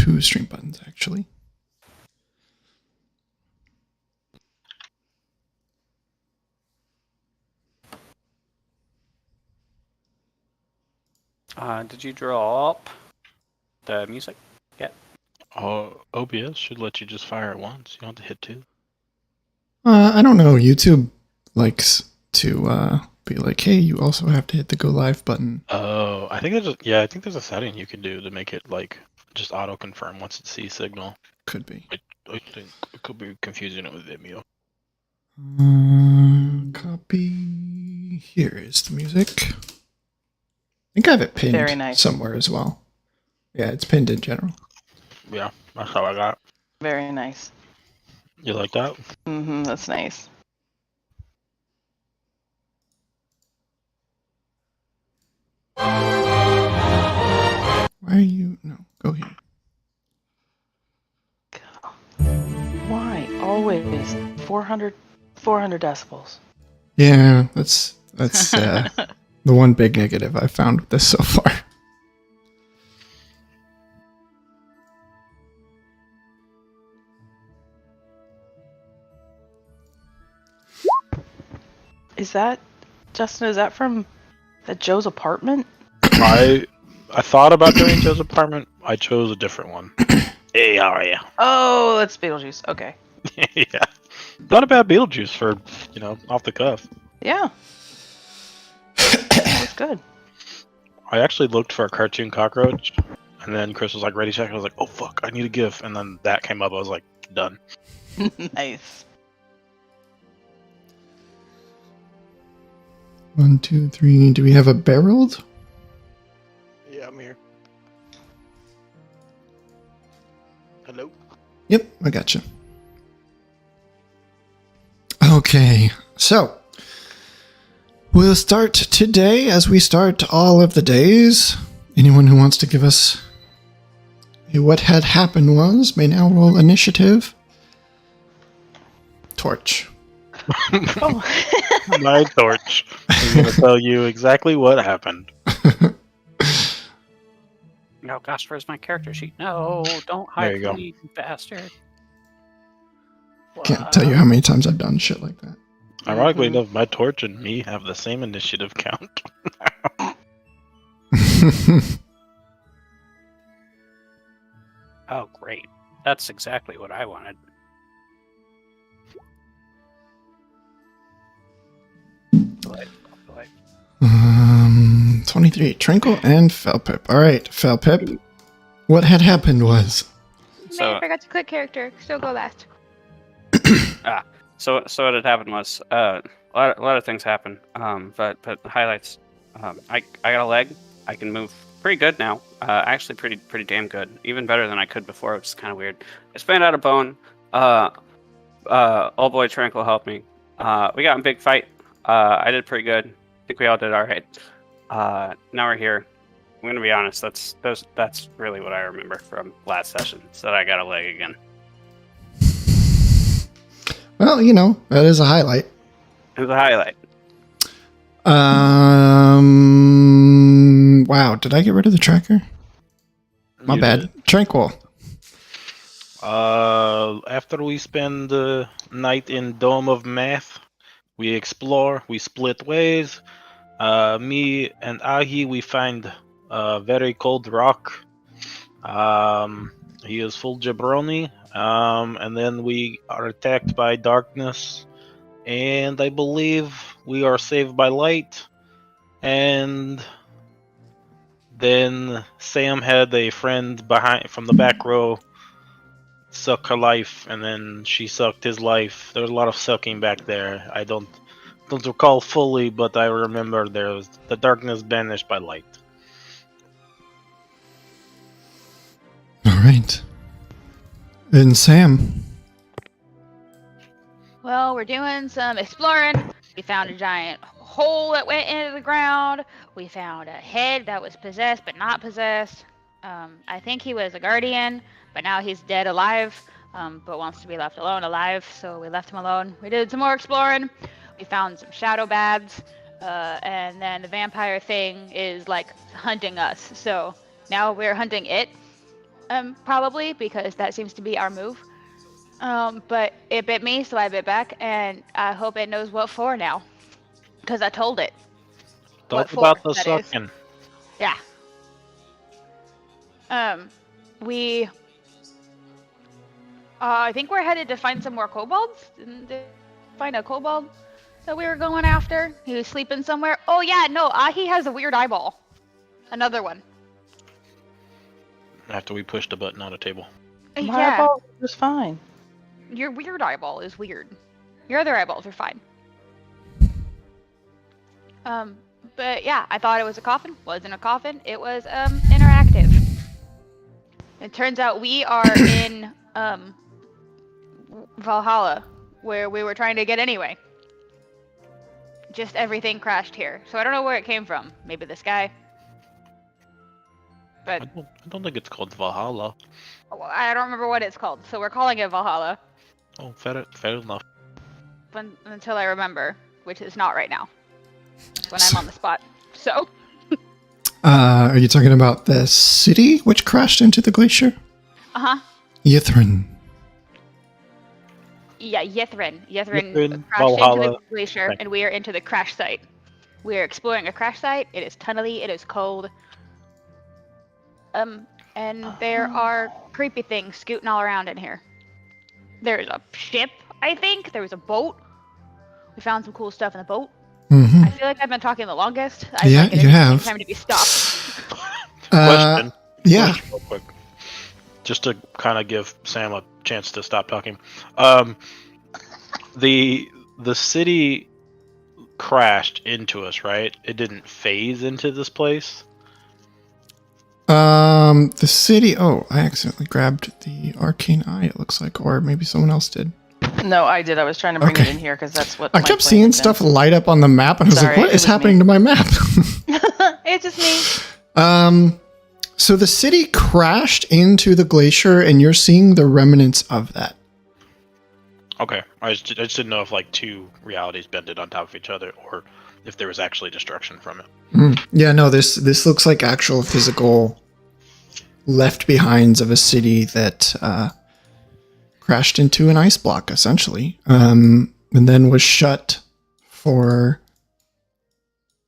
two stream buttons, actually. Did you draw up the music yet? OBS should let you just fire it once. You don't have to hit two. I don't know. YouTube likes to be like, hey, you also have to hit the go live button. Oh, I think there's a setting you can do to make it like just auto confirm once it sees signal. Could be. I think it could be confusing it with Vimeo. Copy. Here is the music. I think I have it pinned Very nice. somewhere as well. Yeah, it's pinned in general. Yeah, that's how I got. Very nice. You like that? Mm-hmm, that's nice. Why are you... No, go here. Why always 400 decibels? Yeah, that's the one big negative I've found with this so far. Is that, Justin, is that from Joe's apartment? I thought about doing Joe's apartment. I chose a different one. Hey, how are you? Oh, that's Beetlejuice. Okay. Yeah. Not a bad Beetlejuice for, off the cuff. Yeah. That's good. I actually looked for a cartoon cockroach, and then Chris was like, ready, check. I was like, oh, fuck, I need a GIF. And then that came up. I was like, done. Nice. 1, 2, 3. Do we have a barreled? Yeah, I'm here. Hello? Yep, I gotcha. Okay, so we'll start today as we start all of the days. Anyone who wants to give us what had happened was may now roll initiative. Torch. Oh. My torch is going to tell you exactly what happened. No, gosh, where's my character sheet? No, don't hide There you go. from me, you bastard. Can't tell you how many times I've done shit like that. Ironically enough, my torch and me have the same initiative count. Oh, great. That's exactly what I wanted. Delay. 23. Trinkle and Felpip. Alright, Felpip. What had happened was... So- Man, I forgot to click character. Still go last. So what had happened was a lot of things happened. But the highlights. I got a leg. I can move pretty good now. Actually, pretty damn good. Even better than I could before, which is kind of weird. I spanned out a bone. Old boy Tranquil helped me. We got in a big fight. I did pretty good. I think we all did all right. Now we're here. I'm gonna be honest. That's really what I remember from last session. So that I got a leg again. Well, that is a highlight. It was a highlight. Wow, did I get rid of the tracker? My You bad. did. Tranquil. After we spend the night in Dome of Math, we explore, we split ways. Me and Ahi, we find a very cold rock. He is full jabroni. And then we are attacked by darkness. And I believe we are saved by light. And then Sam had a friend from the back row suck her life, and then she sucked his life. There was a lot of sucking back there. I don't recall fully, but I remember there was the darkness banished by light. Alright. And Sam. Well, we're doing some exploring. We found a giant hole that went into the ground. We found a head that was possessed but not possessed. I think he was a guardian, but now he's dead alive, but wants to be left alone alive, so we left him alone. We did some more exploring. We found some shadow bads, and then the vampire thing is like hunting us. So now we're hunting it. Probably because that seems to be our move. But it bit me, so I bit back, and I hope it knows what for now. Because I told it. Talk What about for, the that is. sucking. Yeah. We. I think we're headed to find some more kobolds. Didn't they find a kobold that we were going after? He was sleeping somewhere. Oh yeah, no, Ahi has a weird eyeball. Another one. After we pushed the button on the table. My Yeah, eyeball was fine. your weird eyeball is weird. Your other eyeballs are fine. But yeah, I thought it was a coffin. Wasn't a coffin. It was interactive. It turns out we are in Valhalla, where we were trying to get anyway. Just everything crashed here, so I don't know where it came from. Maybe the sky. But I don't think it's called Valhalla. I don't remember what it's called, so we're calling it Valhalla Oh, fair enough. until I remember, which is not right now, when I'm on the spot. So. Are you talking about the city which crashed into the glacier? Uh-huh. Yithrin. Yeah, Yithrin. Yithrin, Crashed into Valhalla. the glacier, Okay. and we are into the crash site. We are exploring a crash site. It is tunnely. It is cold. And there are creepy things scooting all around in here. There's a ship, I think. There was a boat. We found some cool stuff in the boat. Mm-hmm. I feel like I've been talking the longest. Yeah, like it you is have. Time to be stopped. Question. Yeah. Question real quick. Just to kind of give Sam a chance to stop talking. The city crashed into us, right? It didn't phase into this place. The city. Oh, I accidentally grabbed the arcane eye. It looks like, or maybe someone else did. No, I did. I was trying to bring it Okay. in here because that's what I my kept plan seeing had stuff been. light up on the map, and I was Sorry, like, "What it is was happening me. to my map?" It's just me. So the city crashed into the glacier, and you're seeing the remnants of that. Okay, I just didn't know if like two realities bended on top of each other, or if there was actually destruction from it. Yeah, no, this looks like actual physical left behinds of a city that crashed into an ice block, essentially, and then was shut for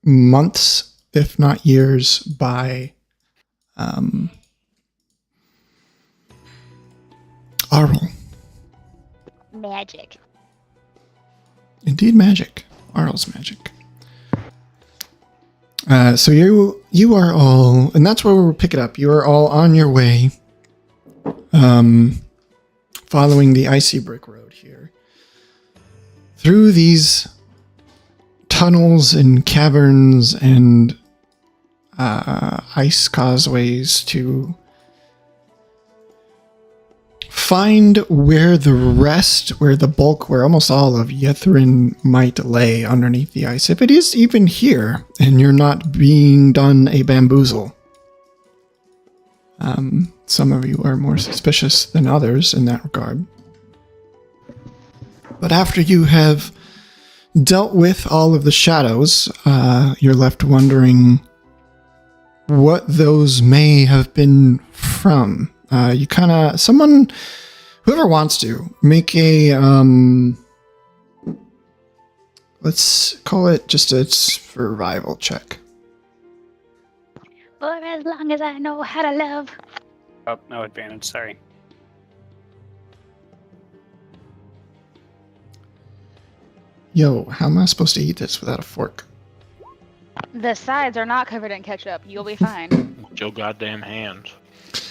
months, if not years, by Arl. Magic. Indeed, magic. Arl's magic. So you are all, and that's where we'll pick it up. You are all on your way, following the icy brick road here, through these tunnels and caverns and ice causeways to find where the bulk, where almost all of Yithrin might lay underneath the ice. If it is even here, and you're not being done a bamboozle. Some of you are more suspicious than others in that regard. But after you have dealt with all of the shadows, you're left wondering what those may have been from. You kind of, whoever wants to, make a, let's call it just a survival check. For as long as I know how to love. Oh, no advantage. Sorry. Yo, how am I supposed to eat this without a fork? The sides are not covered in ketchup. You'll be fine. Joe goddamn hands.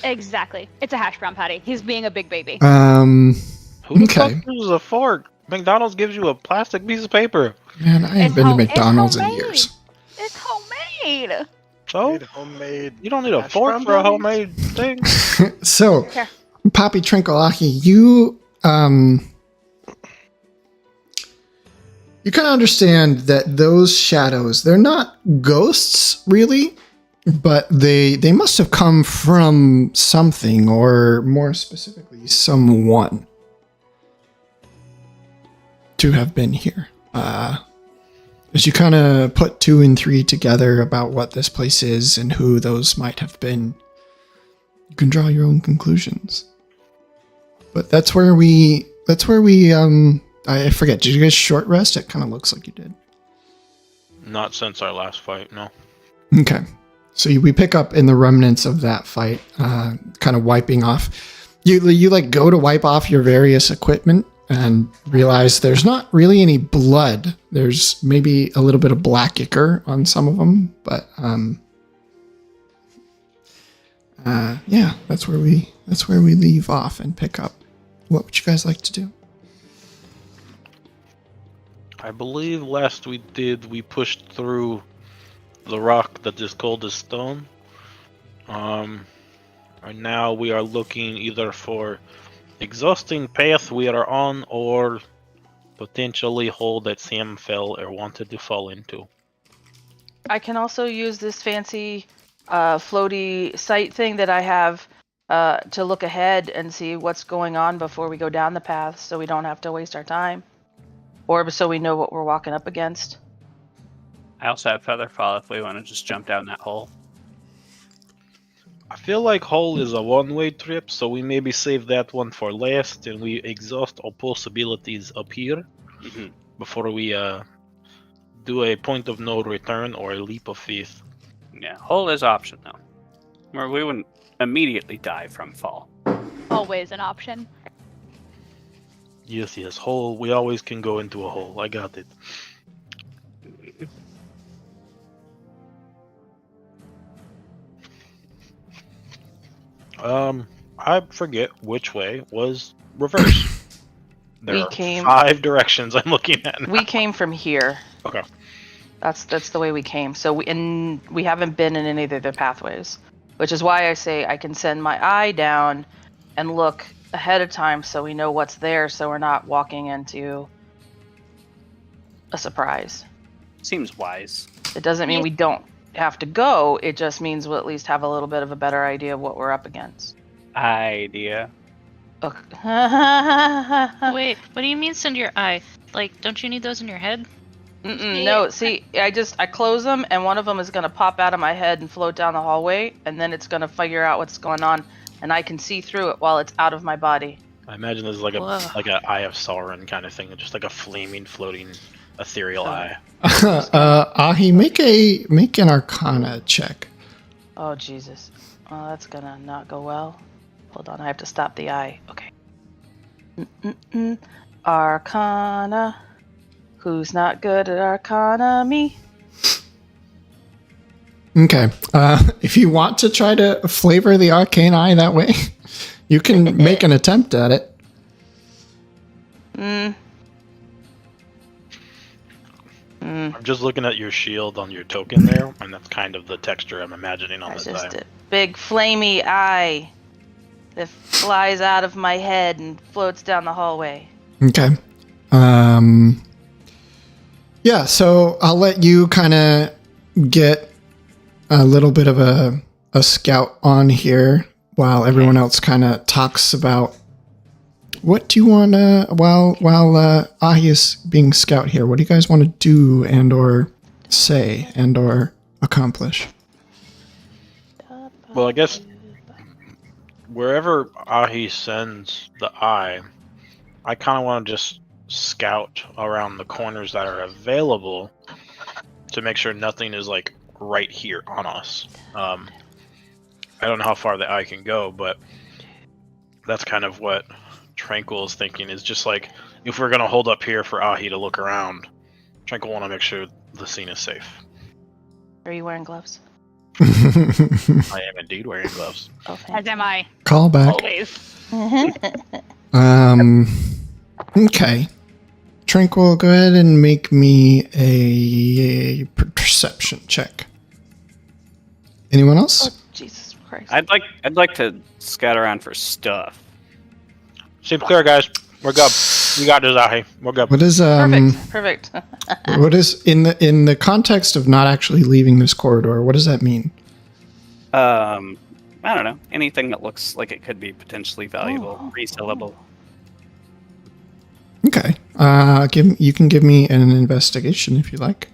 Exactly. It's a hash brown patty. He's being a big baby. Who the Okay. fuck uses a fork? McDonald's gives you a plastic piece of paper. Man, I ain't It's been to home- it's McDonald's in homemade. years. It's homemade. So Made homemade. you don't need a hash fork brown for a patties? homemade thing. So, Here. Poppy Trinkleahi, you kind of understand that those shadows, they're not ghosts, really, but they must have come from something, or more specifically, someone to have been here. As you kind of put 2 and 3 together about what this place is and who those might have been, You can draw your own conclusions. But that's where we I forget, did you guys short rest? It kind of looks like you did. Not since our last fight, no. Okay. So we pick up in the remnants of that fight, kind of wiping off. You like go to wipe off your various equipment and realize there's not really any blood. There's maybe a little bit of black ichor on some of them, but yeah, that's where we leave off and pick up. What would you guys like to do? I believe last we pushed through the rock that is cold as stone. And now we are looking either for exhausting path we are on or potentially hole that Sam fell or wanted to fall into. I can also use this fancy floaty sight thing that I have to look ahead and see what's going on before we go down the path, so we don't have to waste our time. Or so we know what we're walking up against. I also have feather fall if we want to just jump down that hole. I feel like hole is a one-way trip, so we maybe save that one for last and we exhaust all possibilities up here before we do a point of no return or a leap of faith. Yeah, hole is option though. Where we wouldn't immediately die from fall. Always an option. Yes, hole. We always can go into a hole. I got it. I forget which way was reverse. There We are came- 5 directions I'm looking at now. We came from here. Okay. That's the way we came. So we haven't been in any of the pathways, which is why I say I can send my eye down and look ahead of time so we know what's there, so we're not walking into a surprise. Seems wise. It doesn't mean we don't have to go. It just means we'll at least have a little bit of a better idea of what we're up against. Idea. Okay. Wait, what do you mean send your eye? Like, don't you need those in your head? No, see, I close them, and one of them is gonna pop out of my head and float down the hallway, and then it's gonna figure out what's going on, and I can see through it while it's out of my body. I imagine this is like Whoa. a Eye of Sauron kind of thing, just like a flaming, floating, ethereal eye. Ahi, make an Arcana check. Oh Jesus, that's gonna not go well. Hold on, I have to stop the eye. Okay. Arcana. Who's not good at Arcana? Me. Okay. If you want to try to flavor the arcane eye that way, you can make an attempt at it. I'm just looking at your shield on your token there, and that's kind of the texture I'm imagining on That's this just eye. a big flamey eye that flies out of my head and floats down the hallway. Okay. Yeah, so I'll let you kind of get a little bit of a scout on here while everyone else kind of talks about what do you want to, while Ahi is being scout here, what do you guys want to do and or say and or accomplish? Well, I guess wherever Ahi sends the eye, I kind of want to just scout around the corners that are available to make sure nothing is like right here on us. I don't know how far the eye can go, but that's kind of what Tranquil is thinking, is just like, if we're going to hold up here for Ahi to look around, Tranquil want to make sure the scene is safe. Are you wearing gloves? I am indeed wearing gloves. Oh, As thank am I. Call back. Always. Okay. Tranquil, go ahead and make me a perception check. Anyone else? Oh, Jesus Christ. I'd like to scout around for stuff. Seems clear, guys. We're good. We got this, Ahi. We're good. What is Perfect. what is in the context of not actually leaving this corridor? What does that mean? I don't know. Anything that looks like it could be potentially valuable, Oh. resellable. Okay. You can give me an investigation if you like.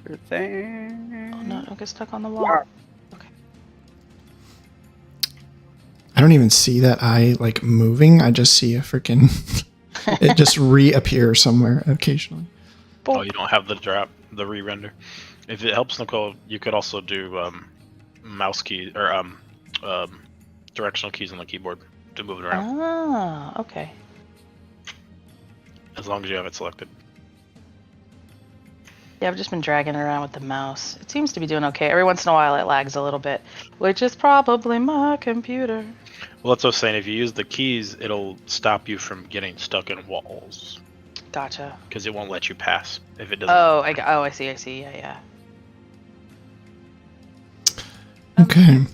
Sure thing. Oh, no, don't get stuck on the wall. I don't even see that eye like moving. I just see a freaking it just reappears somewhere occasionally. Oh, you don't have the re-render. If it helps, Nicole, you could also do mouse key or directional keys on the keyboard to move it around. Ah, okay. As long as you have it selected. Yeah, I've just been dragging it around with the mouse. It seems to be doing okay. Every once in a while it lags a little bit, which is probably my computer. Well, that's what I was saying. If you use the keys, it'll stop you from getting stuck in walls. Gotcha. Because it won't let you pass if it doesn't. I see. Yeah. Okay.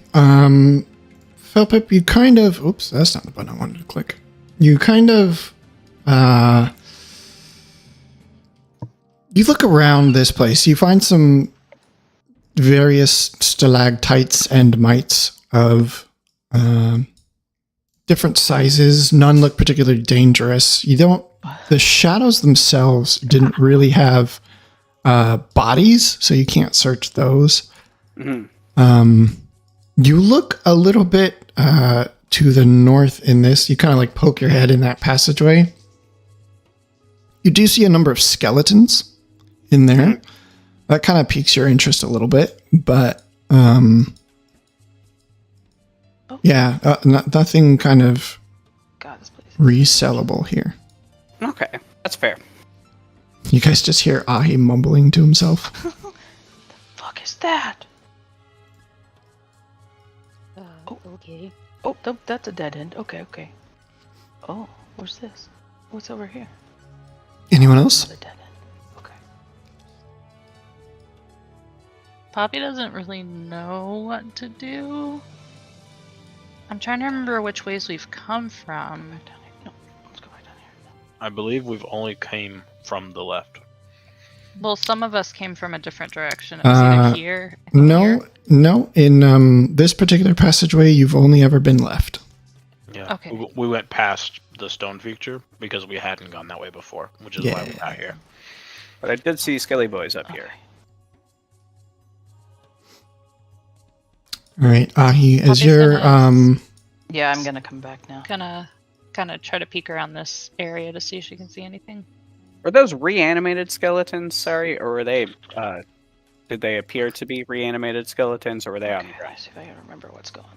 Felpip, you kind of... Oops, that's not the button I wanted to click. You kind of... you look around this place. You find some various stalactites and mites of different sizes. None look particularly dangerous. You don't... The shadows themselves didn't really have bodies, so you can't search those. Mm-hmm. You look a little bit to the north in this. You kind of like poke your head in that passageway. You do see a number of skeletons in there. That kind of piques your interest a little bit, but yeah, nothing kind of God, this place. resellable here. Okay, that's fair. You guys just hear Ahi mumbling to himself. Fuck is that? Okay. Oh, that's a dead end. Okay. Oh, what's this? What's over here? Anyone else? Another dead end. Okay. Poppy doesn't really know what to do. I'm trying to remember which ways we've come from. Back down here. No, let's go back down here. I believe we've only came from the left. Well, some of us came from a different direction. It was either here. I think here. No. In this particular passageway, you've only ever been left. Yeah. Okay. We went past the stone feature because we hadn't gone that way before, which is why we got here. But I did see Skelly Boys up here. All right, Ahi, as Poppy's your Yeah, I'm gonna come back now. Gonna kind of try to peek around this area to see if she can see anything. Were those reanimated skeletons, sorry, or were they, did they appear to be reanimated skeletons, or were they on the Okay, ground? let's see if I can remember what's going on.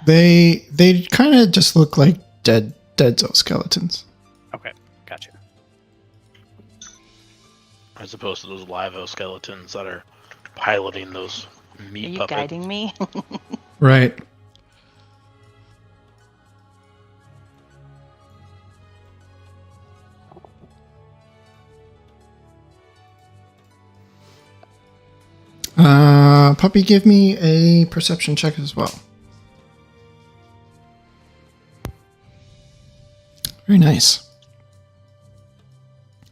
they kind of just look like dead skeletons. Okay, gotcha. As opposed to those live skeletons that are piloting those Are meat you puppets. guiding me? Right. Puppy, give me a perception check as well. Very nice.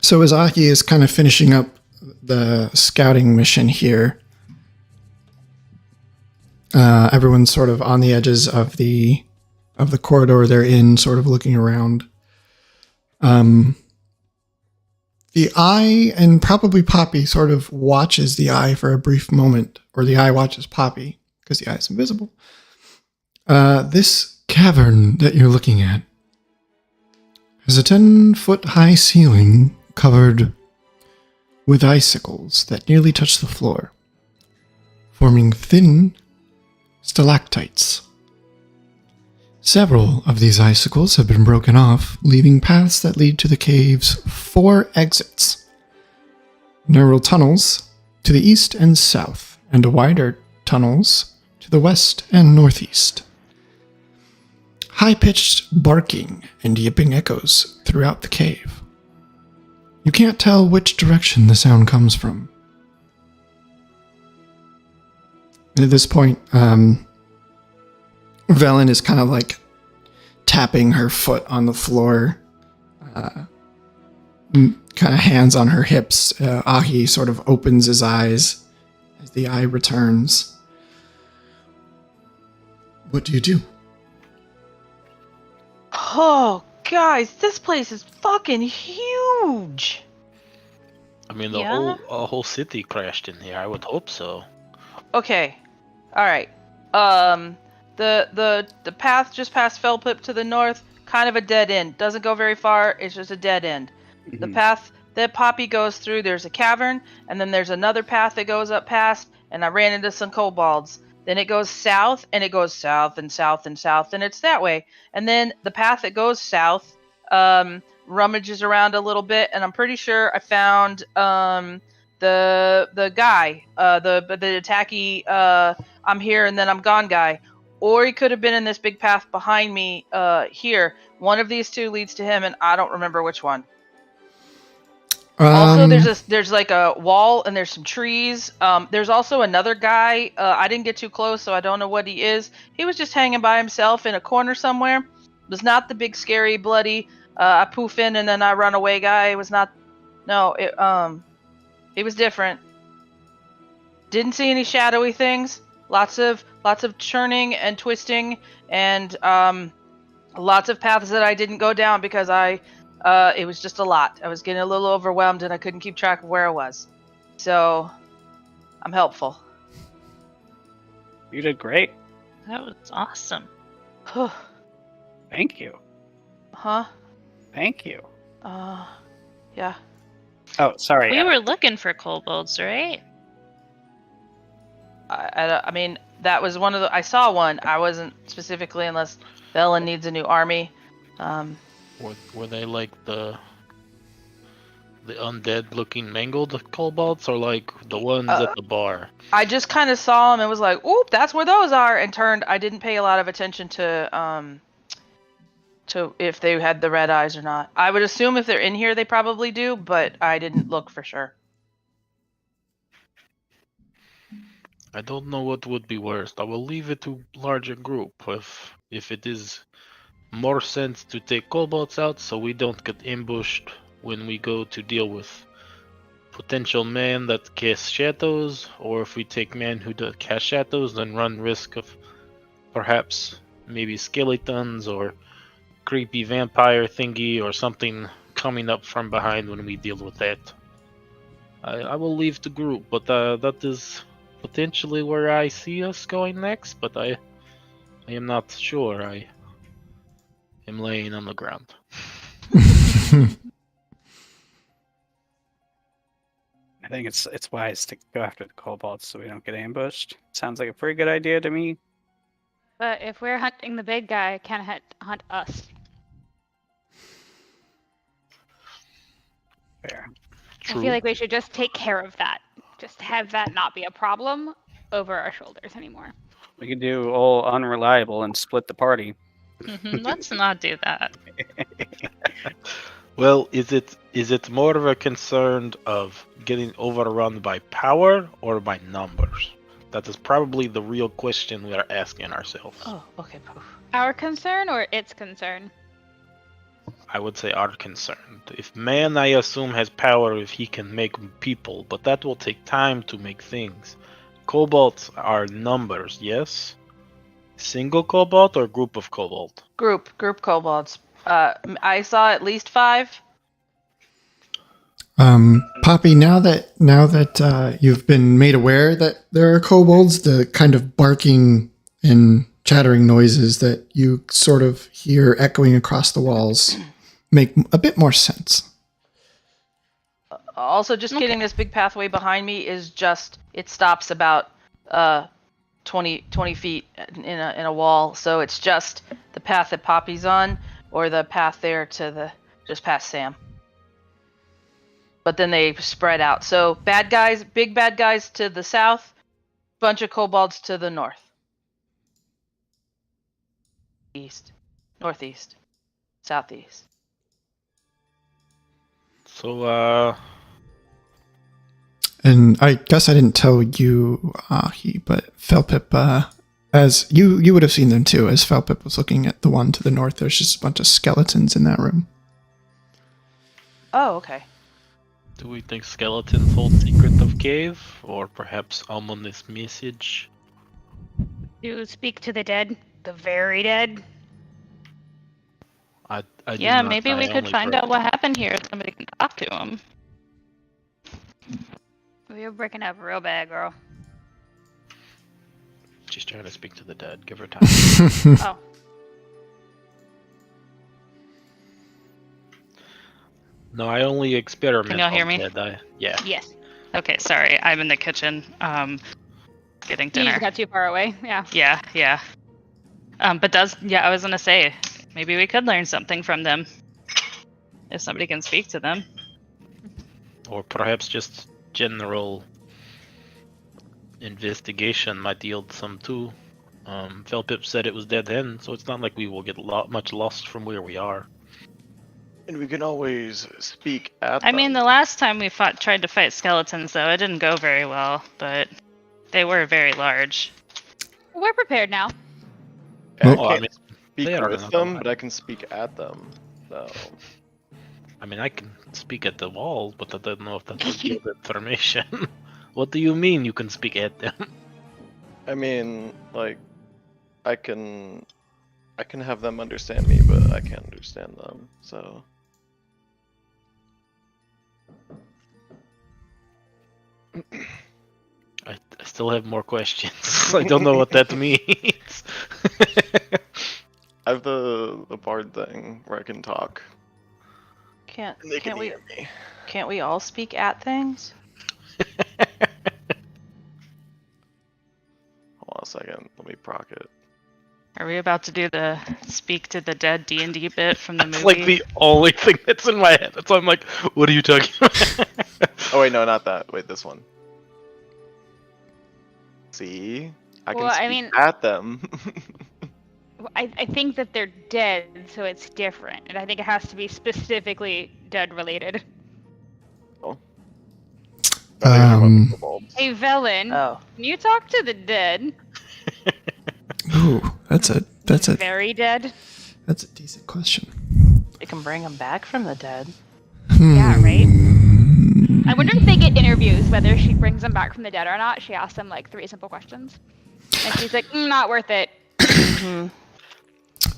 So as Aki is kind of finishing up the scouting mission here, everyone's sort of on the edges of the corridor they're in, sort of looking around. The eye and probably Poppy sort of watches the eye for a brief moment, or the eye watches Poppy because the eye is invisible. This cavern that you're looking at has a 10-foot high ceiling covered with icicles that nearly touch the floor, forming thin stalactites. Several of these icicles have been broken off, leaving paths that lead to the cave's 4 exits. Narrow tunnels to the east and south, and wider tunnels to the west and northeast. High-pitched barking and yipping echoes throughout the cave. You can't tell which direction the sound comes from. At this point, Velen is kind of like tapping her foot on the floor, kind of hands on her hips. Ahi sort of opens his eyes as the eye returns. What do you do? Oh, guys, this place is fucking huge. I mean, Yeah? whole city crashed in here. I would hope so. Okay. All right. the path just past Felpip to the north, kind of a dead end. Doesn't go very far. It's just a dead end. The path that Poppy goes through, there's a cavern, and then there's another path that goes up past, and I ran into some kobolds. Then it goes south, and it goes south and south and south, and it's that way. And then the path that goes south rummages around a little bit, and I'm pretty sure I found the guy, the attacky I'm here and then I'm gone guy. Or he could have been in this big path behind me here. One of these two leads to him, and I don't remember which one. Also, there's like a wall and there's some trees. There's also another guy. I didn't get too close, so I don't know what he is. He was just hanging by himself in a corner somewhere. It was not the big, scary, bloody, I poof in and then I run away guy. It was not. No, it was different. Didn't see any shadowy things. Lots of churning and twisting, and lots of paths that I didn't go down because it was just a lot. I was getting a little overwhelmed and I couldn't keep track of where I was. So, I'm helpful. You did great. That was awesome. Thank you. Huh? Thank you. Yeah. Oh, sorry. We were looking for kobolds, right? I mean, that was one of the. I saw one. I wasn't specifically, unless Bella needs a new army. Were they like the undead-looking mangled kobolds, or like the ones at the bar? I just kind of saw them and was like, "Oop, that's where those are," and turned. I didn't pay a lot of attention to if they had the red eyes or not. I would assume if they're in here, they probably do, but I didn't look for sure. I don't know what would be worst. I will leave it to larger group. If it is more sense to take kobolds out so we don't get ambushed when we go to deal with potential men that cast shadows, or if we take men who do cast shadows, then run risk of perhaps maybe skeletons or creepy vampire thingy or something coming up from behind when we deal with that. I will leave the group, but that is potentially where I see us going next, but I am not sure. I am laying on the ground. I think it's wise to go after the kobolds so we don't get ambushed. Sounds like a pretty good idea to me. But if we're hunting the big guy, can hunt us. Fair. True. I feel like we should just take care of that. Just have that not be a problem over our shoulders anymore. We could do all unreliable and split the party. Let's not do that. Well, is it more of a concern of getting overrun by power or by numbers? That is probably the real question we are asking ourselves. Oh, okay, poof. Our concern or its concern? I would say our concern. If man, I assume, has power if he can make people, but that will take time to make things. Kobolds are numbers, yes? Single kobold or group of kobold? Group kobolds. I saw at least 5. Poppy, now that you've been made aware that there are kobolds, the kind of barking and chattering noises that you sort of hear echoing across the walls make a bit more sense. Also, just getting this big pathway behind me is just, it stops about 20 feet in a wall, so it's just the path that Poppy's on, or the path there to the just past Sam. But then they spread out. So big bad guys to the south, bunch of kobolds to the north. East, northeast, southeast. So, And I guess I didn't tell you, but Felpip, as you would have seen them too, as Felpip was looking at the one to the north, there's just a bunch of skeletons in that room. Oh, okay. do we think skeletons hold secret of cave, or perhaps ominous message? Do speak to the dead, the very dead. I do Yeah, not, maybe I we could only find pray. out what happened here. Somebody can talk to him. We were breaking up real bad, girl. She's trying to speak to the dead. Give her time. Oh, No, I only experiment. Can y'all hear on me? dead. Yeah. yes. Okay, sorry. I'm in the kitchen, getting You dinner. just got too far away. Yeah. Yeah. But I was gonna say, maybe we could learn something from them. If somebody can speak to them. Or perhaps just general investigation might yield some too. Felpip said it was dead end, so it's not like we will get much lost from where we are. And we can always speak at I mean, them. the last time we tried to fight skeletons, though, it didn't go very well, but they were very large. We're prepared now. I Well- Oh, I can't mean, speak they are with not them, bad. but I can speak at them. So I can speak at the walls, but I don't know if that will give information. What do you mean you can speak at them? I mean, like, I can have them understand me, but I can't understand them. So I still have more questions. I don't know what that means. I have the bard thing where I can talk. Can't And they can can't we hear me. can't we all speak at things? Hold on a second. Let me proc it. Are we about to do the speak to the dead D&D bit from the movie? It's like the only thing that's in my head. That's why I'm like, what are you talking about? Oh wait, no, not that. Wait, this one. See, I can Well, I speak mean- at them. I think that they're dead, so it's different, and I think it has to be specifically dead related. Hey, Velen, Oh, can you talk to the dead? Ooh, that's a Very dead. decent question. we can bring them back from the dead. Yeah, right? I wonder if they get interviews, whether she brings them back from the dead or not. She asks them like 3 simple questions. And she's like, not worth it.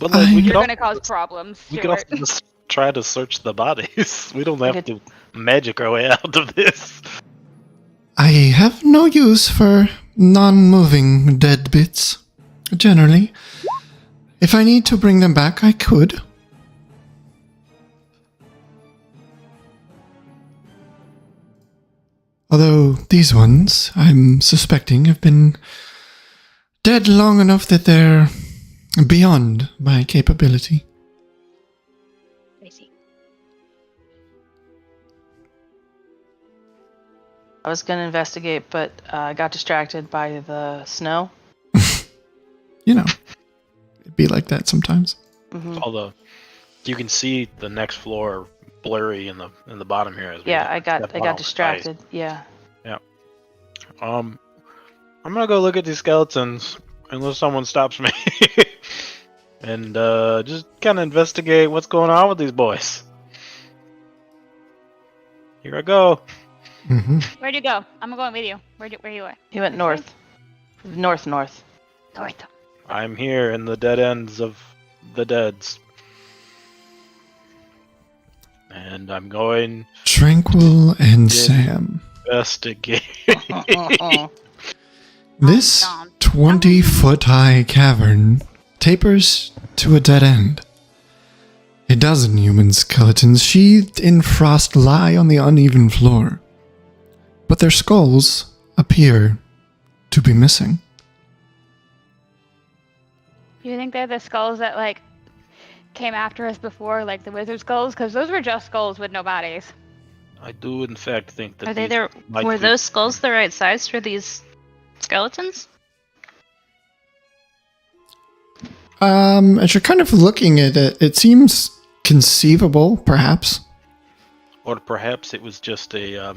But like, we You're could gonna cause problems, we could Stuart. also just try to search the bodies. We don't have could- to magic our way out of this. I have no use for non-moving dead bits, generally. If I need to bring them back, I could. Although these ones, I'm suspecting, have been dead long enough that they're beyond my capability. I see. I was gonna investigate, but I got distracted by the snow. You know, it'd be like that sometimes. Although you can see the next floor blurry in the bottom here. As we Yeah, I step got on the distracted. Yeah. ice. I'm gonna go look at these skeletons unless someone stops me, and just kind of investigate what's going on with these boys. Here I go. Mm-hmm. Where'd you go? I'm going with you. Where you at? He went north. North. North. I'm here in the dead ends of the deads. And I'm going Tranquil and Yeah. Sam. to investigate. This Dom. 20-foot-high cavern tapers to a dead end. A dozen human skeletons sheathed in frost lie on the uneven floor, but their skulls appear to be missing. You think they're the skulls that like came after us before, like the wizard skulls? Because those were just skulls with no bodies. I do, in fact, think that Are they these there? might Were be- those skulls the right size for these skeletons? As you're kind of looking at it, it seems conceivable, perhaps. Or perhaps it was just a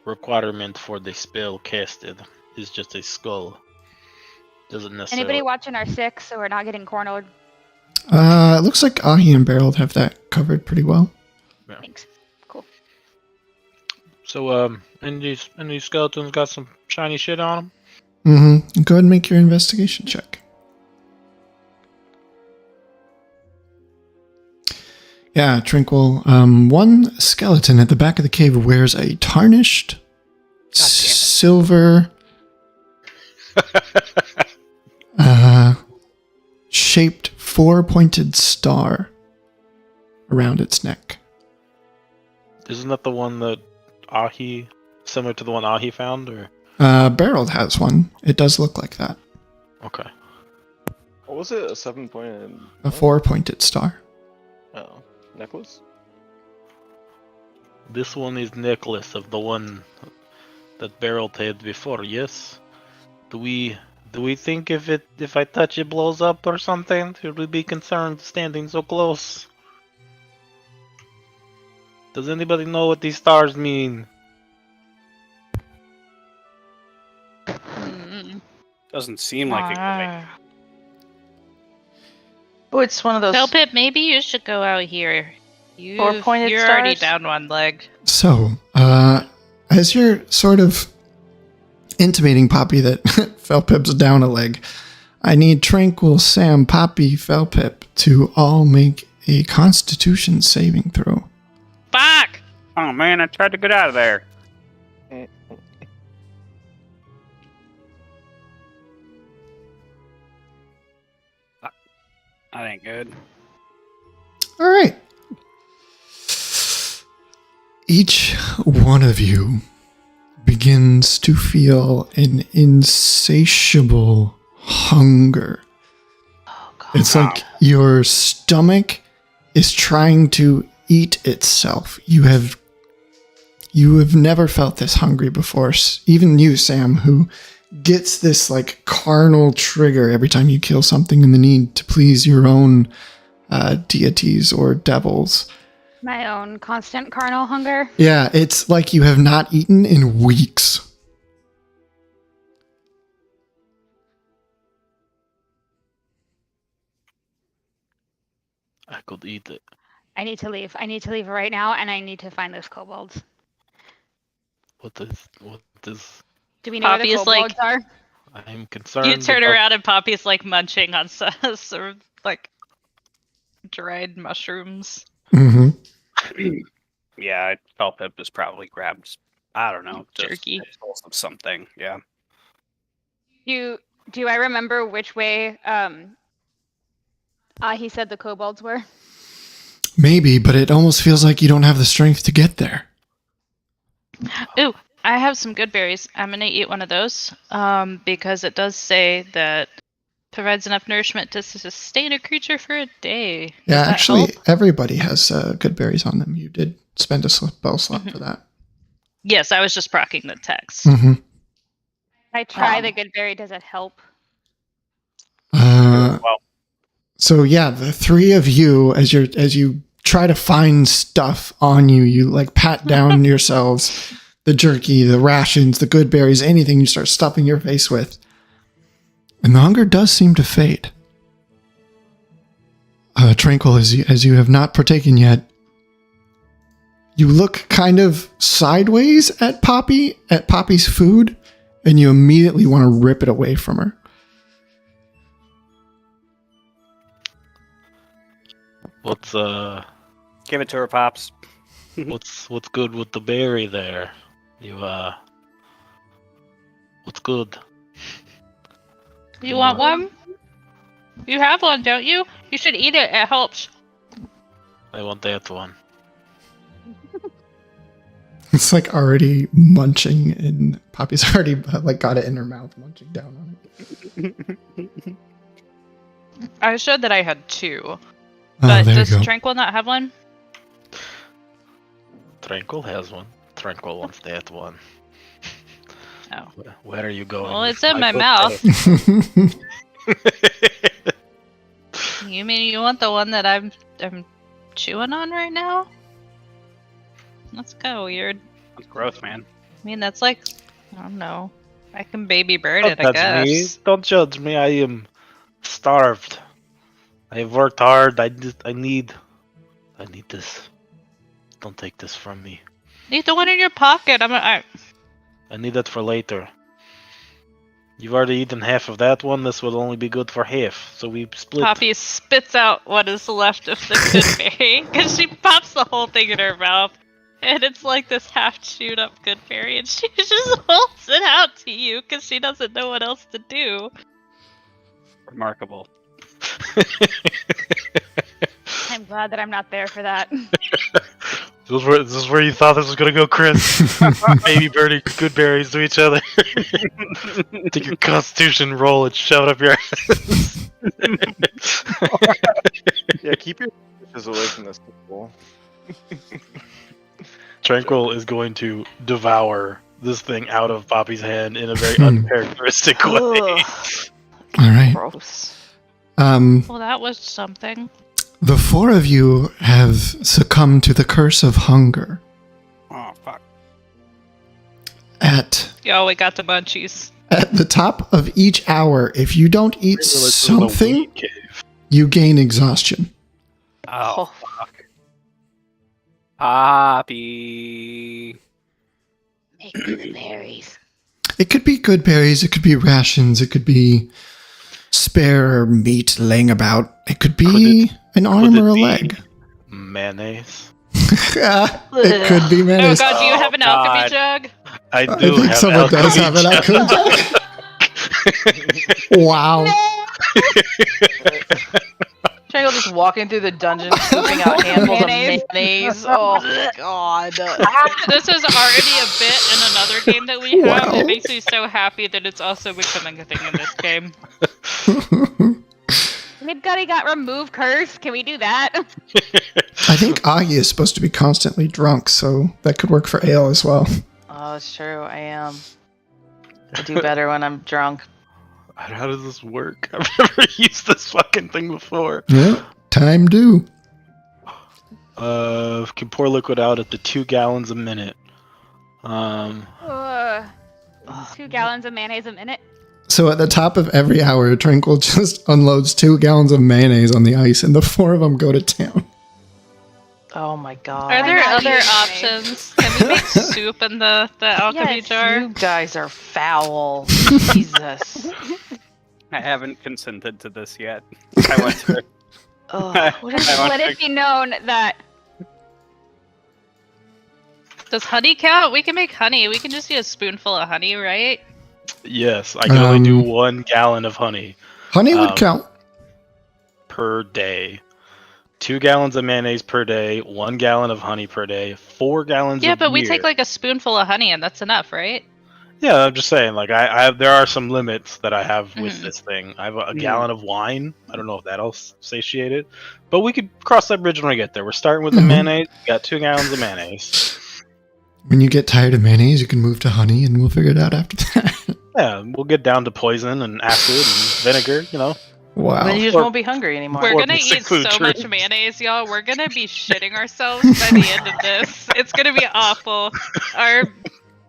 requirement for the spell casted. Is just a skull. Doesn't necessarily. Anybody watching our 6 so we're not getting cornered? It looks like Ahi and Beryl have that covered pretty well. Thanks. Cool. So, and these skeletons got some shiny shit on them. Mm-hmm. Go ahead and make your investigation check. Yeah, Tranquil. One skeleton at the back of the cave wears a tarnished silver shaped 4-pointed star around its neck. Isn't that the one that Ahi, similar to the one Ahi found, or? Beryl has one. It does look like that. Okay. What was it? A 7-pointed... A 4-pointed star. Oh. Necklace? This one is necklace of the one that Beryl had before, yes? Do we think if I touch it blows up or something? Should we be concerned standing so close? Does anybody know what these stars mean? Doesn't seem like it. Oh, it's one of those. Felpip, maybe you should go out here. Four-pointed You're already stars? down one leg. So, as you're sort of intimating Poppy that Felpip's down a leg, I need Tranquil, Sam, Poppy, Felpip to all make a Constitution saving throw. Fuck! Oh man, I tried to get out of there. That ain't good. All right. Each one of you begins to feel an insatiable hunger. Oh, God. It's like your stomach is trying to eat itself. You have never felt this hungry before. Even you, Sam, who gets this like carnal trigger every time you kill something in the need to please your own deities or devils. My own constant carnal hunger. Yeah, it's like you have not eaten in weeks. I could eat it. I need to leave. I need to leave right now, and I need to find those kobolds. What is? Do we know where the Poppy's kobolds are? I'm concerned. You turn about- around and Poppy's like munching on some sort of like dried mushrooms. Mm-hmm. Yeah, Felpip has probably grabbed, I don't know, just Jerky. pistols of something. Yeah. Do I remember which way he said the kobolds were? Maybe, but it almost feels like you don't have the strength to get there. Ooh, I have some good berries. I'm gonna eat one of those because it does say that provides enough nourishment to sustain a creature for a day. Does Yeah, that actually, help? everybody has good berries on them. You did spend a spell slot for that. Yes, I was just procking the text. Mm-hmm. I try the good berry. Does it help? Well, So yeah, the three of you, as you try to find stuff on you, you like pat down yourselves, the jerky, the rations, the good berries, anything you start stuffing your face with, and the hunger does seem to fade. Tranquil, as you have not partaken yet, you look kind of sideways at Poppy's food, and you immediately want to rip it away from her. What's give it to her, Pops. what's good with the berry there? You what's good? You want one? You have one, don't you? You should eat it. It helps. I want that one. It's like already munching, and Poppy's already like got it in her mouth, munching down on it. I showed that I had two. Oh, But there you does go. Tranquil not have one? Tranquil has one. Tranquil wants that one. Oh. Where are you going? Well, with it's in my footsteps? mouth. You mean you want the one that I'm chewing on right now? That's kind of weird. That's gross, man. I mean, that's like, I don't know. I can baby bird Don't it, I judge guess. me. Don't judge me. I am starved. I have worked hard. I need this. Don't take this from me. Eat the one in your pocket. I need that for later. You've already eaten half of that one. This will only be good for half. So we split. Poppy spits out what is left of the good berry because she pops the whole thing in her mouth. And it's like this half chewed up good berry, and she just holds it out to you because she doesn't know what else to do. Remarkable. I'm glad that I'm not there for that. This is where you thought this was gonna go, Chris. Baby birdie, good berries to each other. Take your constitution roll and shove it up your ass. Yeah, keep your fishes away from this people. Tranquil is going to devour this thing out of Poppy's hand in a very uncharacteristic way. All right. Gross. Well, that was something. The four of you have succumbed to the curse of hunger. Oh fuck! At Yo, we got the munchies. the top of each hour, if you don't eat This is a something, weed cave. you gain exhaustion. Oh fuck! Poppy. Make me the berries. It could be good berries, it could be rations, it could be spare meat laying about. It could be an arm or a leg. Mayonnaise. It could be Oh mayonnaise. god, do you have an alchemy jug? I I do think have someone does have an alchemy alchemy jug. Wow. Triangle just walking through the dungeon, scooping out handfuls of mayonnaise. Oh god. This is already a bit in another game that we have. Wow. It makes me so happy that it's also becoming a thing in this game. Midgutty got removed curse. Can we do that? I think Agi is supposed to be constantly drunk, so that could work for Ale as well. Oh, it's true. I am. I do better when I'm drunk. How does this work? I've never used this fucking thing before. Yeah, time due. Can pour liquid out up to 2 gallons a minute. 2 gallons of mayonnaise a minute. So at the top of every hour, Tranquil just unloads 2 gallons of mayonnaise on the ice, and the four of them go to town. Oh my god. Are there not other using options? Can we make soup in the alchemy Yes, jar? You guys are foul. Jesus. I haven't consented to this yet. I want to. Ugh, what I is want Let to- it be known that Does honey count? We can make honey. We can just do a spoonful of honey, right? Yes, I can only do 1 gallon of honey Honey would count. per day. 2 gallons of mayonnaise per day, 1 gallon of honey per day, 4 gallons Yeah, of but we beer. take like a spoonful of honey and that's enough, right? Yeah, I'm just saying, like, I have, there are some limits that I have with Mhm. this thing. I have a gallon of wine. I don't know if that'll satiate it, but we could cross that bridge when we get there. We're starting with the Mhm. mayonnaise. We got 2 gallons of mayonnaise. When you get tired of mayonnaise, you can move to honey, and we'll figure it out after that. Yeah, we'll get down to poison and acid and vinegar, you know. Wow. Then you just Or- won't be hungry anymore. We're Or gonna eat basically so true. much mayonnaise, y'all. We're gonna be shitting ourselves by the end of this. It's gonna be awful. Our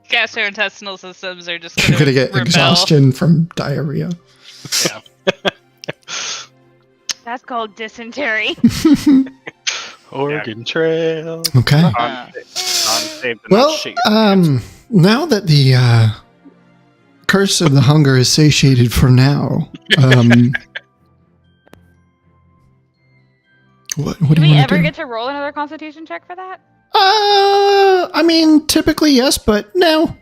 gastrointestinal systems are just You're gonna, gonna get rebel. exhaustion from diarrhea. that's called dysentery. Oregon Trail. Okay. Unsaved and Well, not shit. now that the curse of the hunger is satiated for now, what Do do we you want ever to do? get to roll another constitution check for that? I mean, typically yes, but no.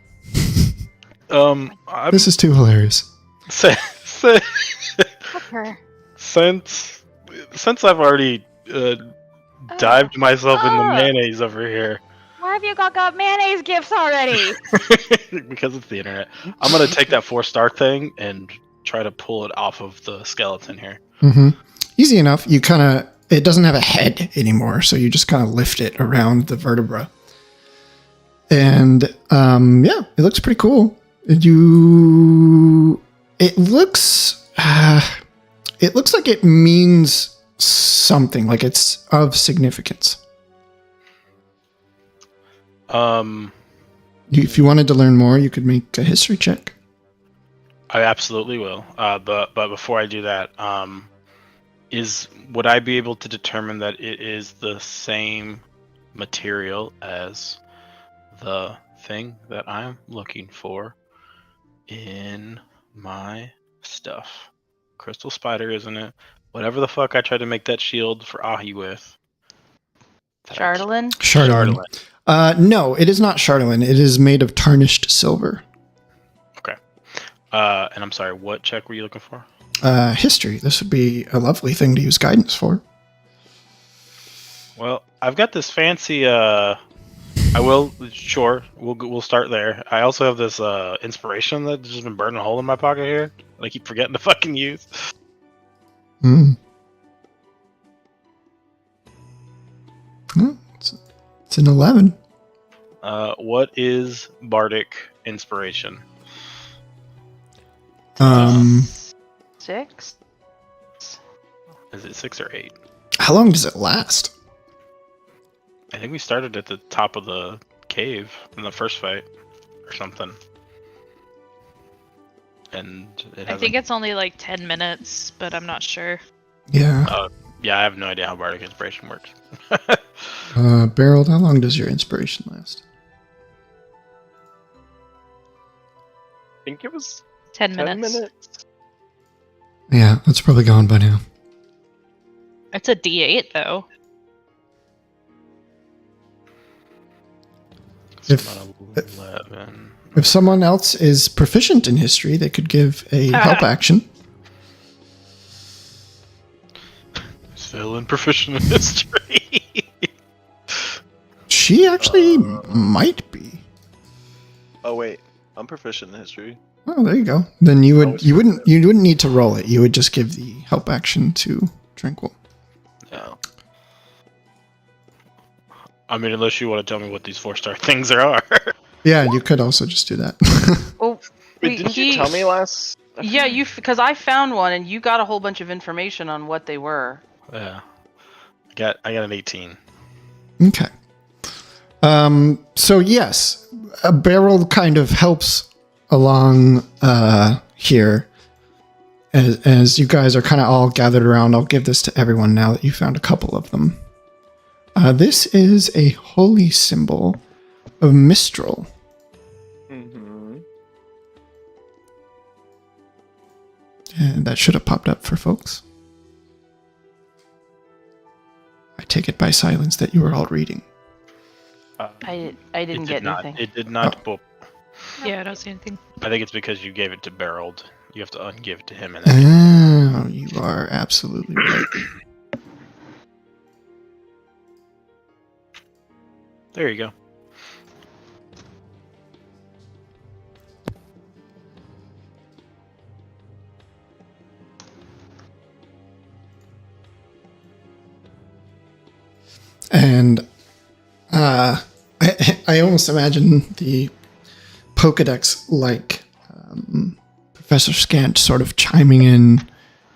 I'm This is too hilarious. since Okay. since I've already dived myself in the Oh. mayonnaise over here Why have you got mayonnaise gifts already? because it's the internet. I'm gonna take that 4-star thing and try to pull it off of the skeleton here. Mm-hmm. Easy enough. You kind of, it doesn't have a head anymore, so you just kind of lift it around the vertebra. And yeah, it looks pretty cool. It looks like it means something, like it's of significance. If you wanted to learn more, you could make a history check. I absolutely will. But before I do that, would I be able to determine that it is the same material as the thing that I'm looking for in my stuff? Crystal spider, isn't it? Whatever the fuck I tried to make that shield for Ahi with. Chardolin? Chardolin. No, it is not Chardolin. It is made of tarnished silver. And I'm sorry, what check were you looking for? history. This would be a lovely thing to use guidance for. Well, I've got this fancy. We'll start there. I also have this inspiration that's just been burning a hole in my pocket here. That I keep forgetting to fucking use. Hmm. It's an 11. What is bardic inspiration? 6? Is it 6 or 8? How long does it last? I think we started at the top of the cave in the first fight, or something. And I think it's only like 10 minutes, but I'm not sure. Yeah. Yeah, I have no idea how bardic inspiration works. Beryl, how long does your inspiration last? I think it was 10 10 minutes. minutes. Yeah, that's probably gone by now. It's a D8 though. If- It's about 11. If someone else is proficient in history, they could give a help action. Still in proficient in history. She actually might be. Oh wait, I'm proficient in history. Oh, there you go. Then you Oh, wouldn't need to roll it. You would just give the help action to Tranquil. No. I mean, unless you want to tell me what these 4-star things are. Yeah, you could also just do that. Well, Wait, didn't you tell me last? Yeah, because I found one and you got a whole bunch of information on what they were. Yeah. I got an 18. Okay. So yes, a barrel kind of helps along here. As you guys are kind of all gathered around, I'll give this to everyone now that you found a couple of them. This is a holy symbol of Mistral. Mm-hmm. And that should have popped up for folks. I take it by silence that you were all reading. I didn't get anything. It did not pop. Yeah, I don't see anything. I think it's because you gave it to Beryl. You have to ungive it to him. And Oh, you are absolutely right. there you go. And I almost imagine the Pokedex like Professor Scant sort of chiming in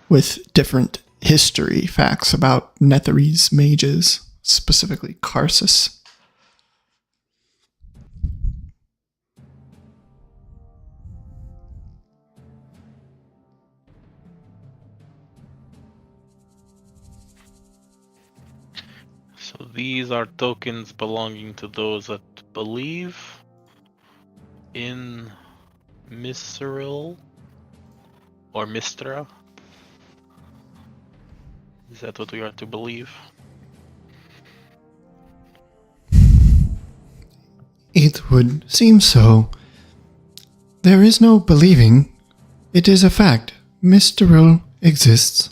with different history facts about Netherese mages, specifically Karsus. So these are tokens belonging to those that believe in Misril or Mistra. Is that what we are to believe? It would seem so. There is no believing. It is a fact. Mistral exists.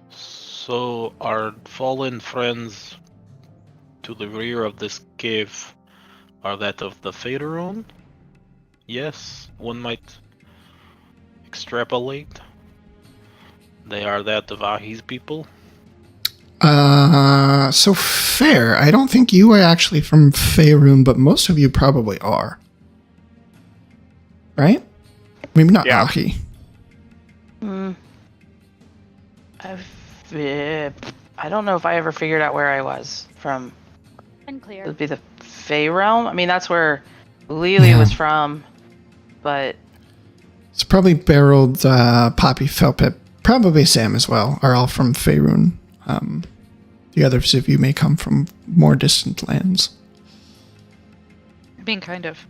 So our fallen friends to the rear of this cave are that of the Faerun? Yes, one might extrapolate. They are that of Ahi's people? So fair. I don't think you are actually from Faerun, but most of you probably are. Right? Maybe not Yeah. Ahi. I don't know if I ever figured out where I was from. It Unclear. would be the Fey realm. I mean, that's where Lily Yeah. was from, but It's probably Beryl, Poppy, Felpip, probably Sam as well, are all from Faerun. The others of you may come from more distant lands. Being kind of.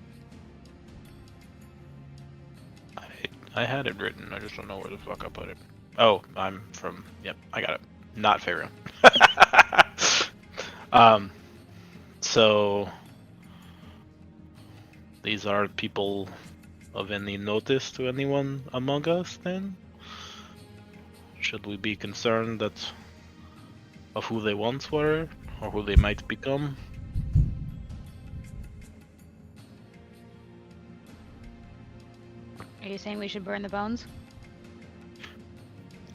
I had it written, I just don't know where the fuck I put it. Oh, I'm from, yep, I got it. Not Faerun. So these are people of any notice to anyone among us then? Should we be concerned of who they once were, or who they might become? Are you saying we should burn the bones?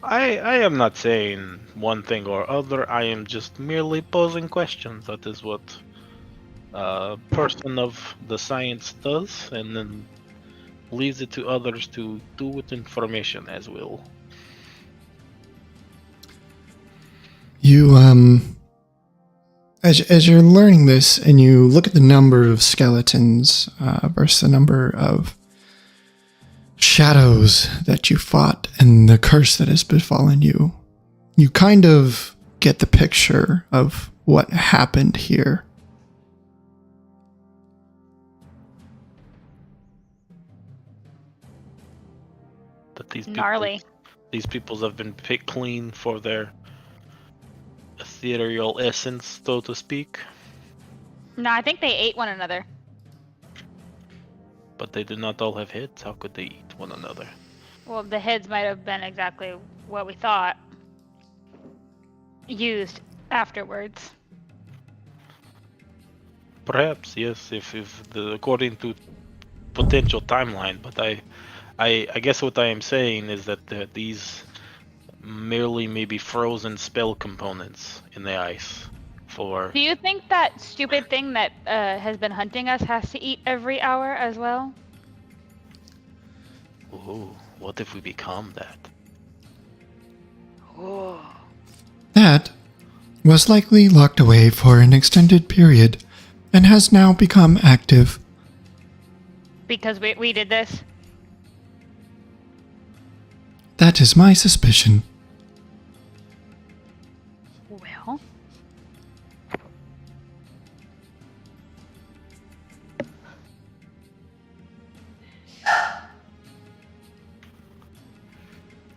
I am not saying one thing or other, I am just merely posing questions. That is what a person of the science does, and then leaves it to others to do with information as will. You, as you're learning this and you look at the number of skeletons versus the number of shadows that you fought and the curse that has befallen you, you kind of get the picture of what happened here. That Gnarly. These peoples have been picked clean for their ethereal essence, so to speak. No, I think they ate one another. But they do not all have heads. How could they eat one another? Well, the heads might have been exactly what we thought. Used afterwards. Perhaps, yes, according to potential timeline. But I guess what I am saying is that these merely maybe frozen spell components in the ice for... Do you think that stupid thing that has been hunting us has to eat every hour as well? Ooh, what if we become that? That was likely locked away for an extended period and has now become active. Because we did this? That is my suspicion. Well...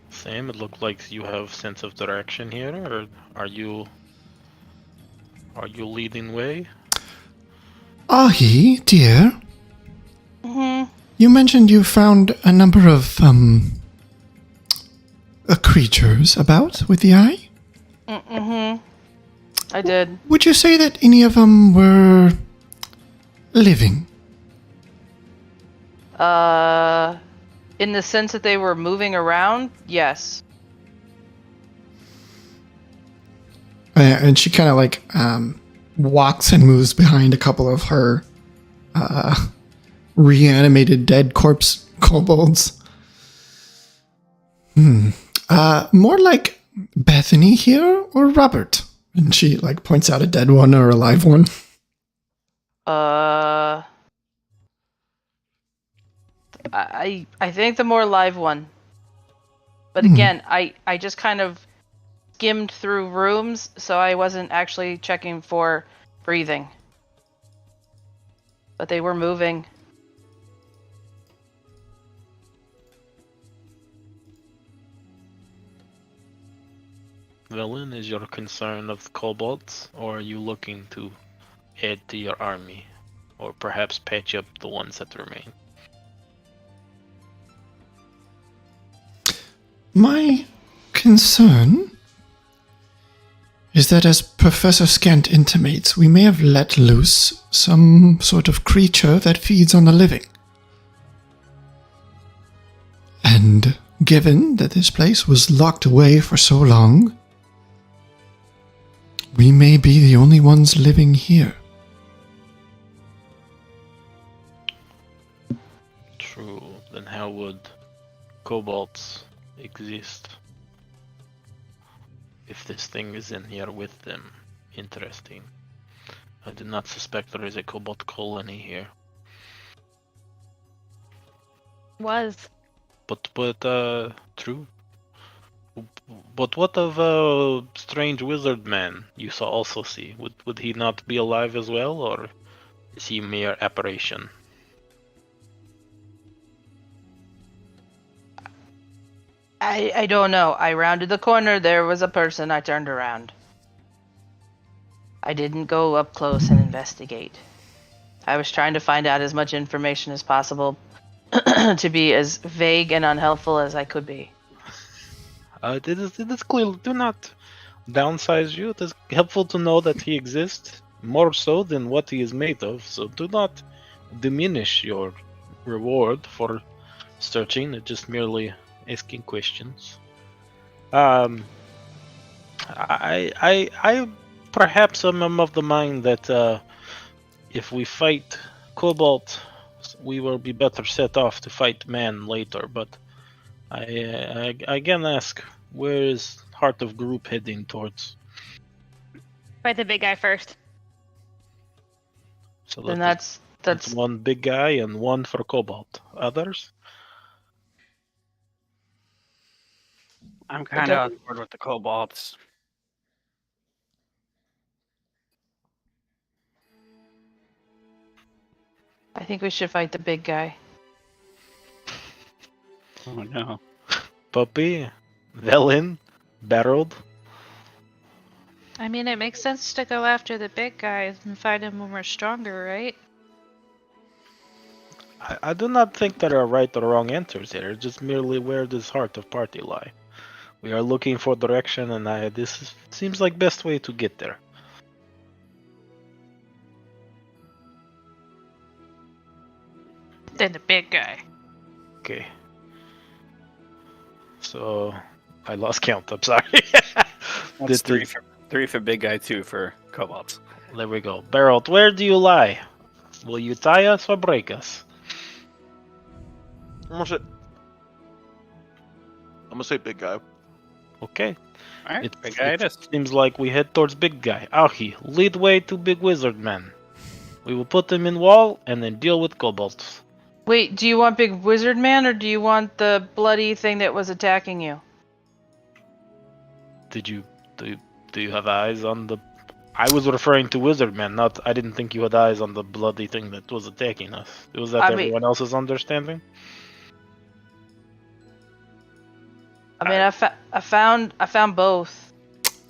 Sam, it looked like you have sense of direction here, or are you leading way? Ahi, dear, Mm-hmm. you mentioned you found a number of, creatures about with the eye? Mm-hmm. I did. Would you say that any of them were living? In the sense that they were moving around, yes. And she kind of like walks and moves behind a couple of her reanimated dead corpse kobolds. More like Bethany here or Robert? And she like points out a dead one or a live one. I think the more live one. But again, I just kind of skimmed through rooms, so I wasn't actually checking for breathing. But they were moving. Velen, is your concern of the kobolds, or are you looking to add to your army? Or perhaps patch up the ones that remain? My concern is that, as Professor Scant intimates, we may have let loose some sort of creature that feeds on the living. And given that this place was locked away for so long, we may be the only ones living here. True. Then how would kobolds exist if this thing is in here with them? Interesting. I do not suspect there is a kobold colony here. Was. But true. But what of a strange wizard man you saw also see? Would he not be alive as well, or is he mere apparition? I don't know. I rounded the corner, there was a person, I turned around. I didn't go up close and investigate. I was trying to find out as much information as possible to be as vague and unhelpful as I could be. It is clear. Do not downsize you. It is helpful to know that he exists, more so than what he is made of. So do not diminish your reward for searching. It's just merely asking questions. I perhaps am of the mind that if we fight Cobalt, we will be better set off to fight man later. But I again ask, where is Heart of Group heading towards? Fight the big guy first. So Then that's that's one big guy and one for Cobalt. Others? I'm kind of on board with the kobolds. I think we should fight the big guy. Oh no. Puppy? Velen? Barreled? I mean, it makes sense to go after the big guys and fight him when we're stronger, right? I do not think there are right or wrong answers here. Just merely where does Heart of Party lie? We are looking for direction, and seems like best way to get there. Then the big guy. Okay. So I lost count. I'm sorry. That's three for big guy, 2 for kobolds. There we go. Barreled, where do you lie? Will you tie us or break us? I'm gonna say big guy. Okay. All right, It, big guy it is. seems like we head towards big guy. Ahi, lead way to big wizard man. We will put them in wall and then deal with kobolds. Wait, do you want Big Wizard Man or do you want the bloody thing that was attacking you? Did you do you have eyes on the? I was referring to wizard man. Not. I didn't think you had eyes on the bloody thing that was attacking us. Was that I mean- everyone else's understanding? I mean, I found both.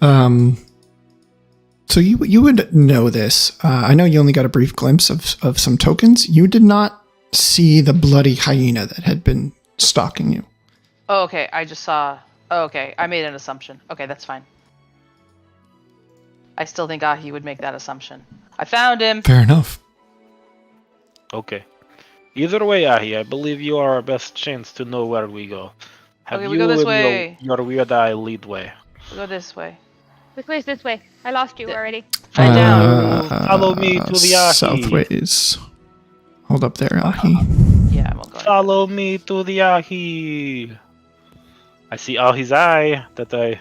So you would know this. I know you only got a brief glimpse of some tokens. You did not see the bloody hyena that had been stalking you. Oh, okay. I just saw. Oh, okay. I made an assumption. Okay, that's fine. I still think Ahi would make that assumption. I found him. Fair enough. Okay. Either way, Ahi, I believe you are our best chance to know where we go. Have Okay, we go this and way. Your weird eye lead way. We go this way. Which way is this way? I lost you already. I down. Follow me to the Ahi. Southways. Hold up there, Ahi. Yeah, I'm going. Follow me to the Ahi. I see Ahi's eye that I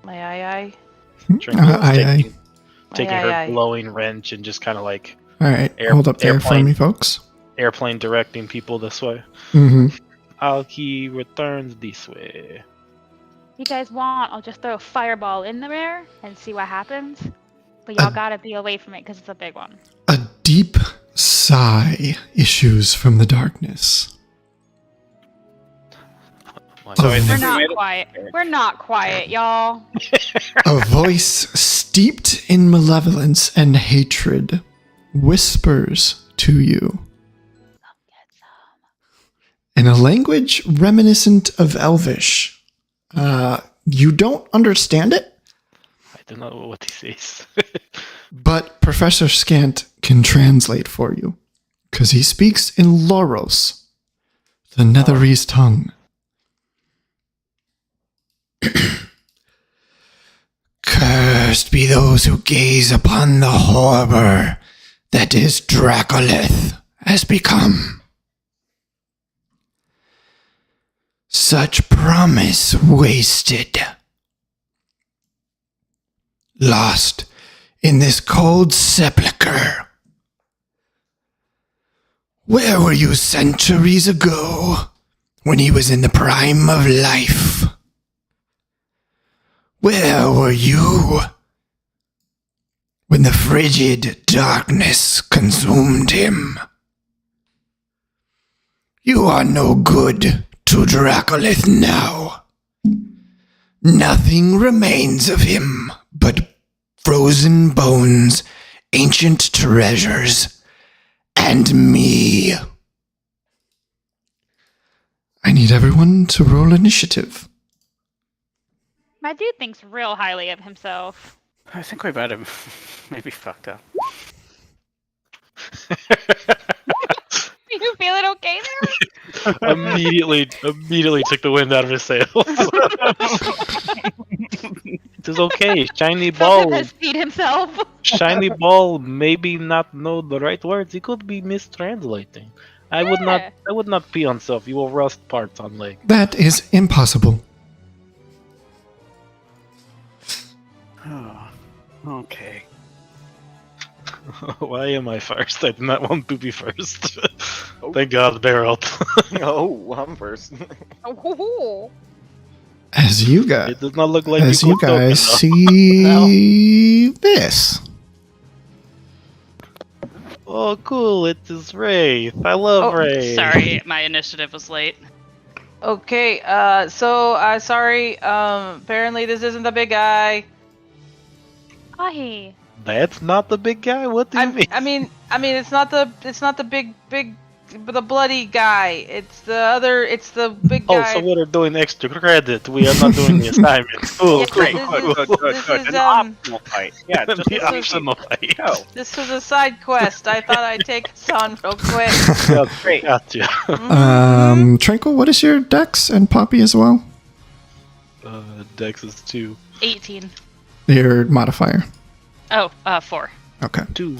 My eye. drink. Aye. Taking Aye, her aye. blowing wrench and just kind of like All right, hold up there for airplane. me, folks. airplane directing people this way. Mm-hmm. Ahi returns this way. You guys want? I'll just throw a fireball in the air and see what happens. But y'all gotta be away from it because it's a big one. A deep sigh issues from the darkness. So I Of- think We're we not made it. quiet. We're not quiet, y'all. A voice steeped in malevolence and hatred whispers to you. In a language reminiscent of Elvish. You don't understand it, I don't know what he says. but Professor Scant can translate for you, because he speaks in Loros, the Netherese tongue. Cursed be those who gaze upon the horror that is Dracolith has become. Such promise wasted. Lost in this cold sepulchre. Where were you centuries ago when he was in the prime of life? Where were you when the frigid darkness consumed him? You are no good to Dracolith now. Nothing remains of him but frozen bones, ancient treasures, and me. I need everyone to roll initiative. My dude thinks real highly of himself. I think we might have maybe fucked up. You feeling okay there? immediately took the wind out of his sails. It is okay. Shiny Joseph ball. has peed himself. Shiny ball. Maybe not know the right words. He could be mistranslating. I would Yeah. not pee on self. You will rust parts on leg. That is impossible. Oh, okay. Why am I first? I did not want to be first. Thank God, Barrel. Oh, I'm first. Oh, As you guys, It does not look like as you cooked open, guys though. see this. Oh, cool! It is Wraith. I love Oh, Wraith. Sorry, my initiative was late. Okay, sorry, apparently this isn't the big guy. Ahi. That's not the big guy. What do you mean? I mean, it's not the big, the bloody guy. It's the big Oh, guy. so we're doing extra credit. We are not doing the assignment. Cool, Yes, cool. this is, An um, optional fight. Yeah, just The optional fight. go. This was a side quest. I thought I'd take us on real quick. Great. Gotcha. Tranquil, what is your dex and Poppy as well? Dex is 2. 18. Your modifier. Oh, 4. Okay. 2.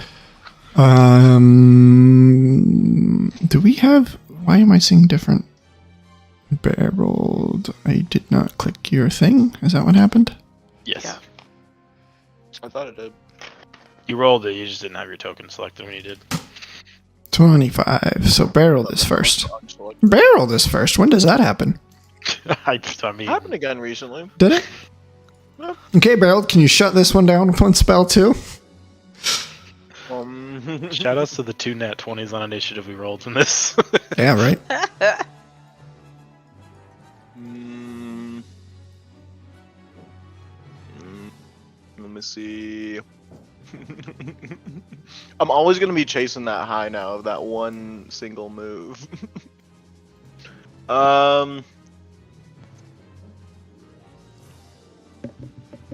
Do we have? Why am I seeing different? Barreled. I did not click your thing. Is that what happened? Yes. Yeah. I thought it did. You rolled it. You just didn't have your token selected when you did. 25. So barreled is first. Barreled is first. When does that happen? I mean, Happened again recently. Did it? Okay, barreled. Can you shut this one down with one spell too? shout outs to the 2 nat 20s on initiative we rolled in this. Yeah, right. Let me see. I'm always gonna be chasing that high now of that one single move.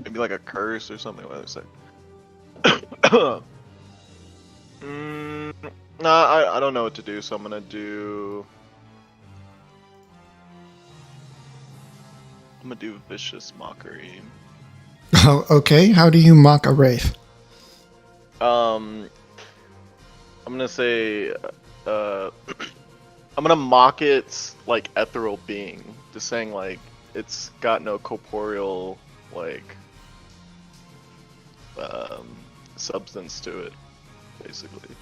Maybe like a curse or something. What was it? Nah, I don't know what to do, so I'm gonna do. I'm gonna do vicious mockery. Oh, okay. How do you mock a wraith? I'm gonna say, I'm gonna mock its like ethereal being, just saying like it's got no corporeal like substance to it, basically.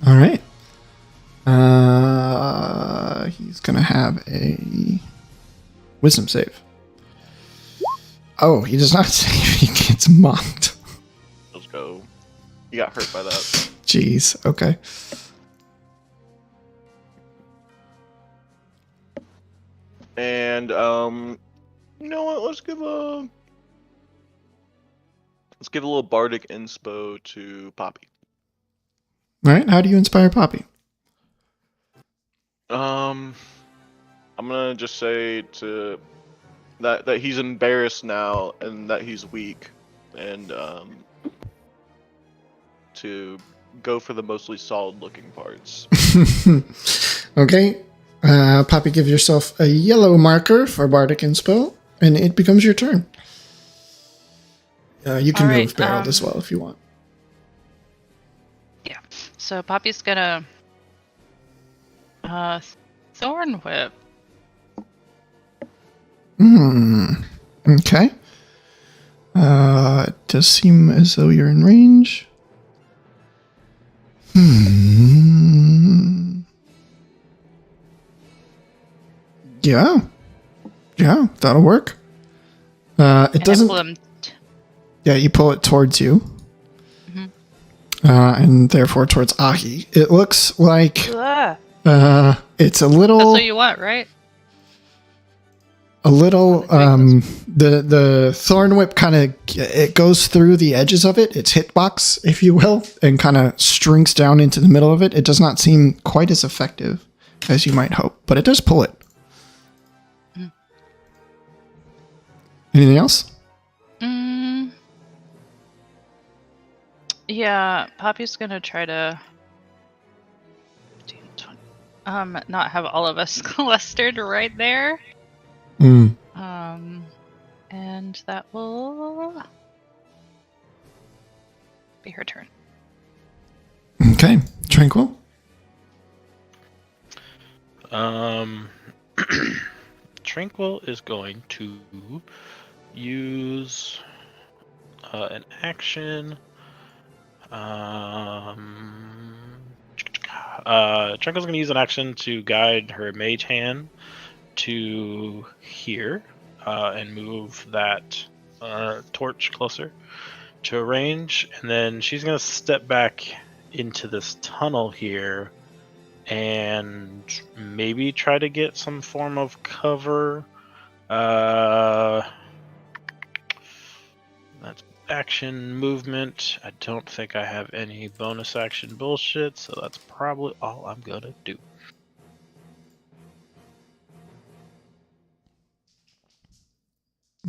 All right. He's gonna have a wisdom save. Oh, he does not save. He gets mocked. Let's go. You got hurt by that. Jeez. Okay. And you know what? Let's give a little bardic inspo to Poppy. All right. How do you inspire Poppy? I'm gonna just say to that he's embarrassed now and that he's weak, and to go for the mostly solid-looking parts. Okay. Poppy, give yourself a yellow marker for bardic inspo, and it becomes your turn. You can All right, move barreled as well if you want. Yeah. So Poppy's gonna Thorn Whip. Okay. It does seem as though you're in range. Yeah. Yeah, that'll work. It And doesn't. I pull him Yeah, you pull it towards you. And therefore towards Ahi. It looks like Ugh. it's a little. That's what you want, right? a little the thorn whip kind of it goes through the edges of it, its hitbox, if you will, and kind of strinks down into the middle of it. It does not seem quite as effective as you might hope, but it does pull it. Anything else? Yeah, Poppy's gonna try to 15, 20, not have all of us clustered right there. And that will be her turn. Okay, Tranquil. Tranquil is going to use an action. Tranquil's going to use an action to guide her mage hand to here and move that torch closer to a range, and then she's going to step back into this tunnel here and maybe try to get some form of cover. That's action movement. I don't think I have any bonus action bullshit, so that's probably all I'm gonna do.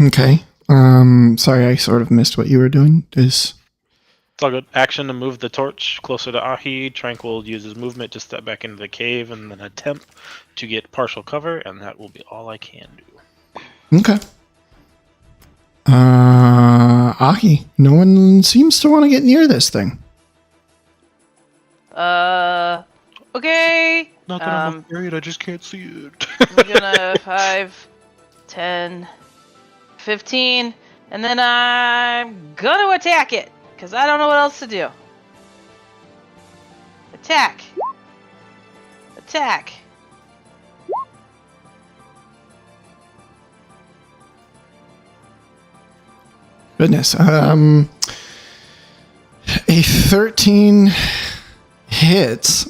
Okay. Sorry, I sort of missed what you were doing. It's all good. Action to move the torch closer to Ahi. Tranquil uses movement to step back into the cave and then attempt to get partial cover, and that will be all I can do. Okay. Ahi, no one seems to want to get near this thing. Okay. Not that I'm afraid, I just can't see it. I'm gonna 5, 10, 15, and then I'm gonna attack it, because I don't know what else to do. Attack. Attack. Goodness. A 13 hits,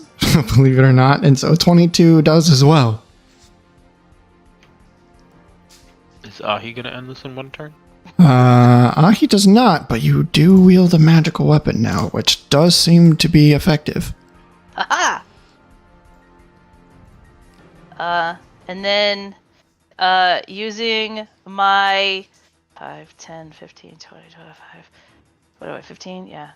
believe it or not, and so 22 does as well. Is Ahi gonna end this in one turn? Ahi does not, but you do wield a magical weapon now, which does seem to be effective. Haha! And then, using my 5, 10, 15, 20, 25, what am I, 15? Yeah.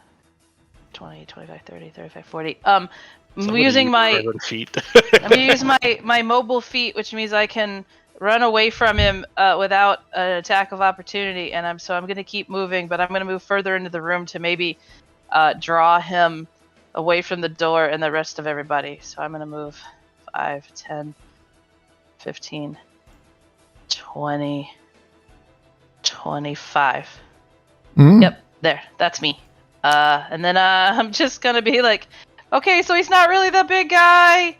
20, 25, 30, 35, 40. I'm using my feet. I'm gonna use my mobile feat, which means I can run away from him without an attack of opportunity, and I'm gonna keep moving, but I'm gonna move further into the room to maybe draw him away from the door and the rest of everybody. So I'm gonna move 5, 10, 15, 20, 25. Yep, there. That's me. And then I'm just gonna be like, okay, so he's not really the big guy.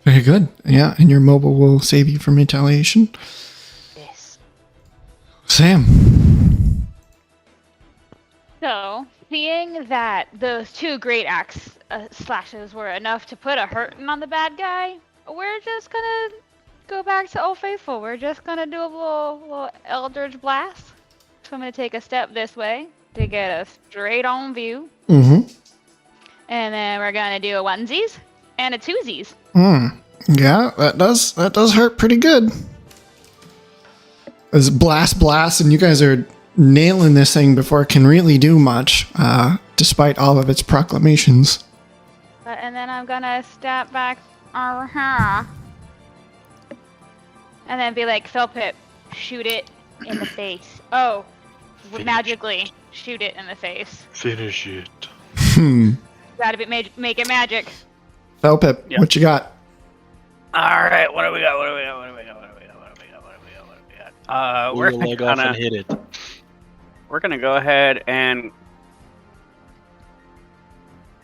Very good. Yeah, and your mobile will save you from retaliation. Yes. Sam. So, seeing that those 2 great axe slashes were enough to put a hurting on the bad guy, we're just gonna go back to Old Faithful. We're just gonna do a little Eldritch Blast. So I'm gonna take a step this way to get a straight on view. Mm-hmm. And then we're gonna do a onesies and a twosies. Yeah, that does hurt pretty good. It's blast, and you guys are nailing this thing before it can really do much, despite all of its proclamations. And then I'm gonna step back, and then be like, Philpip, shoot it in the face. Oh, magically shoot it in the face. Finish it. Gotta make it magic. Felpip, Yep. What you got? All right, what do we got? We're Pull your leg off gonna and hit it. we're gonna go ahead and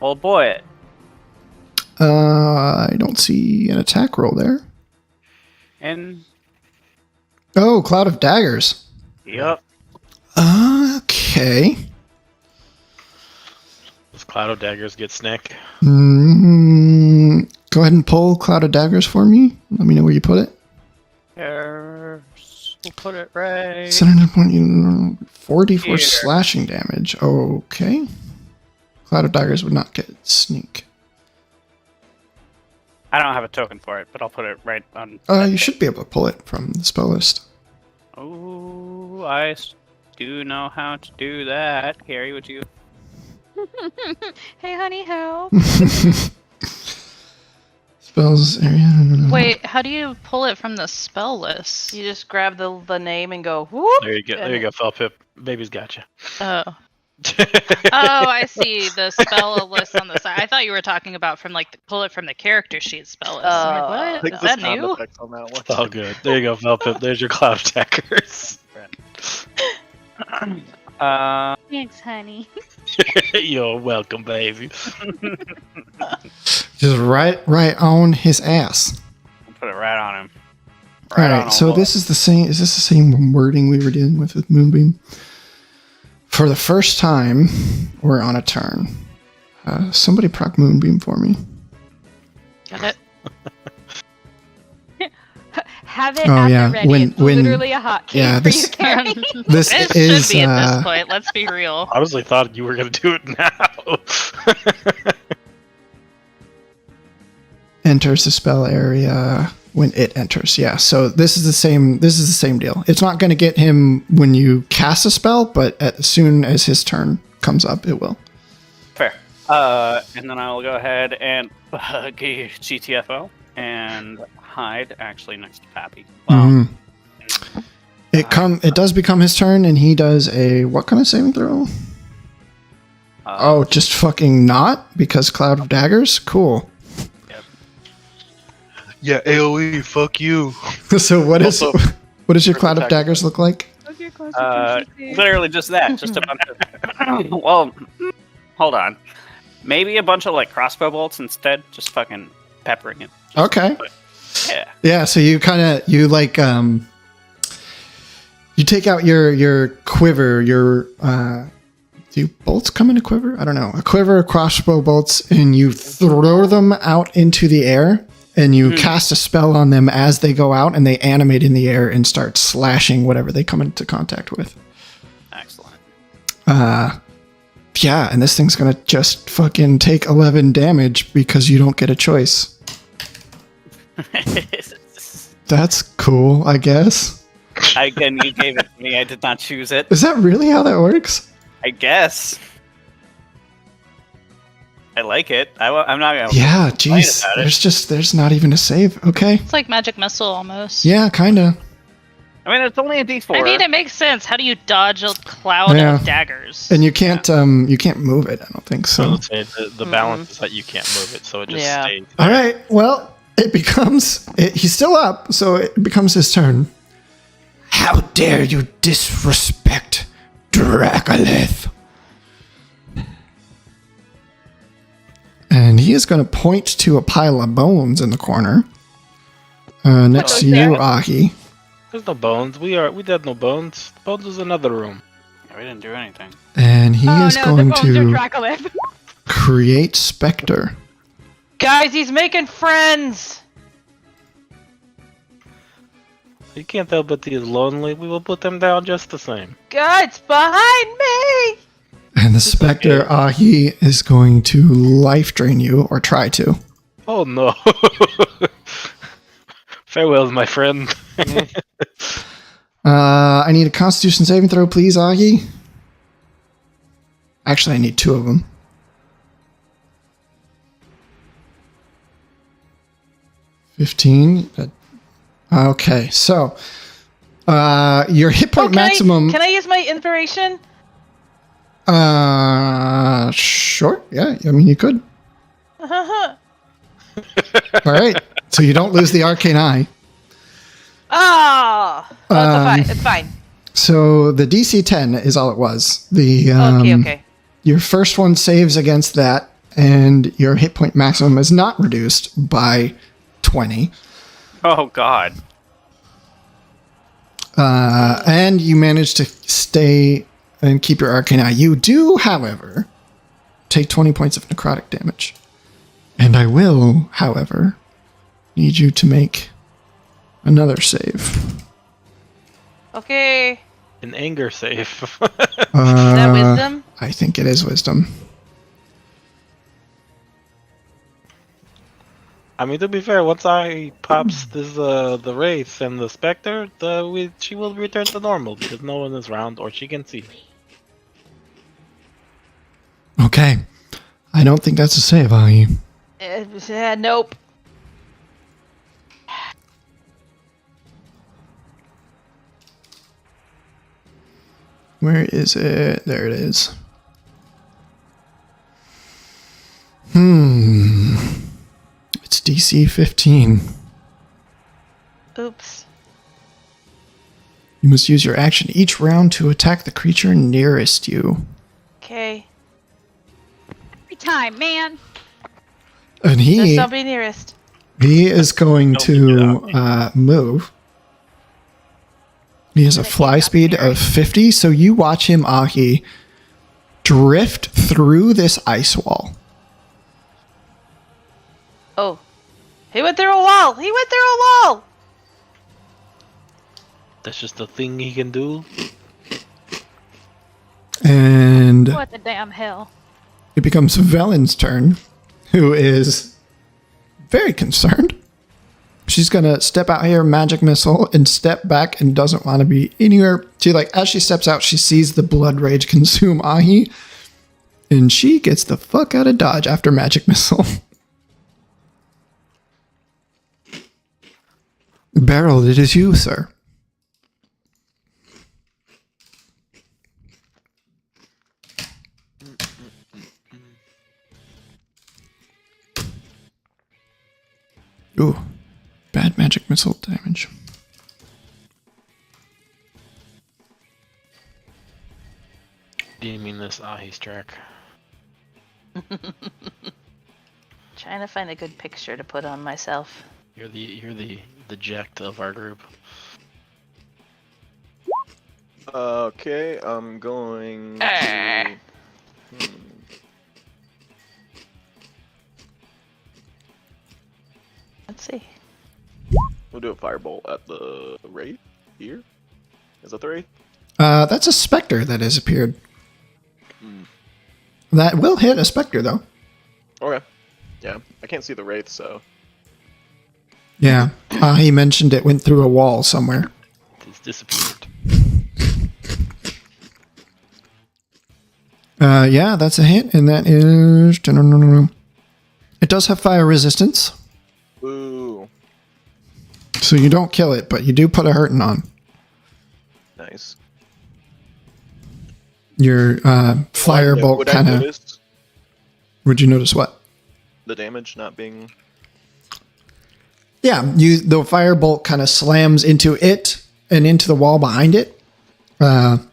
old boy it. I don't see an attack roll there. And Oh, Cloud of Daggers. yep. Okay. Does Cloud of Daggers get snack? Go ahead and pull Cloud of Daggers for me. Let me know where you put it. We'll put it right. 4d4 Here. slashing damage. Okay. Cloud of Daggers would not get sneak. I don't have a token for it, but I'll put it right on. You should be able to pull it from the spell list. Oh, I do know how to do that. Carrie, would you? Hey, honey, help. Spells area. Wait, how do you pull it from the spell list? You just grab the name and go whoop. There you go. There you go, Felpip. Baby's got you. Oh. Oh, I see the spell list on the side. I thought you were talking about from like pull it from the character sheet spell list. I'm Oh. like, Click what? Is the that sound new? effects on that one. It's all good. There you go, Felpip. There's your cloud attackers. Thanks, honey. You're welcome, baby. Just right on his ass. I'll put it right on him. All on right, so all this is the same. Is this the same wording we were dealing with Moonbeam? For the first time, we're on a turn. Somebody proc Moonbeam for me. Got it. Have it Oh, at yeah, the ready. when- It's literally a hotkey yeah, for this- you, Carrie. This It is should be at this point. Let's be real. I honestly thought you were gonna do it now. enters the spell area when it enters. Yeah, so this is the same. This is the same deal. It's not going to get him when you cast a spell, but as soon as his turn comes up, it will. Fair. And then I will go ahead and GTFO and hide actually next to Pappy. Mhm. It does become his turn, and he does a what kind of saving throw? Oh, just fucking not because Cloud of Daggers. Cool. Yeah, AOE, fuck you. So what is Also, what does your Cloud of attack. Daggers look like? Literally just that. Just a bunch of. Well, hold on. Maybe a bunch of like crossbow bolts instead. Just fucking peppering it. Okay. Yeah. Yeah, so you you take out your quiver, do bolts come in a quiver? I don't know. A quiver of crossbow bolts, and you throw them out into the air, and you cast a spell on them as they go out, and they animate in the air and start slashing whatever they come into contact with. Excellent. Yeah, and this thing's gonna just fucking take 11 damage because you don't get a choice. That's cool, I guess. Again, you gave it to me. I did not choose it. Is that really how that works? I guess. I like it. I'm not gonna. Yeah, complain jeez. about it. There's not even a save. Okay. It's like magic missile almost. Yeah, kinda. I mean, it's only a D4. I mean, it makes sense. How do you dodge a cloud Yeah. of daggers? And you can't move it, I don't think so. Let's say the balance is that you can't move it, so it just Yeah. stays. All right. Well, he's still up, so it becomes his turn. How dare you disrespect Dracolith? And he is going to point to a pile of bones in the corner. Next to you, Ahi. There's no bones. We did no bones. Bones is another room. Yeah, we didn't do anything. And he Oh is no, going the bones are to Dracolith. create Spectre. Guys, he's making friends. You can't help but he is lonely. We will put him down just the same. Guys, behind me. And the Spectre, Ahi, is going to life drain you, or try to. Oh no. Farewell, my friend. I need a Constitution saving throw, please, Ahi. Actually, I need 2 of them. 15. Okay, so your hit point maximum. Can I use my inspiration? Sure. Yeah, I mean you could. All right, so you don't lose the arcane eye. It's fine. So the DC 10 is all it was. The Okay. Your first one saves against that, and your hit point maximum is not reduced by 20. Oh God. And you manage to stay and keep your arcane eye. You do, however, take 20 points of necrotic damage. And I will, however, need you to make another save. Okay. An anger save. Is that wisdom? I think it is wisdom. I mean, to be fair, once I pops this the wraith and the specter, she will return to normal because no one is around or she can see. Okay. I don't think that's a save, Ahi. Nope. Where is it? There it is. It's DC 15. Oops. You must use your action each round to attack the creature nearest you. Okay. Every time, man. And There's he somebody nearest. is going Don't to beat it move. He has a fly speed of 50, so you watch him, Ahi, drift through this ice wall. Oh. He went through a wall! He went through a wall! That's just a thing he can do. And What the damn hell? it becomes Velen's turn, who is very concerned. She's gonna step out here, magic missile, and step back and doesn't want to be anywhere. As she steps out, she sees the blood rage consume Ahi, and she gets the fuck out of dodge after magic missile. Beryl, it is you, sir. Ooh, bad magic missile damage. Do you mean this Ahi's track? Trying to find a good picture to put on myself. You're the jacked of our group. Okay, I'm going to... Let's see. We'll do a firebolt at the wraith here. Is that the wraith? That's a specter that has appeared. That will hit a specter, though. Okay. Yeah, I can't see the wraith, so... Yeah. He mentioned it went through a wall somewhere. It's disappeared. Yeah, that's a hit, and that is... It does have fire resistance, Ooh, so you don't kill it, but you do put a hurting on. nice. Your firebolt Would I kind of... notice Would you notice what? the damage not being... Yeah, the firebolt kind of slams into it and into the wall behind it. And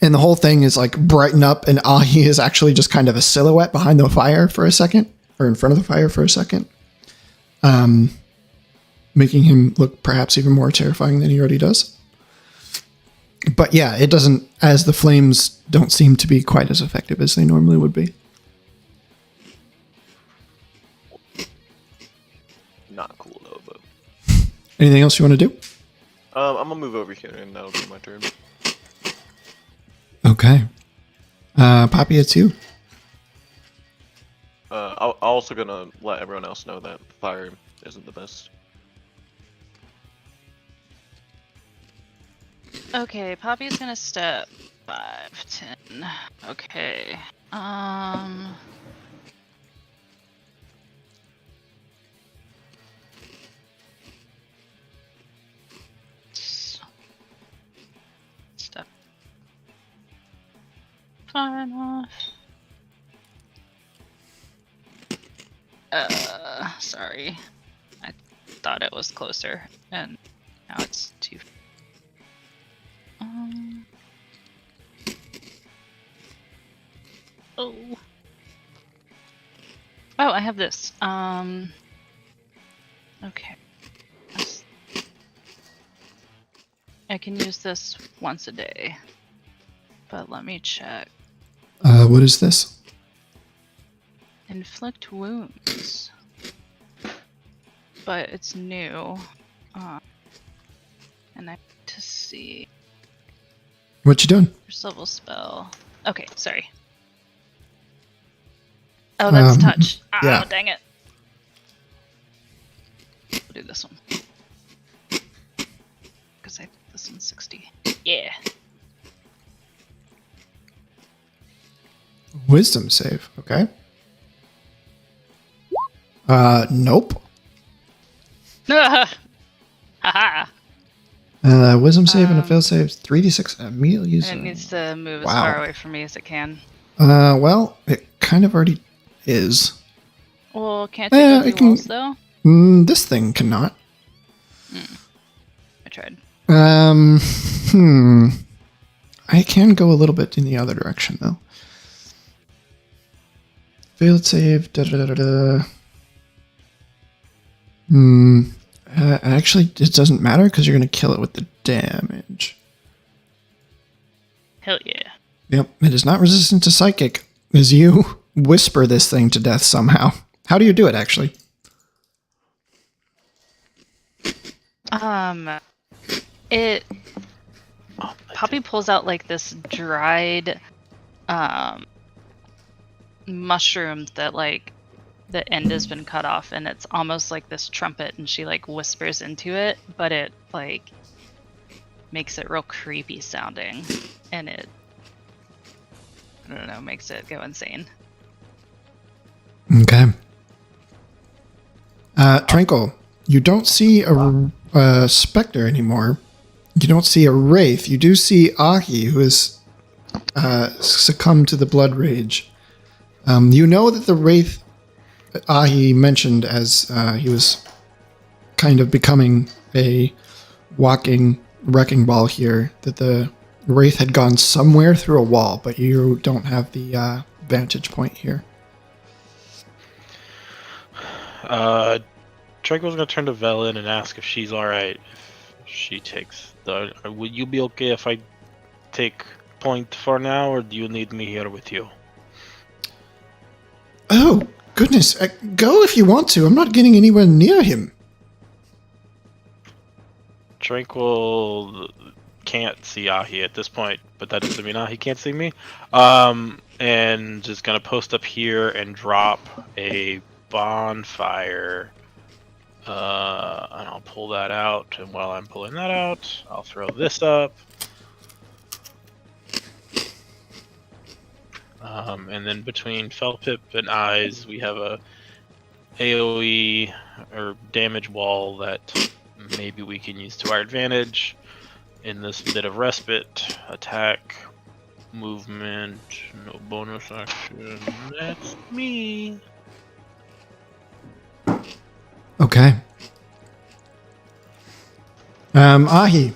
the whole thing is like brighten up, and Ahi is actually just kind of a silhouette behind the fire for a second, or in front of the fire for a second. Making him look perhaps even more terrifying than he already does. But yeah, it doesn't, as the flames don't seem to be quite as effective as they normally would be. Not cool, though, but... Anything else you want to do? I'm gonna move over here, and that'll be my turn. Okay. Poppy, it's you. I'm also gonna let everyone else know that fire isn't the best. Okay, Poppy's gonna step 5, 10. Okay. Step 5 off. Sorry. I thought it was closer, and now it's too. Oh. Oh, I have this. Okay. I can use this once a day. But let me check. What is this? Inflict wounds. But it's new. And I have to see. What you doing? First level spell. Okay, sorry. Oh, that's touch. Ah, yeah. dang it. We'll do this one. Because I think this one's 60. Yeah. Wisdom save. Okay. Nope. Haha. Wisdom save and a fail save. 3d6 immediately use. And it needs to move as Wow. far away from me as it can. Well, it kind of already is. Well, can't it go it through can- walls, though? This thing cannot. I tried. I can go a little bit in the other direction, though. Failed save. Actually, it doesn't matter because you're going to kill it with the damage. Hell yeah. Yep, it is not resistant to psychic, as you whisper this thing to death somehow. How do you do it, actually? It Poppy pulls out like this dried mushroom that like the end has been cut off, and it's almost like this trumpet, and she like whispers into it, but it like makes it real creepy sounding, and it, I don't know, makes it go insane. Okay. Tranquil, you don't see a specter anymore. You don't see a wraith. You do see Ahi, who has succumbed to the blood rage. You know that the wraith Ahi mentioned as he was kind of becoming a walking wrecking ball here, that the wraith had gone somewhere through a wall, but you don't have the vantage point here. Tranquil's gonna turn to Velen and ask if she's alright if she takes the... Would you be okay if I take point for now, or do you need me here with you? Oh, goodness. Go if you want to. I'm not getting anywhere near him. Tranquil can't see Ahi at this point, but that doesn't mean Ahi can't see me. And just gonna post up here and drop a bonfire. And I'll pull that out, and while I'm pulling that out, I'll throw this up. And then between Felpip and Eyes, we have a AoE or damage wall that maybe we can use to our advantage in this bit of respite. Attack, movement, no bonus action. That's me. Okay. Ahi.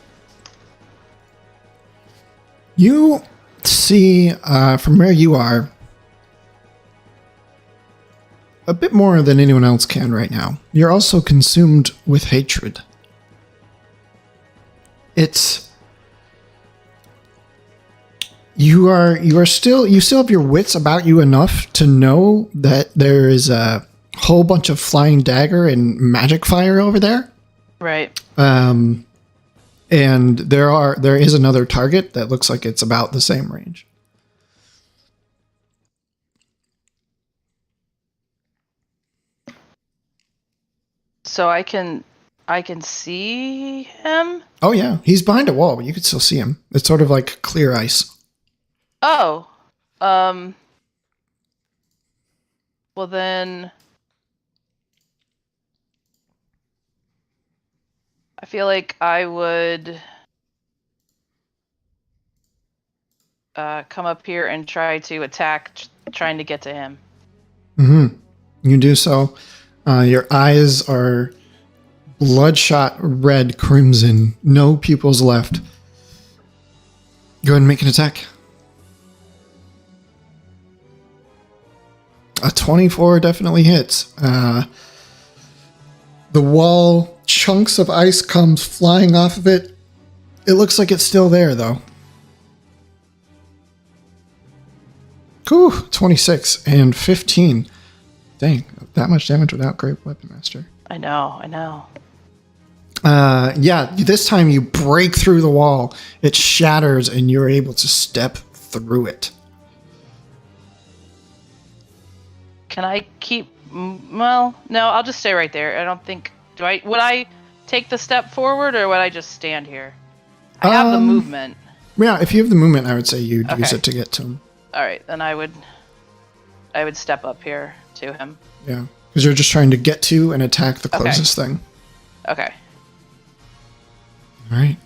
You see, from where you are, a bit more than anyone else can right now. You're also consumed with hatred. You still have your wits about you enough to know that there is a whole bunch of flying dagger and magic fire over there. Right. And there is another target that looks like it's about the same range. So I can see him? Oh yeah, he's behind a wall, but you can still see him. It's sort of like clear ice. Oh. Well then, I feel like I would come up here and try to attack, trying to get to him. Mm-hmm. You do so. Your eyes are bloodshot red crimson. No pupils left. Go ahead and make an attack. A 24 definitely hits. The wall, chunks of ice comes flying off of it. It looks like it's still there, though. Whew, 26 and 15. Dang, that much damage without Great Weapon Master. I know. Yeah, this time you break through the wall. It shatters, and you're able to step through it. Can I keep? Well, no, I'll just stay right there. I don't think. Would I take the step forward, or would I just stand here? I have the movement. Yeah, if you have the movement, I would say you'd use Okay. it to get to him. All right, then I would step up here to him. Yeah, because you're just trying to get to and attack the closest thing. Okay. All right.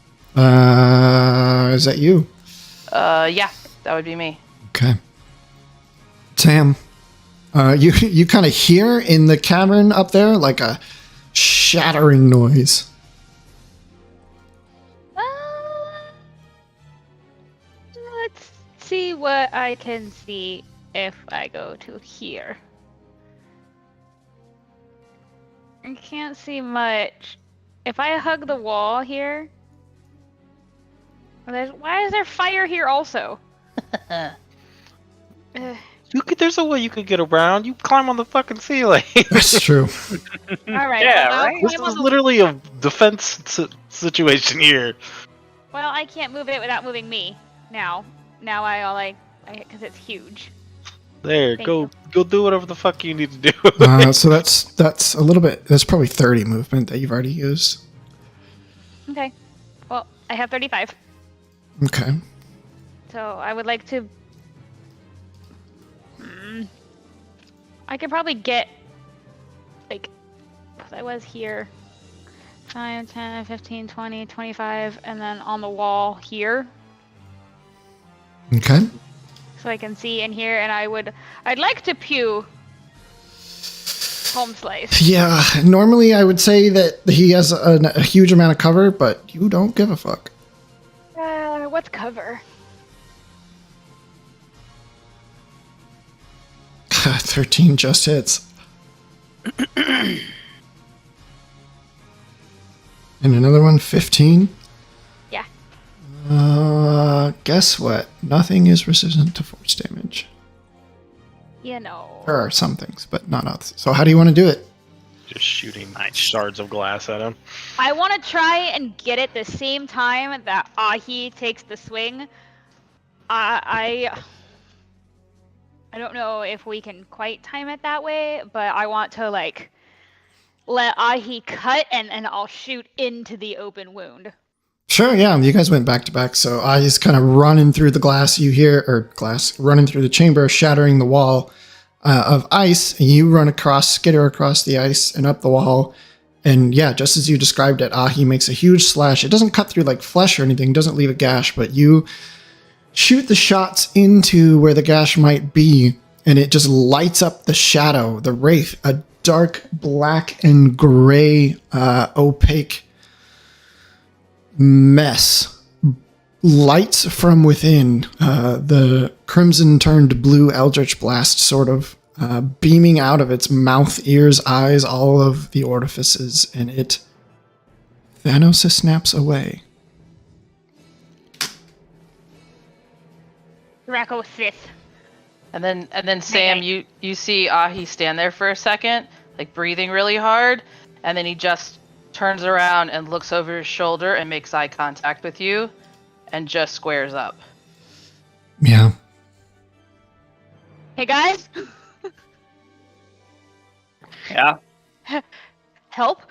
Is that you? Yeah, that would be me. Okay. Sam, you kind of hear in the cavern up there like a shattering noise. Let's see what I can see if I go to here. I can't see much. If I hug the wall here, why is there fire here also? There's a way you could get around. You climb on the fucking ceiling. That's true. All right. Yeah, well, I'll right? This climb on is the- literally a defense situation here. Well, I can't move it without moving me. Now because it's huge. There, Thank go do whatever the fuck you need to do. So that's a little bit. That's probably 30 movement that you've already used. Okay. Well, I have 35, Okay. so I would like to. I could probably get like, because I was here. 5, 10, 15, 20, 25, and then on the wall here, Okay. so I can see in here. And I'd like to pew home slice. Yeah. Normally, I would say that he has a huge amount of cover, but you don't give a fuck. What's cover? 13 just hits. And another one, 15. Yeah. Guess what? Nothing is resistant to force damage. You know. There are some things, but not others. So how do you want to do it? Just shooting shards of glass at him. I want to try and get it the same time that Ahi takes the swing. I don't know if we can quite time it that way, but I want to like let Ahi cut and I'll shoot into the open wound. Sure, yeah. You guys went back to back, so he's kind of running through the glass. You hear, running through the chamber, shattering the wall of ice. And you run across, skitter across the ice and up the wall. And yeah, just as you described it, Ahi makes a huge slash. It doesn't cut through like flesh or anything, doesn't leave a gash, but you shoot the shots into where the gash might be, and it just lights up the shadow, the wraith, a dark black and gray, opaque mess. Lights from within, the crimson turned blue eldritch blast sort of beaming out of its mouth, ears, eyes, all of the orifices, and it Thanos snaps away. Draco Sith. And then Sam, you see Ahi stand there for a second, like breathing really hard, and then he just turns around and looks over his shoulder and makes eye contact with you, and just squares up. Yeah. Hey guys, Yeah. help!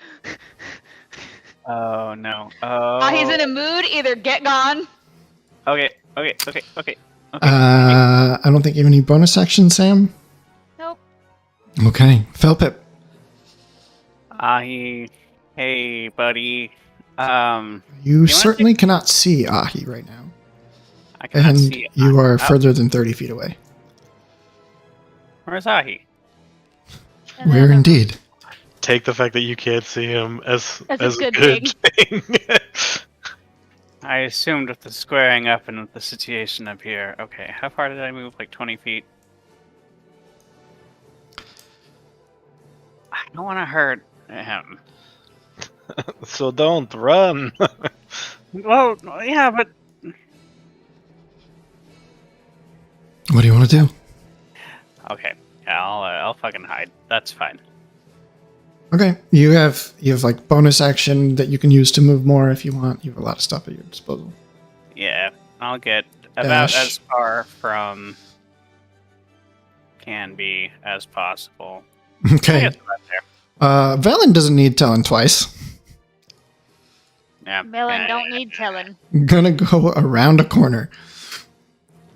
Oh no. Oh. Ahi's in a mood. Either get gone. Okay. I don't think you have any bonus action, Sam. Nope. Okay. Felpip. Ahi. Hey, buddy. You wanna certainly cannot see Ahi right now. I cannot And see. you are Oh, further than 30 feet away. Where's Ahi? And Where then- indeed? Take the fact that you can't see him as As a a good good thing. I assumed with the squaring up and with the situation up here. Okay, how far did I move? Like 20 feet? I don't want to hurt him. So don't run. Well, yeah, but What do you want to do? okay. Yeah, I'll fucking hide. That's fine. Okay, you have like bonus action that you can use to move more if you want. You have a lot of stuff at your disposal. Yeah, I'll get about Dash. as far from can be as possible. I Okay. guess about there. Velen doesn't need telling twice. Yeah. Melon yeah, don't yeah, need telling. Gonna go around a corner.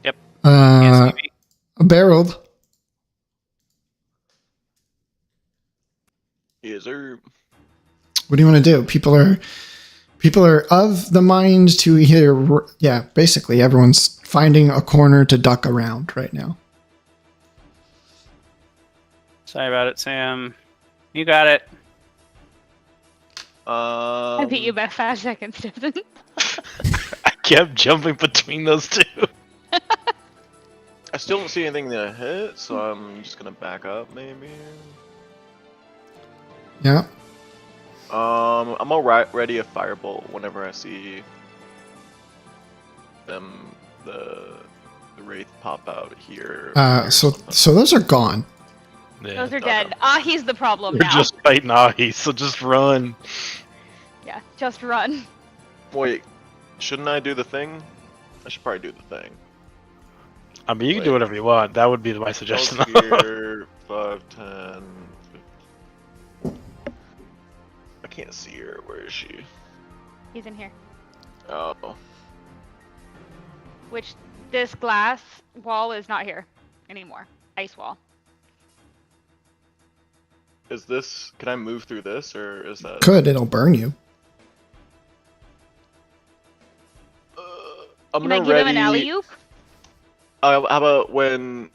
Yep. Uh, Can't see me. barreled. Yes, sir. What do you want to do? People are of the mind to either. Yeah, basically everyone's finding a corner to duck around right now. Sorry about it, Sam. You got it. I beat you by 5 seconds, Stephen. I kept jumping between those two. I still don't see anything that hit, so I'm just gonna back up maybe. Yeah. I'm alright. Ready a firebolt whenever I see them the wraith pop out here. So those are gone. Yeah. Those are dead. He's the problem We're now. just fighting Ahi, so just run. Yeah, just run. Wait, shouldn't I do the thing? I should probably do the thing. I mean, you can do whatever you want. That would be my suggestion. Here, 5, 10. 15. I can't see her. Where is she? He's in here. Oh. Which, this glass wall is not here anymore. Ice wall. Is this? Can I move through this, or is that? It'll burn you. I'm Can I gonna give ready. him an alley-oop? How about when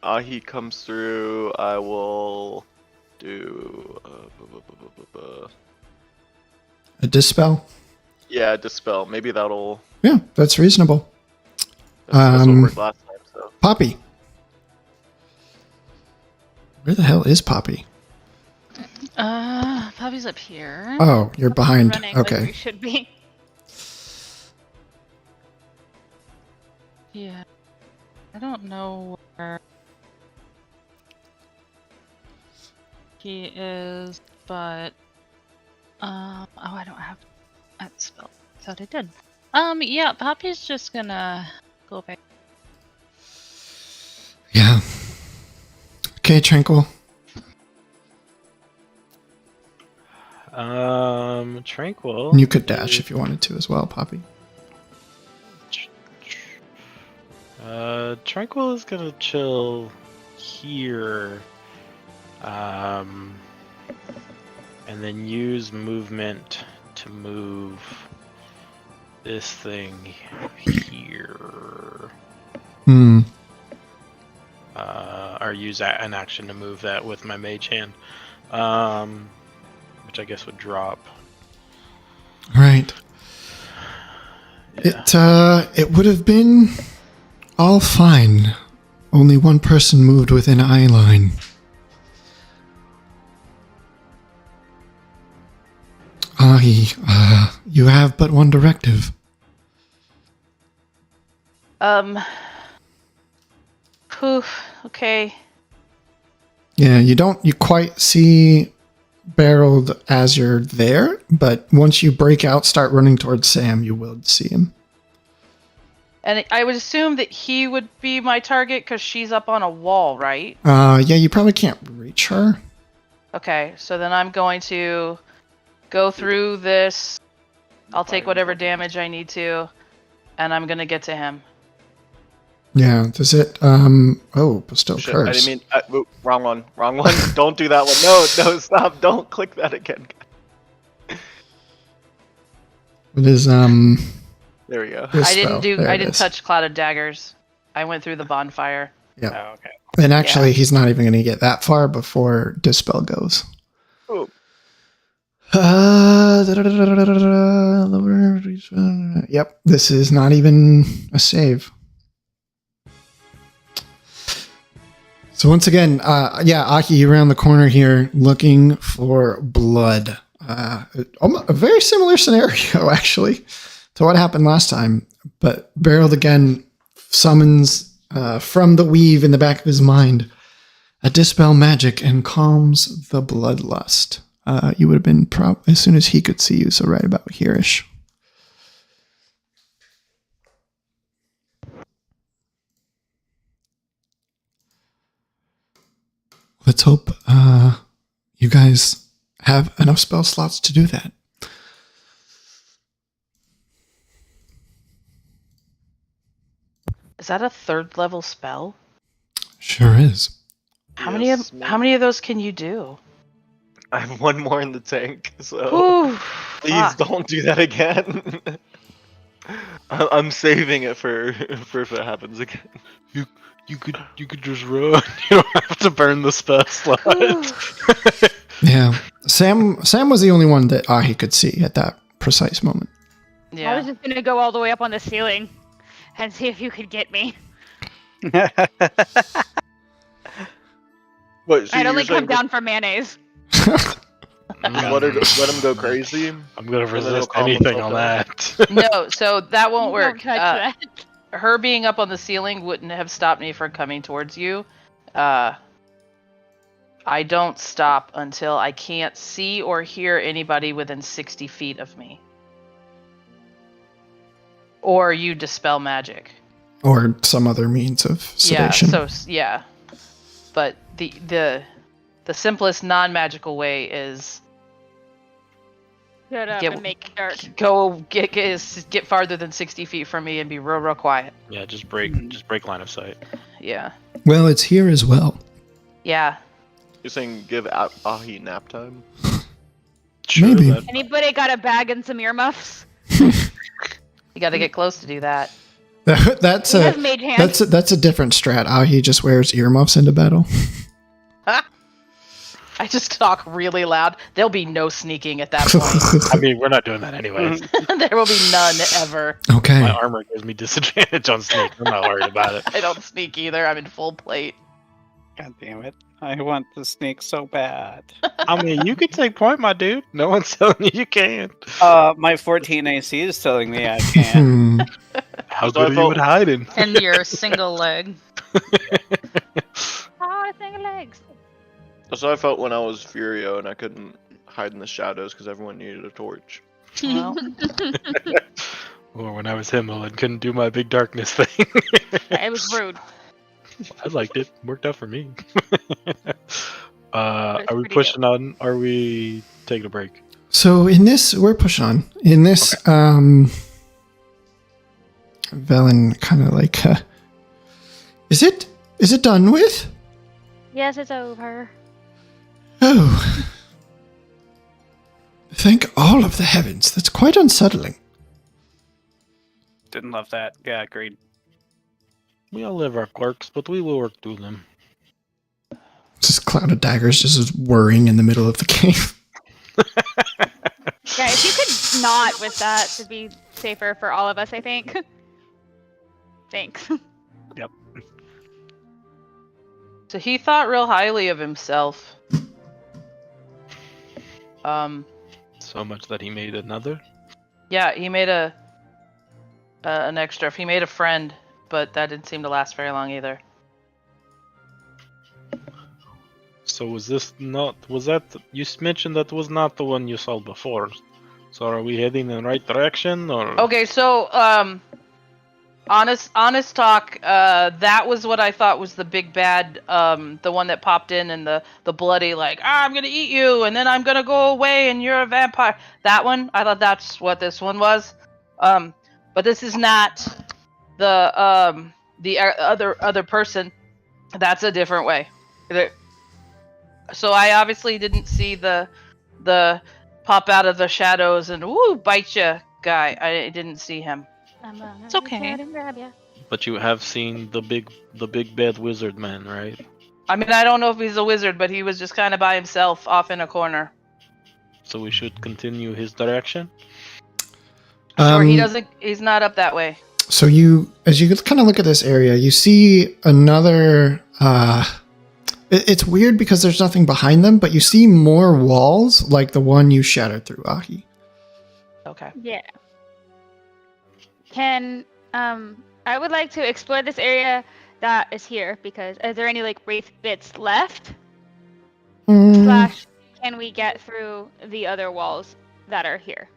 Ahi comes through, I will do A dispel. yeah, dispel. Maybe that'll Yeah, that's reasonable. that's what worked last time. So Poppy. Where the hell is Poppy? Poppy's up here. Oh, you're behind. Running like Okay. we should be. Yeah. I don't know where he is, but oh, I don't have that spell. Thought I did. Yeah, Poppy's just gonna go back. Yeah. Okay, Tranquil. Tranquil. And you could dash if you wanted to as well, Poppy. Tranquil is gonna chill here, and then use movement to move this thing here. Hmm. Or use an action to move that with my mage hand, which I guess would drop. Right. It would have been all fine. Only one person moved within eye line. You have but one directive. Poof. Okay. Yeah, you quite see Barreled as you're there, but once you break out, start running towards Sam, you will see him. And I would assume that he would be my target because she's up on a wall, right? Yeah, you probably can't reach her. Okay, so then I'm going to go through this. I'll take whatever damage I need to, and I'm gonna get to him. Yeah, does it, bestow shit, curse. I didn't mean. Wrong one. Wrong one. Don't do that one. No, stop. Don't click that again. It is, There we go. this I spell. didn't There it is. touch Clouded Daggers. I went through the bonfire. Yeah. Oh, okay. And actually, he's not even going to get that far before Dispel goes. Oh. Yep, this is not even a save. So once again, Aki, you're around the corner here looking for blood. A very similar scenario, actually, to what happened last time. But Barreled again summons from the weave in the back of his mind a dispel magic and calms the bloodlust. You would have been as soon as he could see you, so right about here-ish. Let's hope you guys have enough spell slots to do that. Is that a 3rd level spell? Sure is. How Yes, many of those can you do? I have one more in the tank, so Ooh, please fuck. don't do that again. I'm saving it for if it happens again. You could just run. You don't have to burn the spell slot. Yeah. Sam was the only one that he could see at that precise moment. I was Yeah. just gonna go all the way up on the ceiling and see if you could get me. What? So I'd you're only come saying down for mayonnaise. let him go crazy? I'm gonna then he'll resist calm anything on himself that. No, so that won't work. Don't touch that. Her being up on the ceiling wouldn't have stopped me from coming towards you. I don't stop until I can't see or hear anybody within 60 feet of me. Or you dispel magic. Or some other means of sedation. Yeah. But the simplest non-magical way is Shut up Get- and make it dark. get farther than 60 feet from me and be real quiet. Yeah, just break line of sight. Yeah. Well, it's here as well. Yeah. You're saying give Ahi nap time? Sure, Maybe. Anybody got a bag and some earmuffs? You got to get close to do that. That's He a has mage hands. that's a different strat. He just wears earmuffs into battle. I just talk really loud. There'll be no sneaking at that point. I mean, we're not doing that anyways. There will be none ever. Okay. My armor gives me disadvantage on sneak. I'm not worried about it. I don't sneak either. I'm in full plate. God damn it. I want the snake so bad. I mean, you can take point, my dude. No one's telling you can't. My 14 AC is telling me I can't. How So I good are you vote- at hiding? And your single leg. Oh, single legs. That's how I felt when I was Furio and I couldn't hide in the shadows because everyone needed a torch. Well, Or when I was Himmel and couldn't do my big darkness thing. It was rude. I liked it. Worked out for me. It's Are we pretty pushing on? Are we taking a break? So in this, we're pushing on. In this, Velen kind of like, is it done with? Yes, it's over. Oh. Thank all of the heavens. That's quite unsettling. Didn't love that. Yeah, agreed. We all live our quirks, but we will work through them. This cloud of daggers just is whirring in the middle of the cave. Yeah, if you could not with that to be safer for all of us, I think. Thanks. so he thought real highly of himself. So much that he made another. Yeah, he made an extra. He made a friend, but that didn't seem to last very long either. So was this not? Was that you mentioned that was not the one you saw before? So are we heading in the right direction, or? Okay, so honest talk. That was what I thought was the big bad. The one that popped in and the bloody like, I'm gonna eat you and then I'm gonna go away and you're a vampire. That one, I thought that's what this one was. But this is not the other person. That's a different way. So I obviously didn't see the pop out of the shadows and woo bite ya guy. I didn't see him. It's okay. But you have seen the big bad wizard man, right? I mean, I don't know if he's a wizard, but he was just kind of by himself off in a corner. So we should continue his direction. Sure, he doesn't. He's not up that way. So as you kind of look at this area, you see another. It's weird because there's nothing behind them, but you see more walls like the one you shattered through, Ahi. Okay. Yeah. Can I would like to explore this area that is here? Because are there any like wraith bits left? Mm, Can we get through the other walls that are here?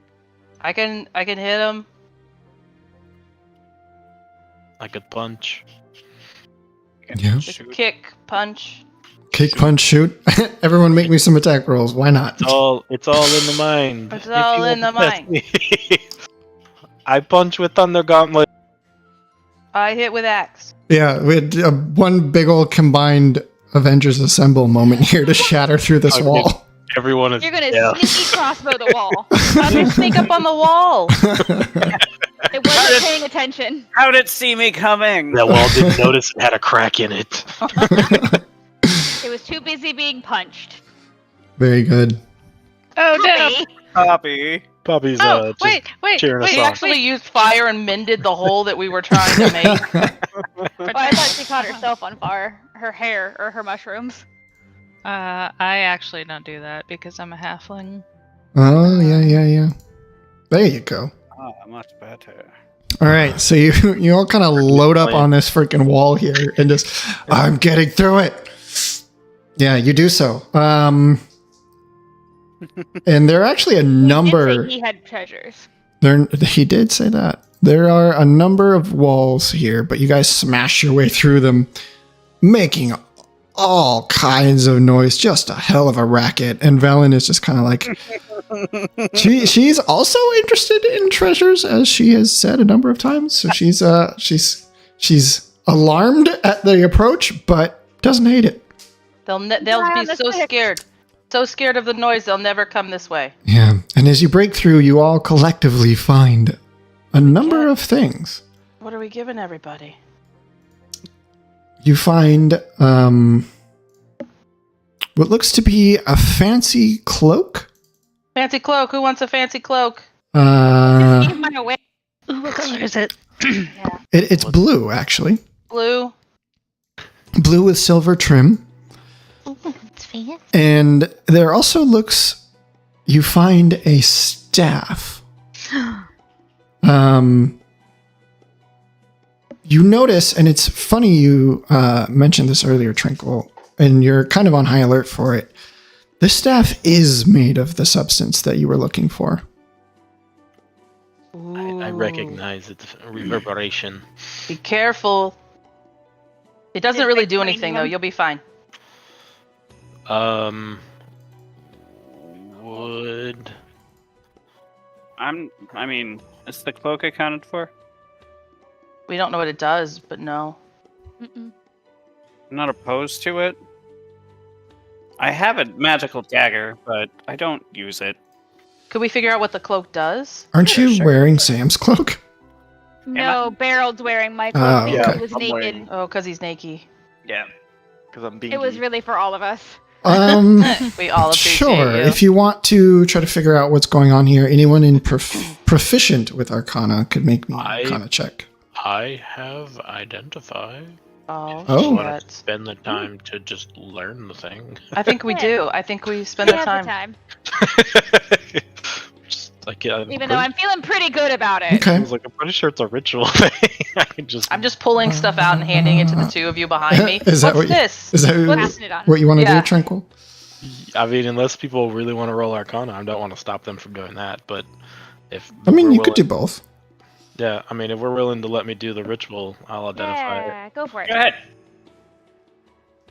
I can hit him. I could punch. Yeah. Kick, punch. Kick, punch, shoot. Everyone make me some attack rolls. Why not? It's all in the mind. It's If all you in want the to test me. I punch with Thunder Gauntlet. I hit with axe. Yeah, we had one big old combined Avengers Assemble moment here to shatter through this Okay. wall. Everyone is. You're gonna yeah. sneaky crossbow the wall. How did I sneak up on the wall? It wasn't paying attention. How did it see me coming? That wall didn't notice it had a crack in it. It was too busy being punched. Very good. Oh no! Hey, Poppy. Poppy's Oh just wait! cheering us We on. actually used fire and mended the hole that we were trying to make. oh, I thought she caught herself on fire. Her hair or her mushrooms. I actually don't do that because I'm a halfling. Oh, yeah. There you go. Ah, much better. All right, so you all kind of load up on this freaking wall here and just, I'm getting through it. Yeah, you do so. And there are actually a He did number. say he had treasures. He did say that. There are a number of walls here, but you guys smash your way through them, making all kinds of noise. Just a hell of a racket. And Velen is just kind of like, she's also interested in treasures, as she has said a number of times. So she's alarmed at the approach, but doesn't hate it. They'll be the so six. scared. So scared of the noise, they'll never come this way. Yeah, and as you break through, you all collectively find a number of things. What are we giving everybody? You find what looks to be a fancy cloak. Fancy cloak. Who wants a fancy cloak? Give mine away. Ooh, what color is it? It's blue, actually. Blue. Blue with silver trim. It's fancy. And there also looks, you find a staff. You notice, and it's funny you mentioned this earlier, Trinkle, and you're kind of on high alert for it. This staff is made of the substance that you were looking for. I recognize its reverberation. Be careful. It doesn't Is it really like do anything, though. uranium? You'll be fine. Would I mean, is the cloak accounted for? We don't know what it does, but no. Mm-mm. I'm not opposed to it. I have a magical dagger, but I don't use it. Could we figure out what the cloak does? Aren't Yeah, you sure. wearing Sam's cloak? No, Beryld's wearing my Oh, cloak because okay. he was I'm naked. wearing- Oh, because he's naked. Yeah. Because I'm being. It was really for all of us. We all appreciate Sure. you. If you want to try to figure out what's going on here, anyone in proficient with Arcana could make me an Arcana check. I have identify? Oh, Oh. Want to shit. spend the time to just learn the thing? I think we do. I think we spend We the have time. Just like yeah, Even though I'm feeling pretty good about it. Okay. I was like, I'm pretty sure it's a ritual thing. I'm just pulling stuff out and handing it to the two of you behind me. Is that What's what you- this? Is that Passing it on. what you want to Yeah. do, Tranquil? I mean, unless people really want to roll Arcana, I don't want to stop them from doing that. But if I mean, we're you could do willing- both. Yeah, I mean, if we're willing to let me do the ritual, I'll identify it. Yeah, go for it. Go ahead.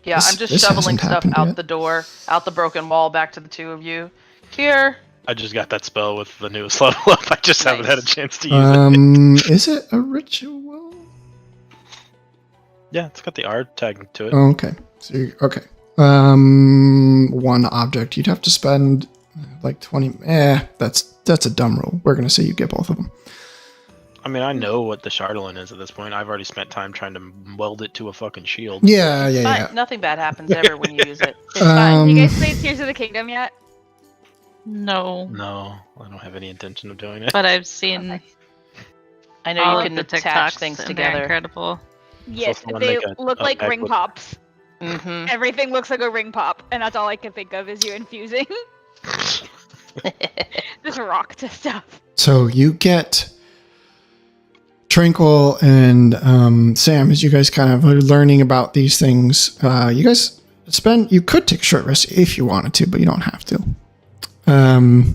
Yeah, This- I'm just this shoveling hasn't stuff happened out yet. the door, out the broken wall, back to the two of you. Here. I just got that spell with the newest level up. I just haven't had a Nice. chance to use it. Is it a ritual? Yeah, it's got the art tag to it. Oh, okay. So okay. One object. You'd have to spend like 20. That's a dumb rule. We're gonna say you get both of them. I mean, I know what the Chardolin is at this point. I've already spent time trying to weld it to a fucking shield. Yeah, yeah, Fine. yeah. Nothing bad happens ever when you use it. It's fine. You guys played Tears of the Kingdom yet? No, No, I don't have any intention of doing it. but I've seen Okay. I know all you of can the attach TikToks things and they're together. incredible. Yes, someone they make a- look a like pack ring with- pops. Mm-hmm. Everything looks like a ring pop, and that's all I can think of is you infusing this rock to stuff. So you get Tranquil and Sam, as you guys kind of are learning about these things, you guys you could take a short rest if you wanted to, but you don't have to.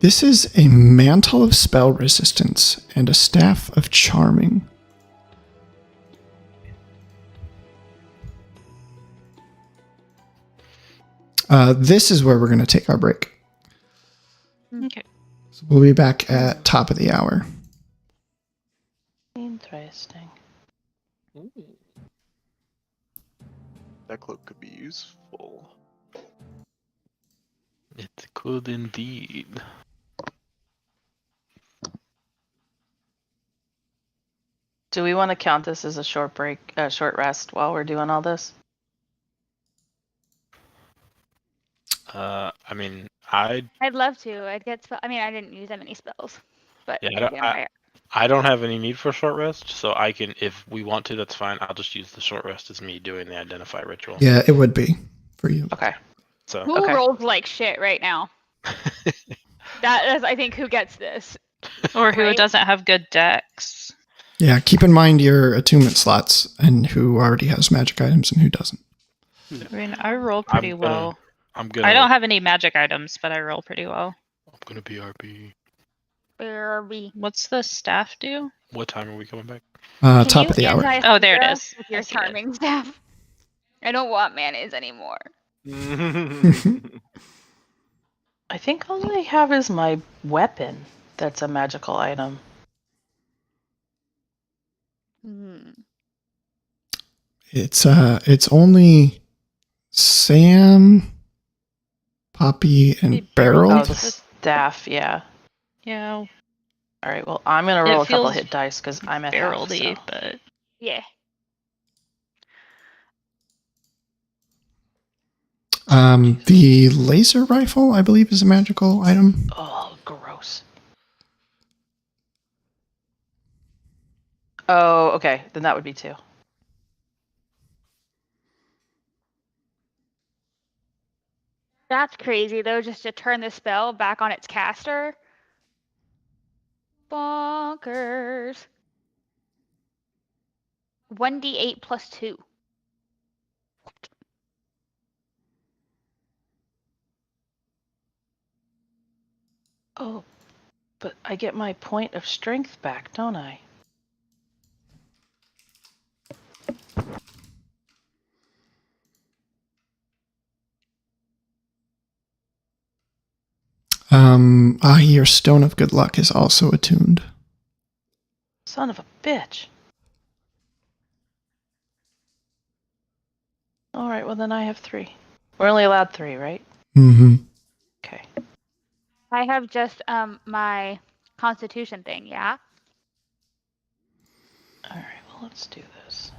This is a mantle of spell resistance and a staff of charming. This is where we're going to take our break. Okay. So we'll be back at top of the hour. Interesting. That cloak could be useful. It could indeed. Do we want to count this as a short break, short rest while we're doing all this? I mean, I'd love to. I'd get spell. I mean, I didn't use that many spells, but Yeah, vampire. I don't have any need for a short rest, so I can, if we want to, that's fine. I'll just use the short rest as me doing the identify ritual. Yeah, it would be for you. Okay. So Who Okay. rolls like shit right now? That is, I think, who gets this. Or who Right? doesn't have good decks. Yeah, keep in mind your attunement slots and who already has magic items and who doesn't. I mean, I roll pretty I'm gonna- well. I'm gonna. I don't have any magic items, but I roll pretty well. I'm gonna BRB. Barbie. What's the staff do? What time are we coming back? Can Top you of the hour. anti- Oh, there it us is. With I your see it. charming staff. I don't want mayonnaise anymore. I think all I have is my weapon. That's a magical item. Hmm. It's only Sam, Poppy, and Maybe Beryl. Oh, the staff. Yeah. Yeah, All right. Well, I'm gonna It roll a couple feels hit dice because I'm at half. barrelly, So. but Yeah. The laser rifle, I believe, is a magical item. Oh, gross. Oh, okay. Then that would be 2. That's crazy, though, just to turn the spell back on its caster. Bonkers. 1d8 plus 2. Oh, but I get my point of strength back, don't I? Your Stone of Good Luck is also attuned. Son of a bitch. All right, well then I have 3. We're only allowed 3, right? Mm-hmm. Okay. I have just my constitution thing, yeah? All right, well let's do this.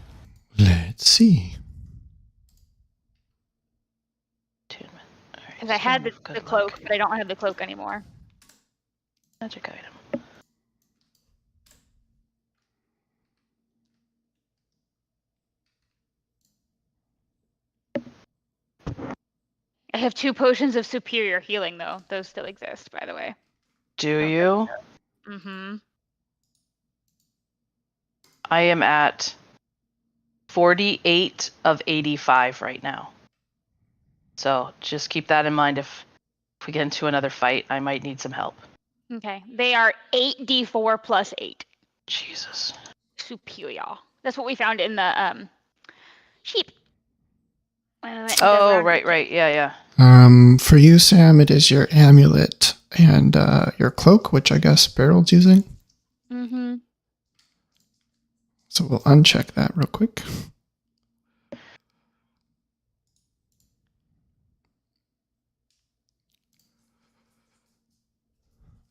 Let's see. Attunement. All right. Because I had Stone of the Good cloak, Luck. but I don't have the cloak anymore. Magic item. I have 2 potions of superior healing, though. Those still exist, by the way. Do you? Mm-hmm. I am at 48 of 85 right now. So just keep that in mind. If we get into another fight, I might need some help. Okay. They are 8d4 plus 8. Jesus. Superior. That's what we found in the sheep. Oh, right. Yeah. For you, Sam, it is your amulet and your cloak, which I guess Beryl's using. Mm-hmm. So we'll uncheck that real quick.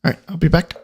All right, I'll be back.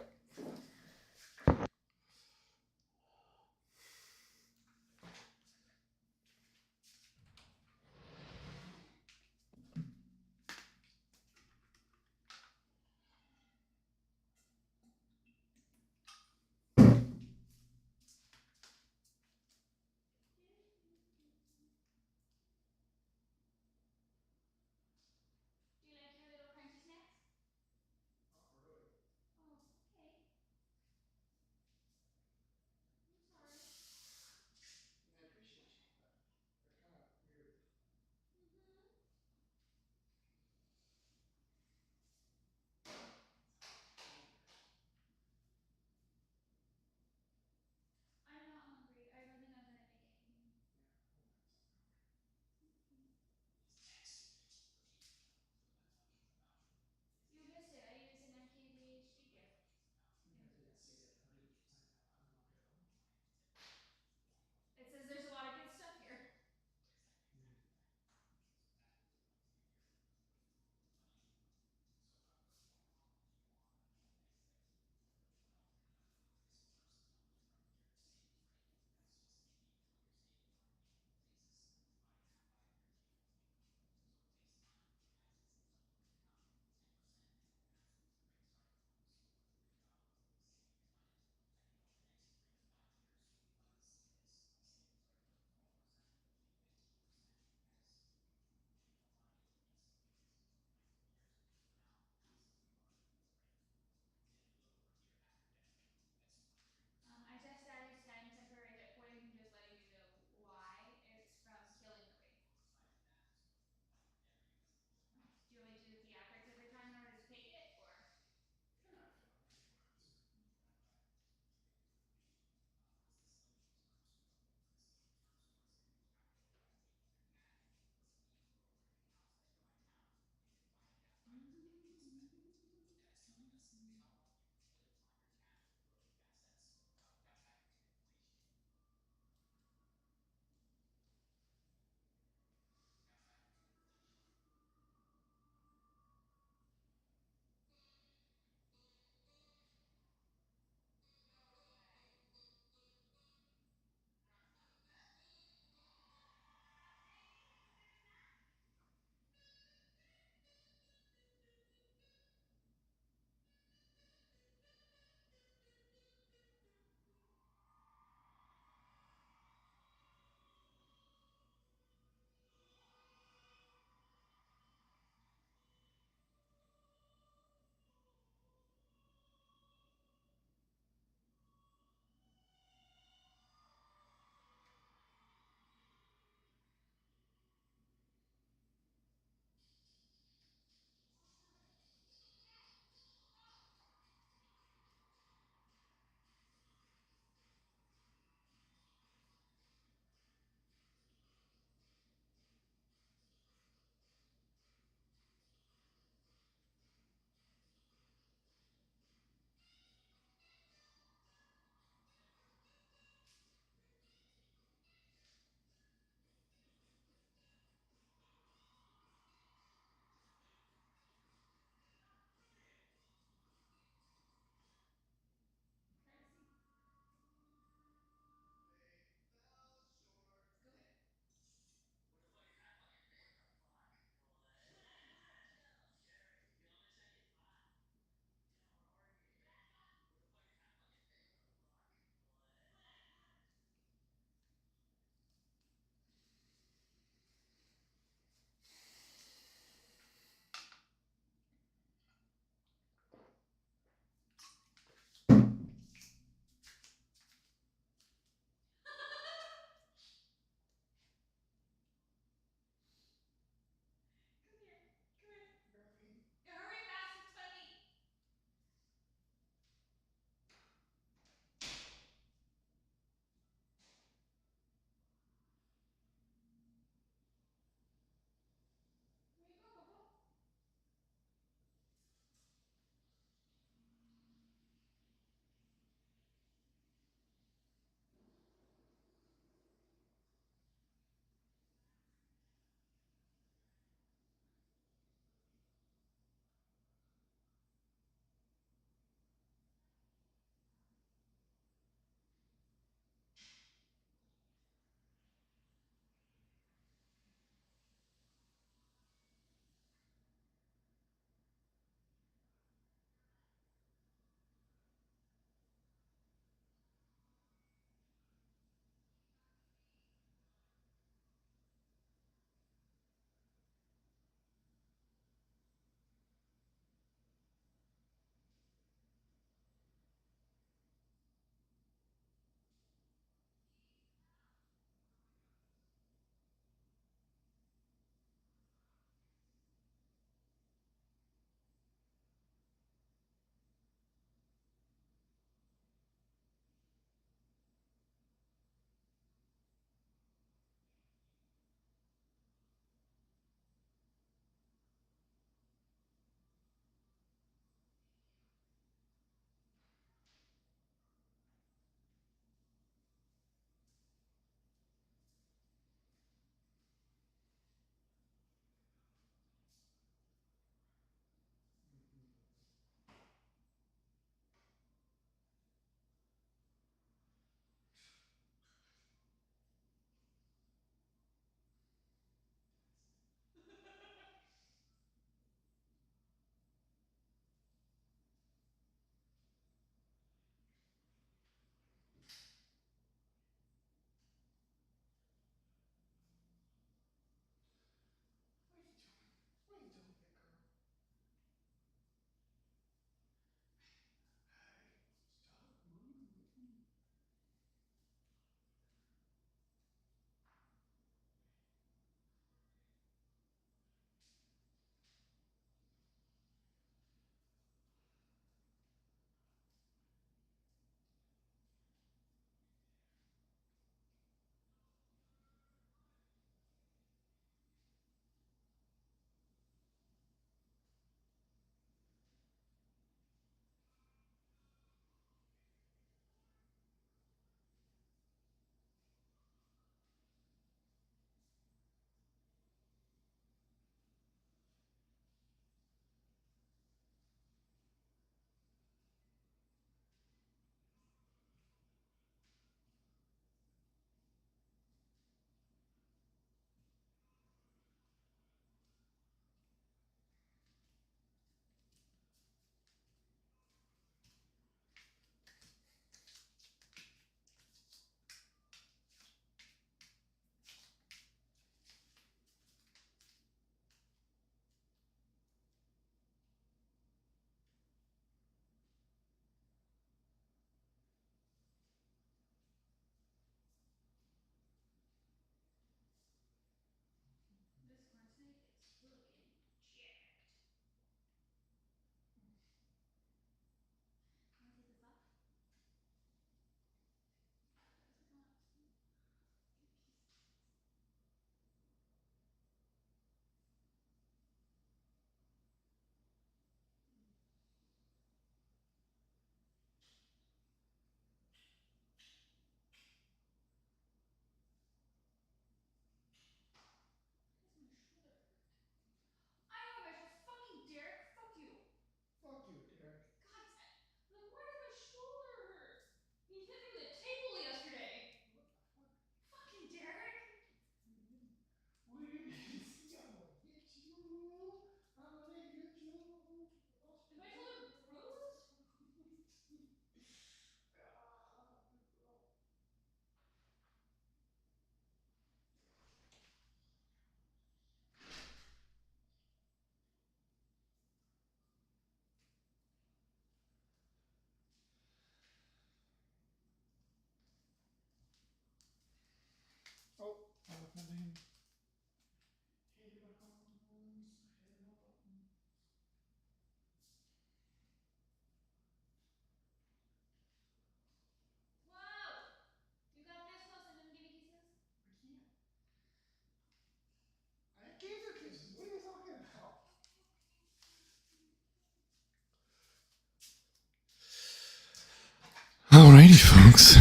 Alrighty, folks.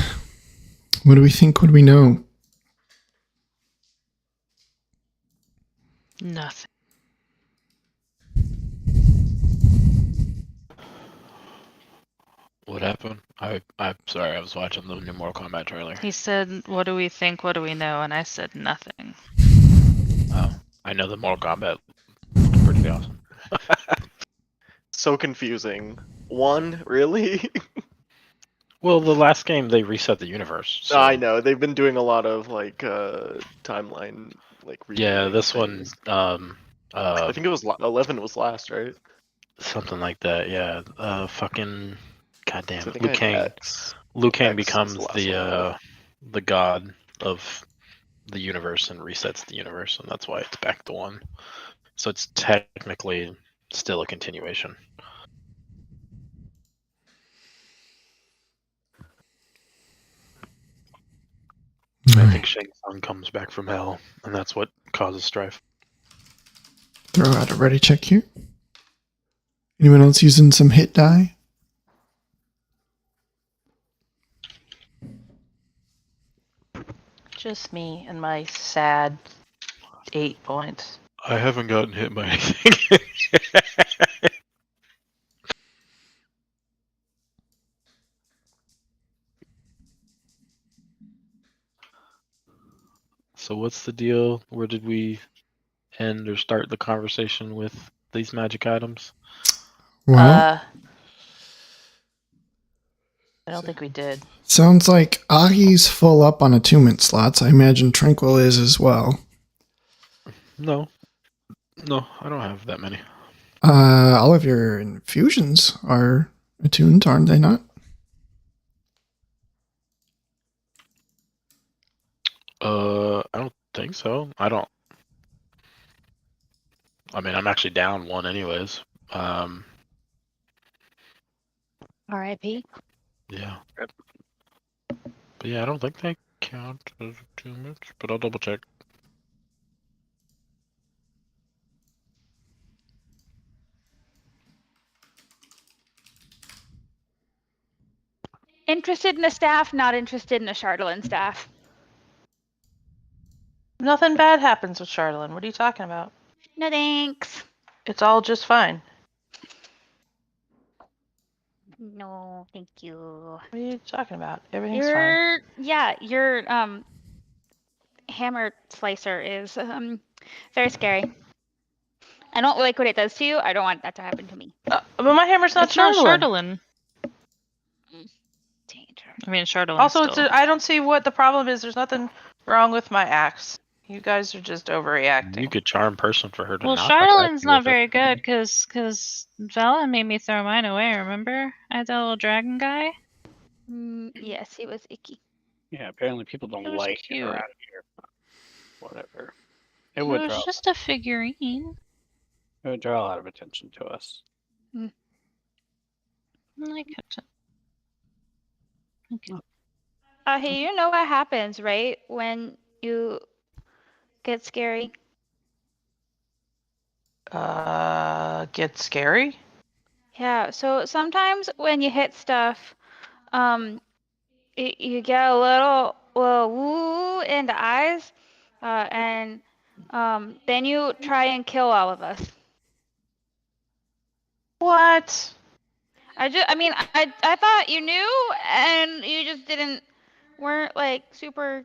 What do we think? What do we know? Nothing. What happened? I'm sorry, I was watching the new Mortal Kombat trailer. He said, "What do we think? What do we know?" And I said nothing. Oh, I know the Mortal Kombat looks pretty awesome. So confusing. One, really? Well, the last game they reset the universe. So I know they've been doing a lot of like timeline like. yeah, rebooting this things. one, I think it was 11 was last, right? something like that. Yeah, fucking goddamn So I it, think Liu I had Kang. X. Liu Kang X is becomes the last one I have. the god of the universe and resets the universe, and that's why it's back to one. So it's technically still a continuation. I think Shang Tsung comes back from hell, and that's what causes strife. Throw out a ready check here. Anyone else using some hit die? Just me and my sad 8 points. I haven't gotten hit by anything. So what's the deal? Where did we end or start the conversation with these magic items? Well, I don't think we did. sounds like Ahi's full up on attunement slots. I imagine Tranquil is as well. No, I don't have that many. All of your infusions are attuned, aren't they not? I don't think so. I mean, I'm actually down one anyways. R.I.P. Yeah. But yeah, I don't think they count as attunements, but I'll double check. Interested in a staff, not interested in a Chardalyn staff. Nothing bad happens with Chardalyn. What are you talking about? No thanks. It's all just fine. No, thank you. What are you talking about? Everything's fine. Your hammer slicer is very scary. I don't like what it does to you. I don't want that to happen to me. But my hammer's not It's not Chardalyn. Chardalyn. Danger. I mean, Chardalyn. Also, still. I don't see what the problem is. There's nothing wrong with my axe. You guys are just overreacting. You could charm person for her to Well, not Chardalyn's attack you not with it. very good because Vela made me throw mine away. Remember? I had that little dragon guy. Yes, he was icky. Yeah, apparently people It don't was like it cute. around here. Whatever. It It would was draw. just a figurine. It would draw a lot of attention to us. I kept it. Okay. Hey, you know what happens, right? When you get scary. Get scary? Yeah, so sometimes when you hit stuff, you get a little woo in the eyes, and then you try and kill all of us. What? I thought you knew, and you just weren't like super.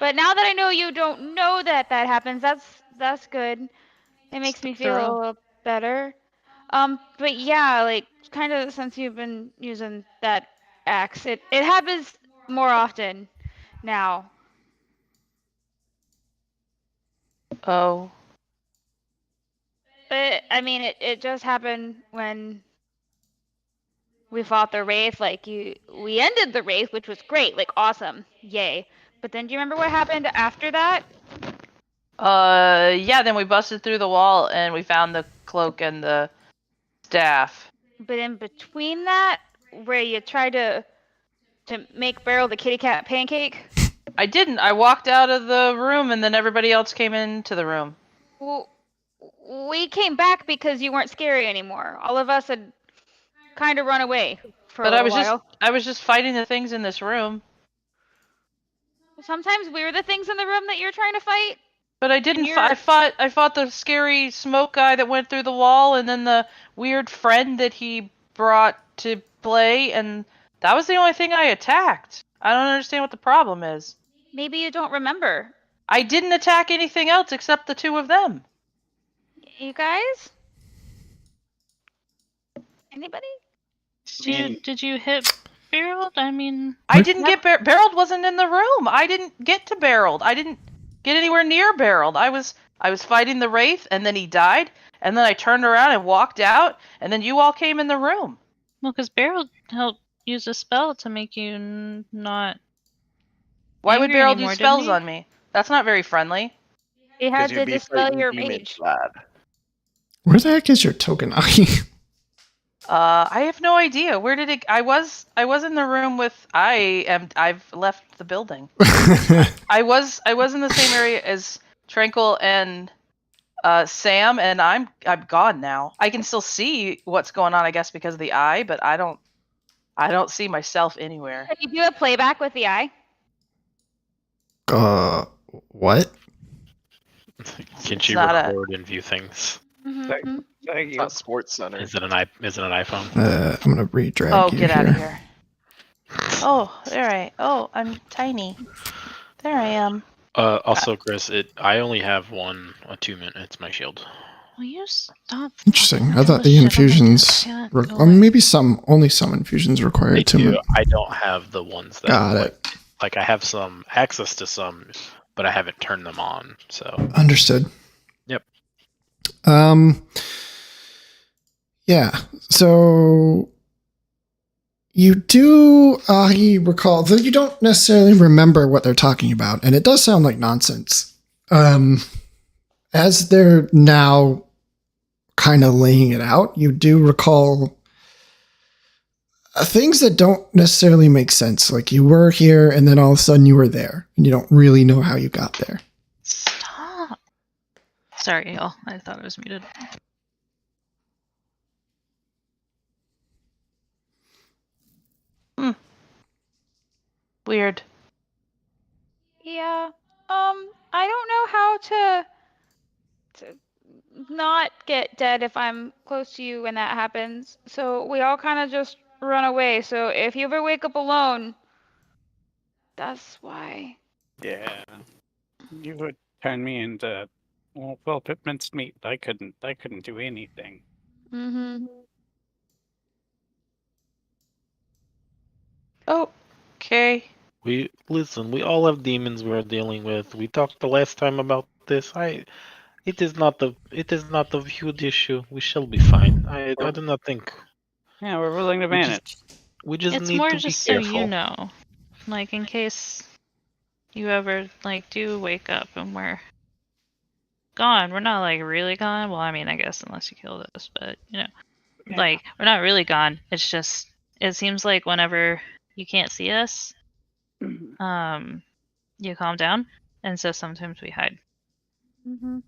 But now that I know you don't know that happens, that's good. It makes me feel a Thorough. little better. But yeah, like kind of since you've been using that axe, it happens more often now. Oh. But I mean, it just happened when we fought the wraith. Like we ended the wraith, which was great, like awesome, yay. But then do you remember what happened after that? Yeah, then we busted through the wall and we found the cloak and the staff. But in between that, where you tried to make Beryl the kitty cat pancake. I didn't. I walked out of the room and then everybody else came into the room. Well, we came back because you weren't scary anymore. All of us had kind of run away. for But a I little was while. just fighting the things in this room. Sometimes we're the things in the room that you're trying to fight. But I didn't. you're- I fought the scary smoke guy that went through the wall, and then the weird friend that he brought to play, and that was the only thing I attacked. I don't understand what the problem is. Maybe you don't remember. I didn't attack anything else except the two of them. You guys? Anybody? Did you hit Barrel? I mean, I didn't get Barreled wasn't in the room. I didn't get to Barreled. I didn't get anywhere near Barreled. I was fighting the Wraith, and then he died, and then I turned around and walked out, and then you all came in the room. well, because Barrel helped use a spell to make you not. Why would angry Barrel anymore, use spells didn't he? on me? That's not very friendly. You had to you'd be dispel fighting your demons, rage. lad. Where the heck is your token? I have no idea. Where did it? I was in the room with. I've left the building. I was in the same area as Tranquil and Sam, and I'm gone now. I can still see what's going on, I guess, because of the eye, but I don't see myself anywhere. Can you do a playback with the eye? What? Can It's she not a- record and view things? Mm-hmm. Thank It's you. not Sports Center. Is it an iPhone? I'm gonna redrag Oh, you get here. out of here. Oh, there I'm tiny. There I am. Also, Chris, I only have one attunement. It's my shield. Will you stop? Interesting. I fucking thought with the shit on my infusions, desk? Yeah, go away. maybe only some infusions require They do. attunement. I don't have the ones that. Got it. Like I have some access to some, but I haven't turned them on. So Understood. Yep. Yeah. So you do recall, though you don't necessarily remember what they're talking about, and it does sound like nonsense. As they're now kind of laying it out, you do recall things that don't necessarily make sense. Like you were here, and then all of a sudden you were there, and you don't really know how you got there. Stop. Sorry, y'all. I thought I was muted. Weird. Yeah. I don't know how to not get dead if I'm close to you when that happens. So we all kind of just run away. So if you ever wake up alone, that's why. Yeah. You would turn me into well peppermint meat. I couldn't do anything. Mm-hmm. Oh, okay. we all have demons we're dealing with. We talked the last time about this. It is not the huge issue. We shall be fine. I do not think Yeah, we're willing to We just- manage. we just It's need more to just be so careful. you know, like in case you ever do wake up and we're gone. We're not really gone. Well, I mean, I guess unless you killed us, but Yeah. we're not really gone. It's just it seems like whenever you can't see us, you calm down, and so sometimes we hide. Mm-hmm.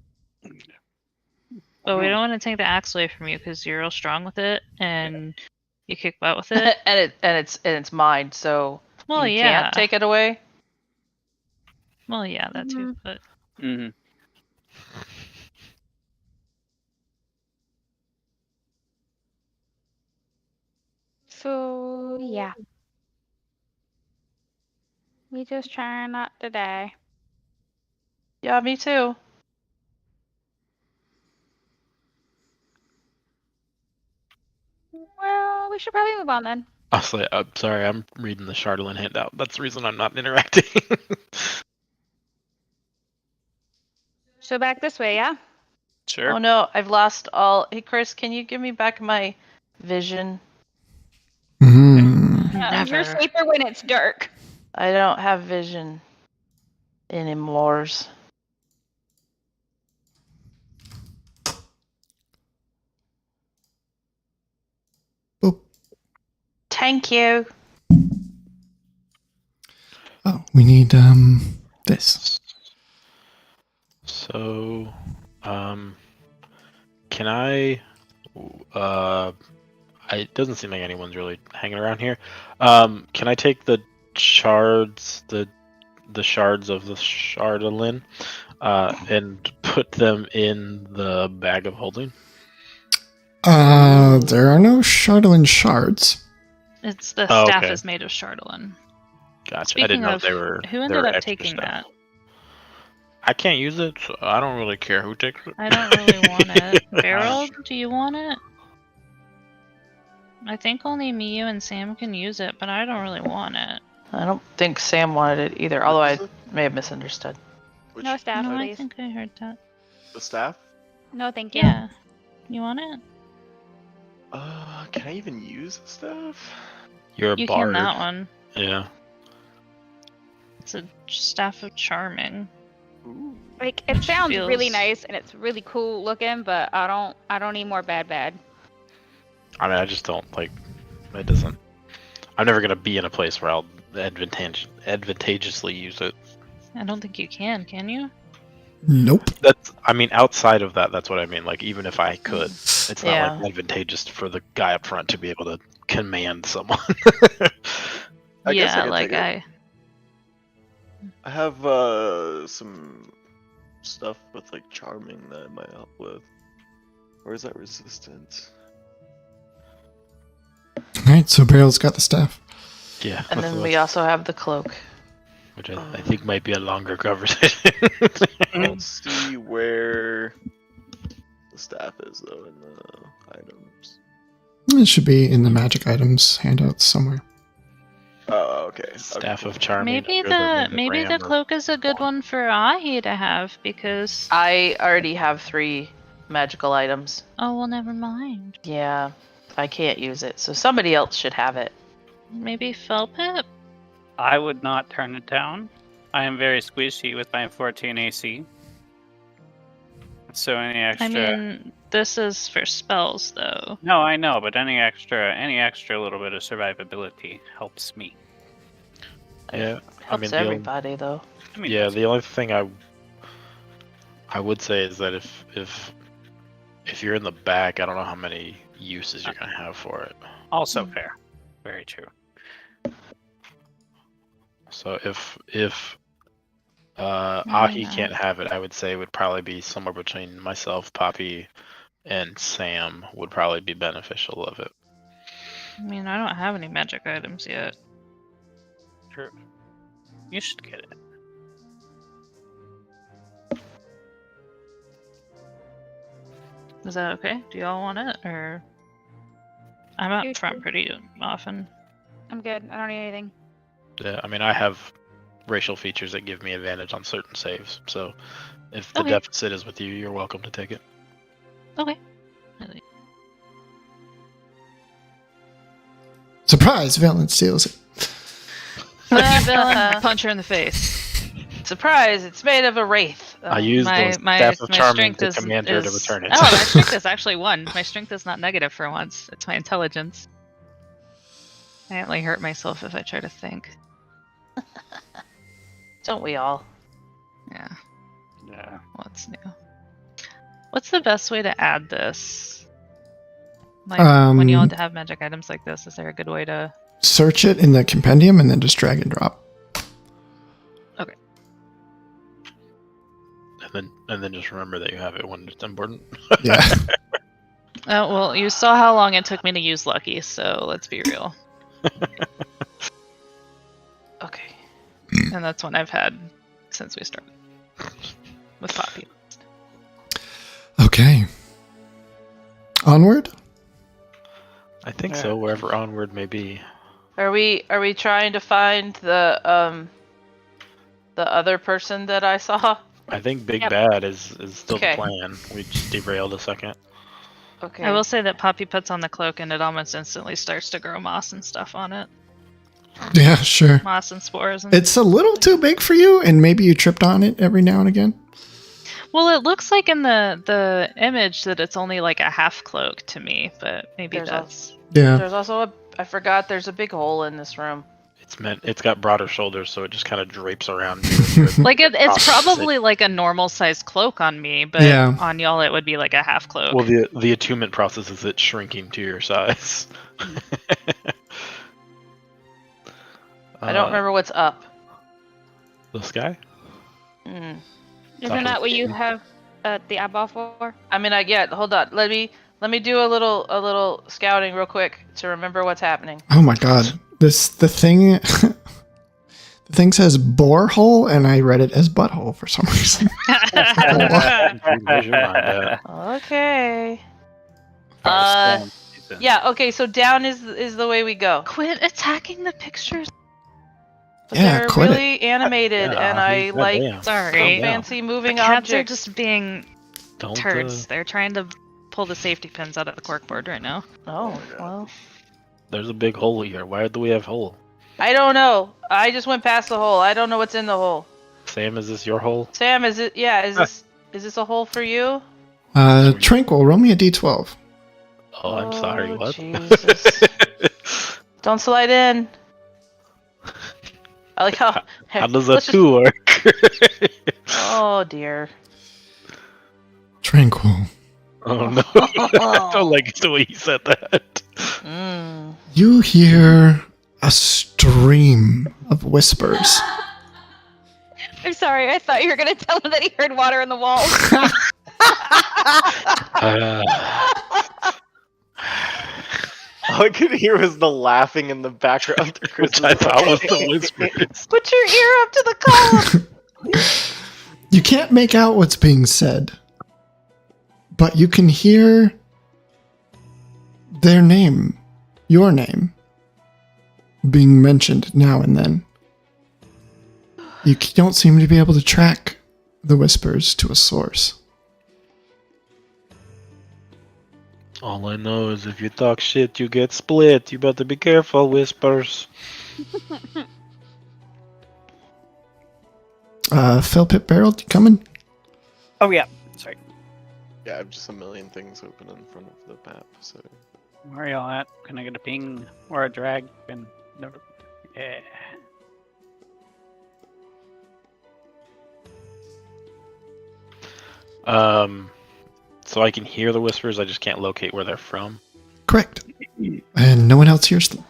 But we don't want to take the axe away from you because you're real strong with it, and you kick butt with it. and it's mine, so Well, you yeah. can't take it away. Well, yeah, that too. But Mm-hmm. So yeah. We just try not to die. Yeah, me too. Well, we should probably move on then. Honestly, I'm sorry. I'm reading the Chardolin handout. That's the reason I'm not interacting. So back this way, yeah? Sure. Oh no, I've lost all. Hey, Chris, can you give me back my vision? Mm. You're Never. safer when it's dark. I don't have vision anymore. Boop. Thank you. Oh, we need this. So, can I It doesn't seem like anyone's really hanging around here. Can I take the shards, the shards of the Shardolin, and put them in the bag of holding? There are no Shardolin shards. It's the Oh, staff okay. is made of Shardolin. Gotcha. Speaking I didn't know of, they were. who they ended were up extra taking stuff. that? I can't use it, so I don't really care who takes it. I don't really want it. Beryl, do you want it? I think only me, you, and Sam can use it, but I don't really want it. I don't think Sam wanted it either, although I may have misunderstood. Which, No staff, No, I please. think I heard that. the staff? No, thank you. Yeah. You want it? Can I even use the staff? You're a You bard. can that one. Yeah. It's a staff of charming. Ooh. Like it sounds really Feels- nice and it's really cool looking, but I don't need more bad. I mean, I just don't like. It doesn't. I'm never gonna be in a place where I'll advantageously use it. I don't think you can you? Nope. That's. I mean, outside of that, that's what I mean. Like, even if I could, it's not Yeah. like advantageous for the guy up front to be able to command someone. I guess I Yeah, could like take it. I have some stuff with like charming that it might help with. Or is that resistance? Alright, so Beryl's got the staff. Yeah. And then we also have the cloak. Which I think might be a longer conversation. I don't see where the staff is though in the items. It should be in the magic items handout somewhere. Oh, okay. Staff of charming. Maybe under maybe the ram or- cloak is a good one for Ahi to have because I already have 3 magical items. oh well, never mind. Yeah, I can't use it, so somebody else should have it. Maybe Felpip. I would not turn it down. I am very squishy with my 14 AC. So any extra. I mean, this is for spells though. No, I know, but any extra little bit of survivability helps me. Yeah. I Helps mean, the only- everybody though. I mean, Yeah, the only thing I would say is that if you're in the back, I don't know how many uses you're gonna have for it. also fair. Very true. So if Ahi Yeah. can't have it, I would say it would probably be somewhere between myself, Poppy, and Sam would probably be beneficial of it. I mean, I don't have any magic items yet. True. You should get it. Is that okay? Do y'all want it or? I'm You up front should. pretty often. I'm good. I don't need anything. Yeah, I mean, I have racial features that give me advantage on certain saves. So if the Okay. deficit is with you, you're welcome to take it. Okay. Surprise! Villain steals it. Villain, punch her in the face. Surprise! It's made of a wraith. I use the staff of charming to command her to return it. Oh, my strength is actually 1. My strength is not negative for once. It's my intelligence. I only hurt myself if I try to think. Don't we all? Yeah. Yeah. What's new? What's the best way to add this? Like when you want to have magic items like this, is there a good way to? Search it in the compendium and then just drag and drop. And then just remember that you have it when it's important. Yeah. Oh well, you saw how long it took me to use Lucky, so let's be real. Okay. And that's one I've had since we started with Poppy. Okay. Onward? I think Yeah. so, wherever onward may be. Are we trying to find the other person that I saw? I think Big Yep. Bad is still Okay. the plan. We just derailed a second. Okay. I will say that Poppy puts on the cloak and it almost instantly starts to grow moss and stuff on it. Yeah, sure. Moss and spores. And... It's a little too big for you, and maybe you tripped on it every now and again. Well, it looks like in the image that it's only like a half cloak to me, but maybe There's that's... Yeah. There's also I forgot there's a big hole in this room. It's got broader shoulders, so it just kind of drapes around you. Like it's Process it. probably like a normal sized cloak on me, but Yeah. on y'all it would be like a half cloak. Well, the attunement process is it shrinking to your size. I don't remember what's up. The sky. Mm. Isn't that what you have the eyeball for? I mean, hold on. Let me do a little scouting real quick to remember what's happening. Oh my god. The thing the thing says borehole and I read it as butthole for some reason. Where's your mind at? Okay. Firestorm season. Yeah. Okay. So down is the way we go. Quit attacking the pictures. Yeah, They're quit it. really animated, Yeah, and I like goddamn. Sorry. some fancy moving The cats are objects. just being Don't. turds. They're trying to pull the safety pins out of the corkboard right now. Oh well. There's a big hole here. Why do we have hole? I don't know. I just went past the hole. I don't know what's in the hole. Sam, is this your hole? Sam, is it? Yeah. Is this a hole for you? Tranquil, roll me a d12. Oh, I'm sorry. Oh, What? Jesus. Don't slide in. I like how. How does let's that just- two work? Oh dear. Tranquil. Oh no! I don't like the way you said that. Mm. You hear a stream of whispers. I'm sorry, I thought you were gonna tell him that he heard water in the walls. All I could hear was the laughing in the background. Which I thought was the whispers. Put your ear up to the column. You can't make out what's being said, but you can hear their name, your name, being mentioned now and then. You don't seem to be able to track the whispers to a source. All I know is if you talk shit, you get split. You better be careful, whispers. Phil Pit Barrel, you coming? Oh yeah. Sorry. Yeah, I have just a million things open in front of the map, so. Where are y'all at? Can I get a ping or a drag? And never. Yeah. So I can hear the whispers, I just can't locate where they're from. Correct. And no one else hears them.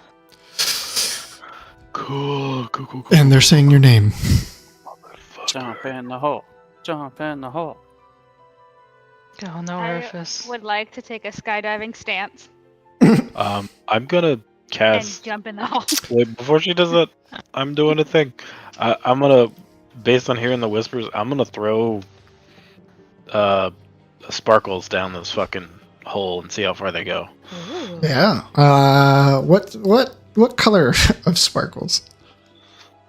Cool. And they're saying your name. Jump in the hole. Jump in the hole. Go in the I orifice. would like to take a skydiving stance I'm gonna and cast. jump in the hole. Wait, before she does that, I'm doing a thing. I'm gonna, based on hearing the whispers, I'm gonna throw sparkles down this fucking hole and see how far they go. Yeah. What color of sparkles?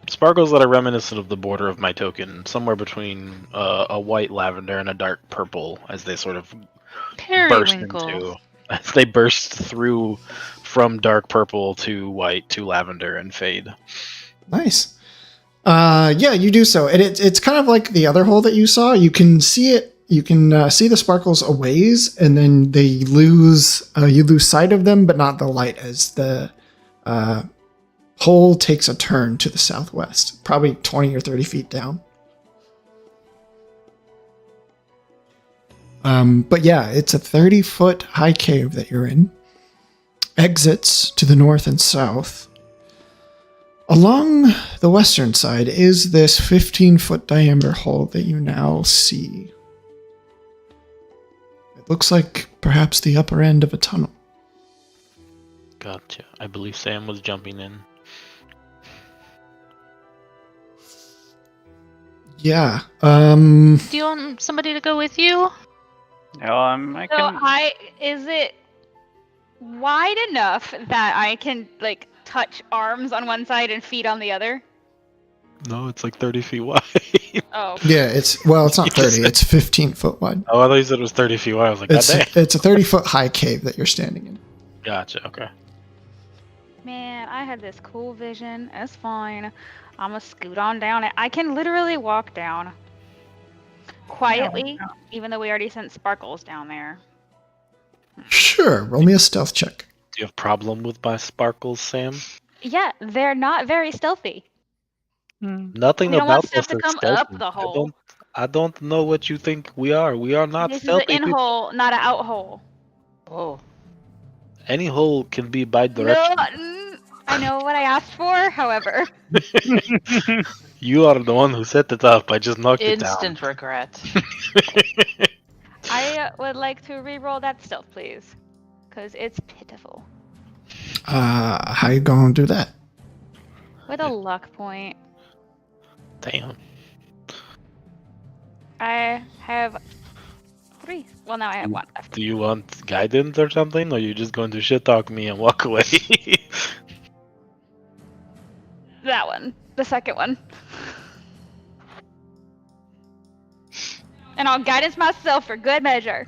Sparkles that are reminiscent of the border of my token, somewhere between a white lavender and a dark purple, as they sort of burst Periwinkle. into, as they burst through from dark purple to white to lavender and fade. Nice. Yeah, you do so. And it's kind of like the other hole that you saw. You can see it. You can see the sparkles a ways, and then they lose. You lose sight of them, but not the light, as the hole takes a turn to the southwest, probably 20 or 30 feet down. But yeah, it's a 30-foot high cave that you're in. Exits to the north and south. Along the western side is this 15-foot diameter hole that you now see. It looks like perhaps the upper end of a tunnel. Gotcha. I believe Sam was jumping in. Yeah. Do you want somebody to go with you? No, I So can. is it wide enough that I can like touch arms on one side and feet on the other? No, it's like 30 feet wide. Oh. Yeah, it's not 30, it's 15 foot wide. Oh, I thought you said it was 30 feet wide. I was like, It's God it's a 30-foot high cave that you're standing in. Gotcha, okay. Man, I had this cool vision. It's fine. I'm gonna scoot on down it. I can literally walk down quietly, even though we already sent sparkles down there. Sure, roll me a stealth check. Do you have problem with my sparkles, Sam? Yeah, they're not very stealthy. Nothing We don't want about stuff us to is come stealthy. up the hole. I don't know what you think we are. We are not This is an stealthy in people. hole, not an out hole. Oh. Any hole can be by No, direction. I know what I asked for. However, You are the one who set it up. I just knocked it down. Instant regret. I would like to re-roll that stealth, please, because it's pitiful. How you gonna do that? With a luck point, Damn. I have 3. Well, now I have 1 left. Do you want guidance or something, or are you just going to shit talk me and walk away? That one, the second one. And I'll guidance myself for good measure.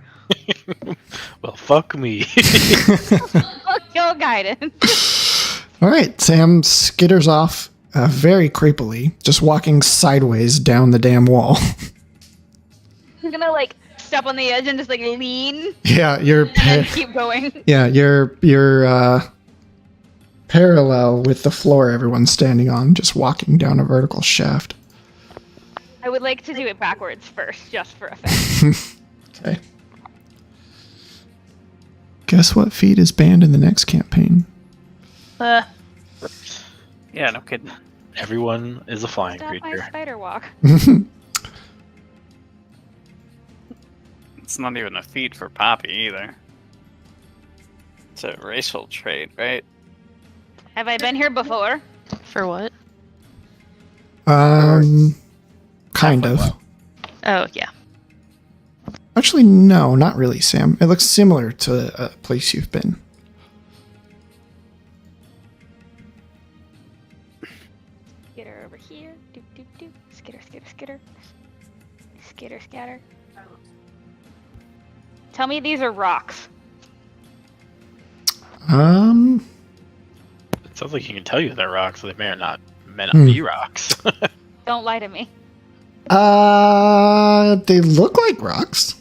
Well, fuck me. Fuck your guidance. All right, Sam skitters off very creepily, just walking sideways down the damn wall. I'm gonna like step on the edge and just like lean Yeah, you're and then keep going. yeah, you're parallel with the floor everyone's standing on, just walking down a vertical shaft. I would like to do it backwards first, just for effect. Okay. Guess what feat is banned in the next campaign? Yeah, no kidding. Everyone is a flying Stop my creature. spider walk. It's not even a feat for Poppy either. It's a racial trait, right? Have I been here before? For what? Kind of. Oh, yeah. Actually, no, not really, Sam. It looks similar to a place you've been. Skitter over here. Doop doop doop. Skitter, skitter, skitter. Skitter, scatter. Tell me these are rocks. It sounds like he can tell you they're rocks, so they may or not be rocks. Don't lie to me. They look like rocks.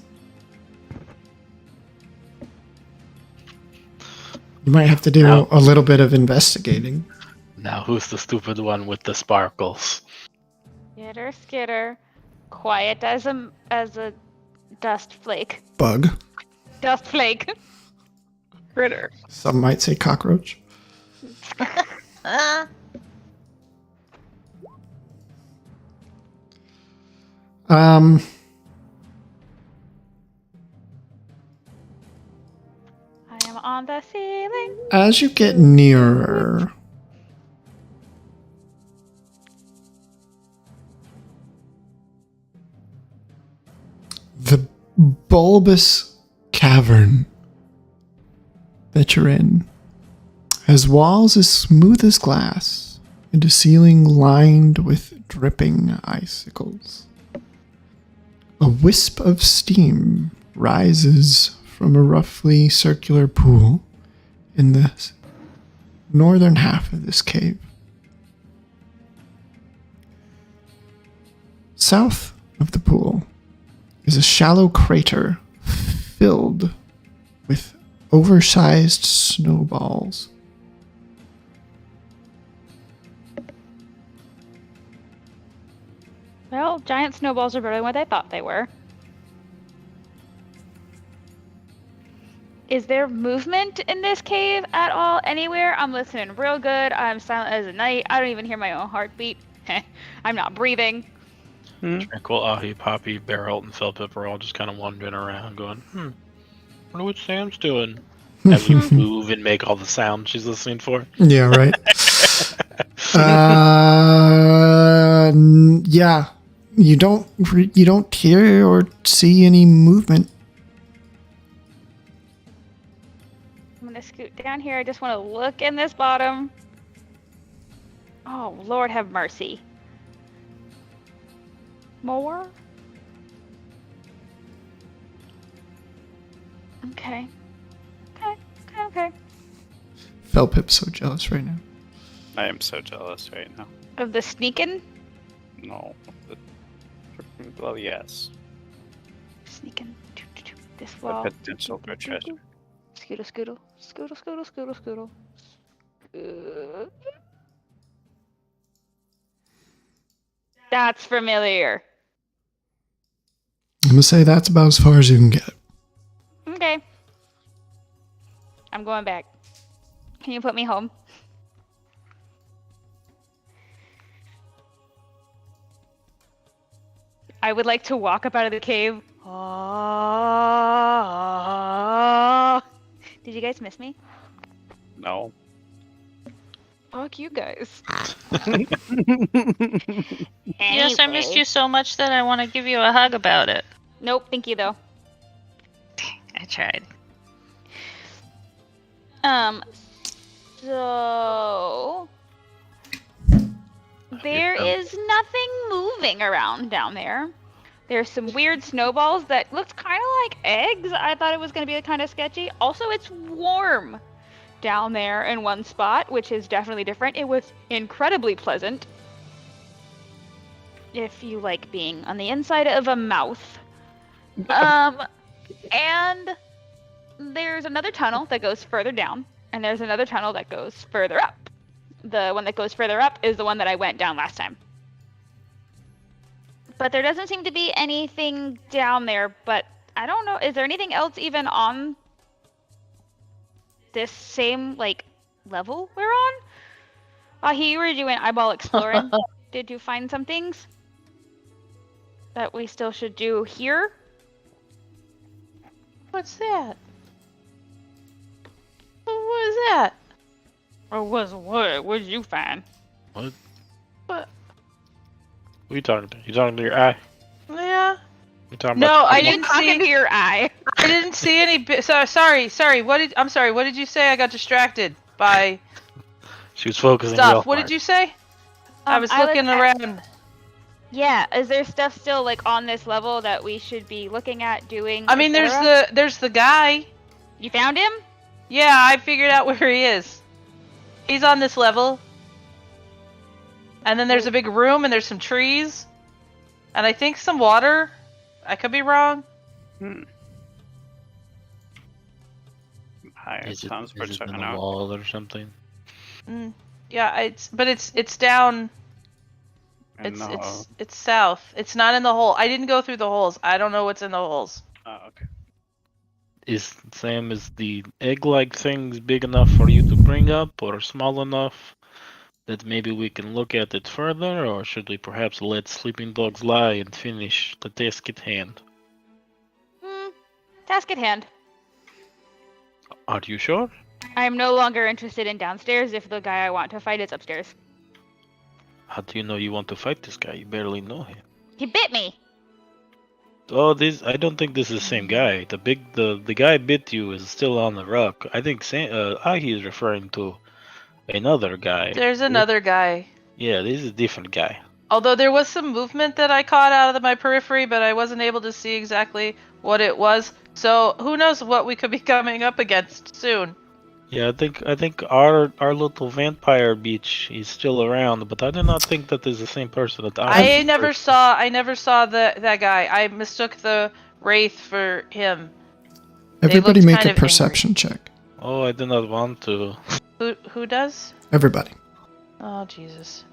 You might have to do No. a little bit of investigating. Now, who's the stupid one with the sparkles? Skitter, skitter. Quiet as a dust flake. Bug. Dust flake. Critter. Some might say cockroach. I am on the ceiling. As you get nearer, the bulbous cavern that you're in has walls as smooth as glass and a ceiling lined with dripping icicles. A wisp of steam rises from a roughly circular pool in the northern half of this cave. South of the pool is a shallow crater filled with oversized snowballs. Well, giant snowballs are better than what I thought they were. Is there movement in this cave at all, anywhere? I'm listening real good. I'm silent as a night. I don't even hear my own heartbeat. I'm not breathing. Tranquil, Ahi, Poppy, Barrel, and Felpip are all just kind of wandering around going, wonder what Sam's doing. As we move and make all the sounds she's listening for. Yeah, right. Yeah. You don't hear or see any movement. I'm gonna scoot down here. I just want to look in this bottom. Oh, Lord have mercy. More? Okay. Okay. Felpip's so jealous right now. I am so jealous right now. Of the sneaking? No. Well, yes. Sneaking. This The wall. potential for treasure. Scootle. That's familiar. I'm gonna say that's about as far as you can get. Okay. I'm going back. Can you put me home? I would like to walk up out of the cave. Did you guys miss me? No. Fuck you guys. Yes, I missed Anyway. you so much that I want to give you a hug about it. Nope, thank you though. I tried. So there is nothing moving around down there. There's some weird snowballs that looked kind of like eggs. I thought it was going to be kind of sketchy. Also, it's warm down there in one spot, which is definitely different. It was incredibly pleasant. If you like being on the inside of a mouth. And there's another tunnel that goes further down, and there's another tunnel that goes further up. The one that goes further up is the one that I went down last time. But there doesn't seem to be anything down there, but I don't know. Is there anything else even on this same, like, level we're on? He were doing eyeball exploring. Did you find some things that we still should do here? What's that? What is that? Or was what? What did you find? What? What? What are you talking to? You talking to your eye? Yeah. You talking No, about I You didn't talking to see. your eye. I didn't see any. Sorry. I'm sorry. What did you say? I got distracted by She was focusing stuff. real What hard. did you say? I was looking around. Yeah, is there stuff still like on this level that we should be looking at, doing? I mean, etc.? there's the guy. You found him? Yeah, I figured out where he is. He's on this level. And then there's a big room, and there's some trees, and I think some water. I could be wrong. Hi, Is it, sounds is pretty it in checking the out. wall or something? Yeah, it's down. And, It's south. It's not in the hole. I didn't go through the holes. I don't know what's in the holes. oh, okay. Is the egg-like things big enough for you to bring up, or small enough that maybe we can look at it further, or should we perhaps let sleeping dogs lie and finish the task at hand? Task at hand. Are you sure? I am no longer interested in downstairs if the guy I want to fight is upstairs. How do you know you want to fight this guy? You barely know him. He bit me. Oh, I don't think this is the same guy. The guy bit you is still on the rock. I think Ahi is referring to another guy. There's another guy. Yeah, this is a different guy. Although there was some movement that I caught out of my periphery, but I wasn't able to see exactly what it was. So who knows what we could be coming up against soon. Yeah, I think our little vampire beach is still around, but I do not think that is the same person that I never saw that guy. I mistook the wraith for him. Everybody looked make kind a of angry. perception check. Oh, I do not want to. Who does? Everybody. Oh Jesus.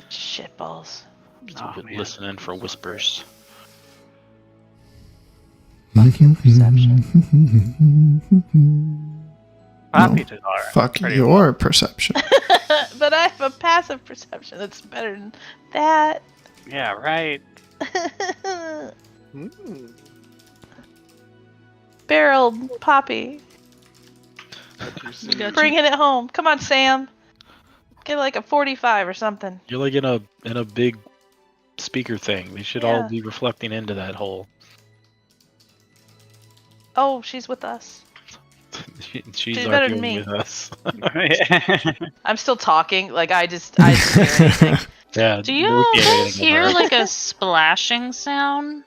Shitballs. Stupid man. listening for whispers. Fuck your perception. Poppy No, did all right. fuck Pretty your perception. But I have a passive perception that's better than that. Yeah, right. Barreled Poppy. Bringing it home. Come on, Sam. Get like a 45 or something. You're like in a big speaker thing. They should all be reflecting into that hole. Oh, she's with us. She's better than arguing me. with us. I'm still talking. Like I didn't hear anything. Yeah. Do we you can't guys anything hear about it. like a splashing sound?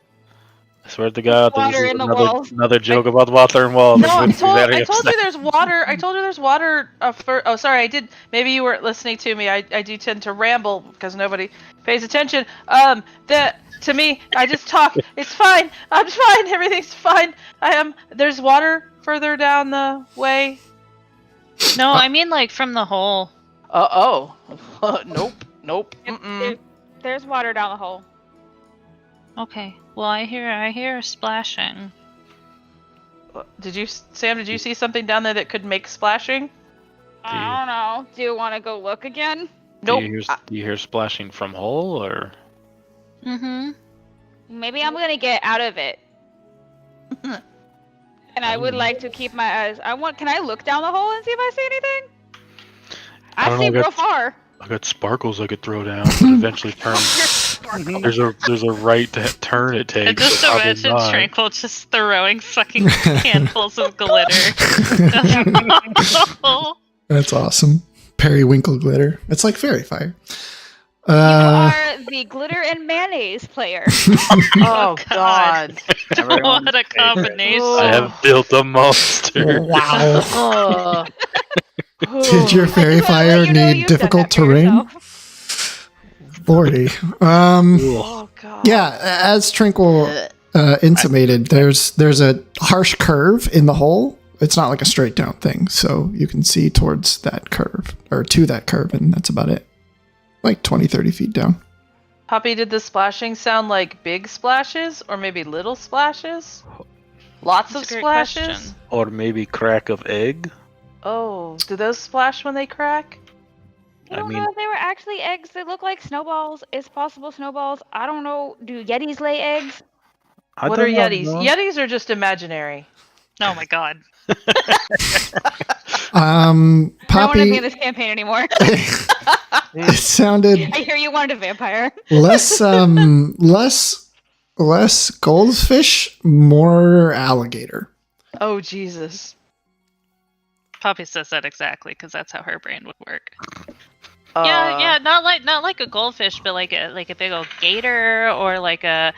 I swear to God, this Water is in the walls. another joke about water and walls. No, This I makes me told very you upset. there's water. I told you there's water. Oh, sorry, I did. Maybe you weren't listening to me. I do tend to ramble because nobody pays attention. To me, I just talk. It's fine. I'm fine. Everything's fine. There's water further down the way. No, I mean like from the hole. Nope. Mm-mm. There's water down the hole. Okay. Well, I hear splashing. Sam, did you see something down there that could make splashing? I don't know. Do you want to go look again? Nope. Do you hear splashing from hole or? Mm-hmm. Maybe I'm gonna get out of it. And I would like to keep my eyes. Can I look down the hole and see if I see anything? I see real far. I got sparkles I could throw down, but eventually turn. There's a right turn it takes. I just but probably imagine not. Tranquil just throwing fucking handfuls of glitter. That's awesome. Periwinkle glitter. It's like fairy fire. You are the glitter and mayonnaise player. Oh God. What a combination. I have built a monster. Wow. Oh. Did your fairy fire need difficult terrain? Lordy. Oh God. Yeah, as Tranquil intimated, there's a harsh curve in the hole. It's not like a straight down thing, so you can see towards that curve, or to that curve, and that's about it. Like 20, 30 feet down. Poppy, did the splashing sound like big splashes or maybe little splashes? Lots of That's a great splashes? question. Or maybe crack of egg. Oh, do those splash when they crack? I I don't mean- know if they were actually eggs. They look like snowballs. It's possible snowballs. I don't know. Do Yetis lay eggs? What are Yetis? Yetis are just imaginary. Oh my god. I don't want to be Poppy, in this campaign anymore. it sounded I hear you wanted a vampire. less goldfish, more alligator. Oh Jesus. Poppy says that exactly because that's how her brain would work. Yeah, not like a goldfish, but like a big old gator, or like a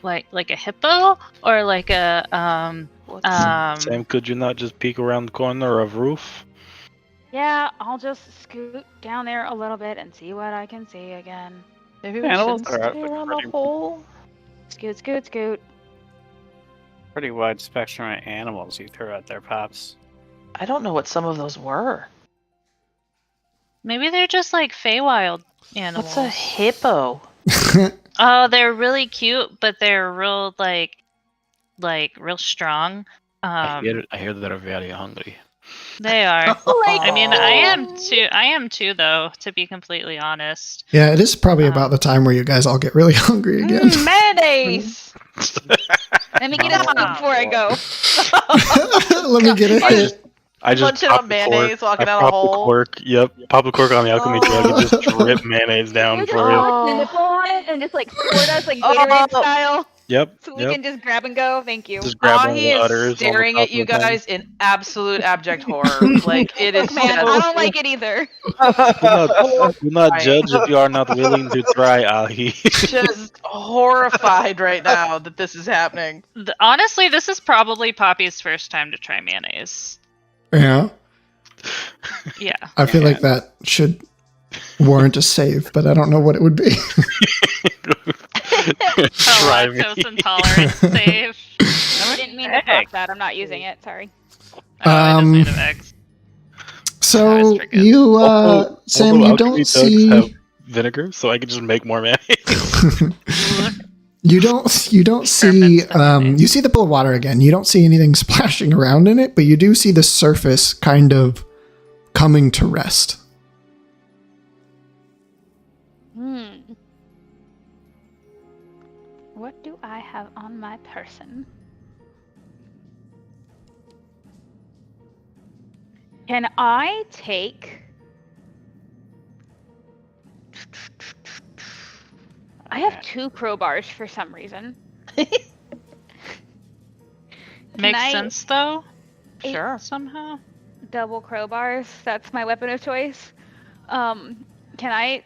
like a hippo, or like a Sam, could you not just peek around the corner of roof? Yeah, I'll just scoot down there a little bit and see what I can see again. Maybe we Animals shouldn't are stay around pretty- the hole. Scoot, scoot, scoot. Pretty wide spectrum of animals you throw out there, Pops. I don't know what some of those were. maybe they're just like Feywild animals. What's a hippo? Oh, they're really cute, but they're real like real strong. I hear that they're very hungry. They are. Like- I mean, I am too, though, to be completely honest. Yeah, it is probably about the time where you guys all get really hungry again. Mayonnaise! Let me get a hug before I go. Let me get it. I just Munching pop on the cork. mayonnaise, walking I out of a pop the hole. cork. Yep, pop the cork on the alchemy jug and just drip mayonnaise down Just for you. put the nipple on it and just like squirt us like Gatorade Oh. style, Yep. so we can just grab and go. Thank you. Just grab one of Ahi the is udders. on the staring top at you of the thing. guys in absolute abject horror. Like, it is Man, I just... don't like it either. Do not judge if you are not willing to try, Ahi. just horrified right now that this is happening. Honestly, this is probably Poppy's first time to try mayonnaise. Yeah, Yeah. I feel like that should warrant a save, but I don't know what it would be. Try me. Lactose intolerant save. I didn't mean to pop that. I'm not using it. Sorry. Oh, it is made of eggs. I So always forget. you, Also, Sam, you alchemy don't jugs see. have vinegar, so I can just make more mayonnaise. You don't see. You see the pool of water again. You don't see anything splashing around in it, but you do see the surface kind of coming to rest. What do I have on my person? Can I take... I have 2 crowbars for some reason. Makes I- sense, though, Sure. somehow. Double crowbars. That's my weapon of choice. Can I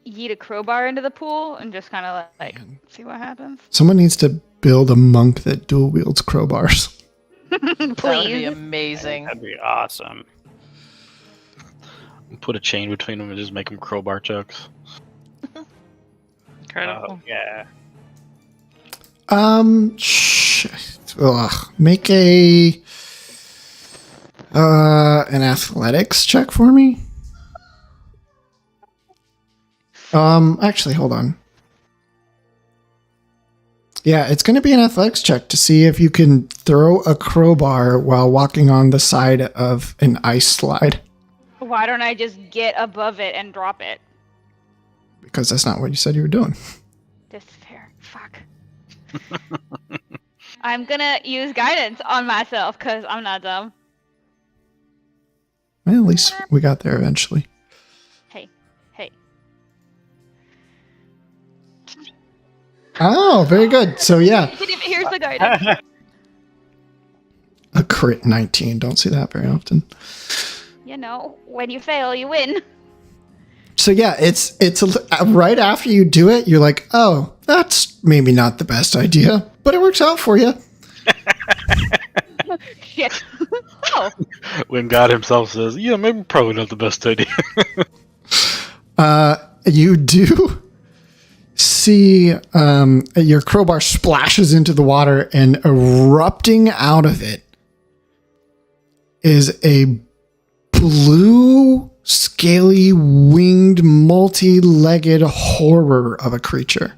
yeet a crowbar into the pool and just kind of like see what happens? Someone needs to build a monk that dual wields crowbars. That would be Please. amazing. That'd be awesome. Put a chain between them and just make them crowbar chucks. Incredible. Yeah. Make a An athletics check for me? Actually, hold on. Yeah, it's going to be an athletics check to see if you can throw a crowbar while walking on the side of an ice slide. Why don't I just get above it and drop it? Because that's not what you said you were doing. This is fair. Fuck. I'm gonna use guidance on myself because I'm not dumb. Well, at least we got there eventually. Hey. Oh, very good. So yeah, Here's the guidance. a crit 19. Don't see that very often. You know, when you fail, you win. So yeah, it's right after you do it, you're like, oh, that's maybe not the best idea, but it works out for you. Shit. Oh. When God himself says, yeah, maybe probably not the best idea. You do see your crowbar splashes into the water, and erupting out of it is a blue, scaly, winged, multi-legged horror of a creature.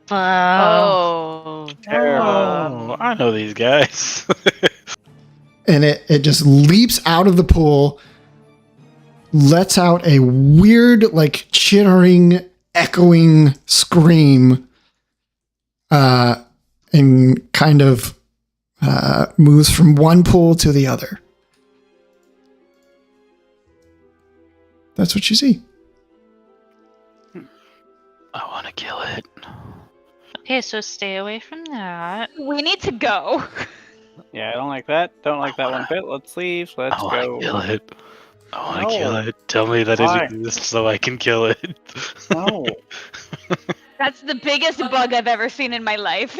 Oh. Oh, I know these guys. And it just leaps out of the pool, lets out a weird, like, chittering, echoing scream, and kind of moves from one pool to the other. That's what you see. I want to kill it. Okay, so stay away from that. We need to go. Yeah, I don't like that. Don't like that one bit. Let's leave. Let's I want go. to kill it. I want to No. kill it. Tell me that Why? it exists so I can kill it. No. That's the biggest bug I've ever seen in my life.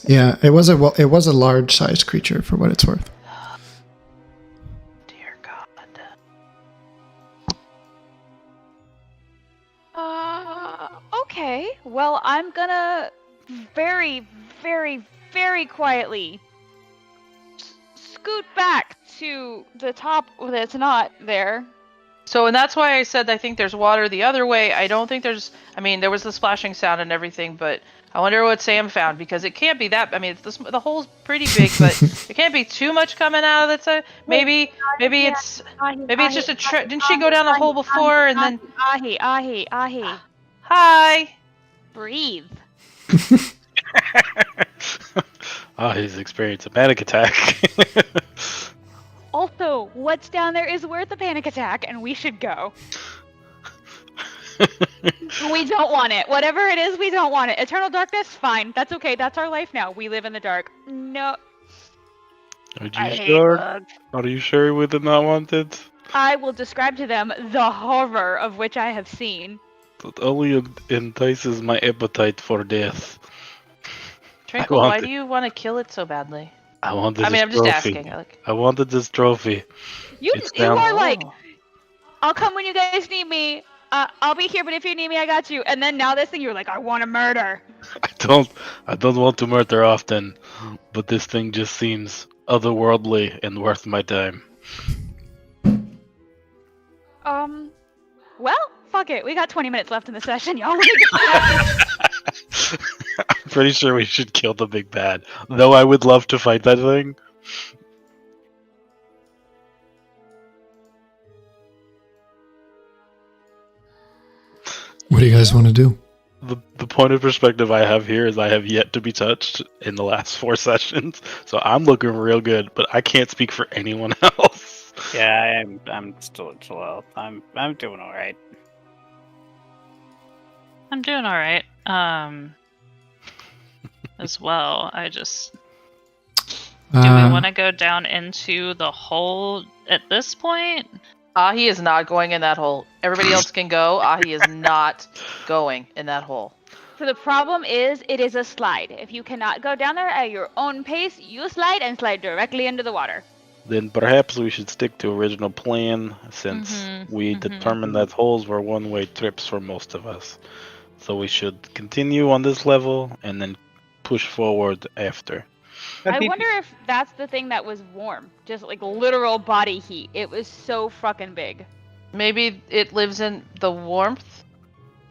Yeah, it was a large-sized creature for what it's worth. Dear God. Okay. Well, I'm gonna very, very, very quietly scoot back to the top that's not there. So, and that's why I said I think there's water the other way. I don't think there's. I mean, there was the splashing sound and everything, but I wonder what Sam found, because it can't be that. I mean, the hole's pretty big, but it can't be too much coming out of that side. Maybe it's just a trick. Didn't she go down the hole before and then? Ahi. Hi. Breathe. He's experienced a panic attack. Also, what's down there is worth a panic attack, and we should go. We don't want it. Whatever it is, we don't want it. Eternal darkness, fine. That's okay. That's our life now. We live in the dark. No. Are I you hate sure? bugs. Are you sure we did not want it? I will describe to them the horror of which I have seen. It only entices my appetite for death. Trinkle, want why it. do you want to kill it so badly? I wanted I mean, I'm this just trophy. asking. Like, I wanted this trophy. You It's you down- are like, oh. I'll come when you guys need me. I'll be here, but if you need me, I got you. And then now this thing, you're like, I want to murder. I don't want to murder often, but this thing just seems otherworldly and worth my time. Well, fuck it. We got 20 minutes left in the session. Y'all want to go? I'm pretty sure we should kill the big bad. Though I would love to fight that thing. What do you guys want to do? The point of perspective I have here is I have yet to be touched in the last 4 sessions, so I'm looking real good, but I can't speak for anyone else. Yeah, I'm still at 12. I'm doing all right. I'm doing all right. As well. I just do we want to go down into the hole at this point? Ahi is not going in that hole. Everybody else can go. Ahi is not going in that hole. So the problem is, it is a slide. If you cannot go down there at your own pace, you slide and slide directly into the water. Then perhaps we should stick to original plan, since we determined that holes were one-way trips for most of us. So we should continue on this level and then push forward after. I wonder if that's the thing that was warm. Just like literal body heat. It was so fucking big. Maybe it lives in the warmth.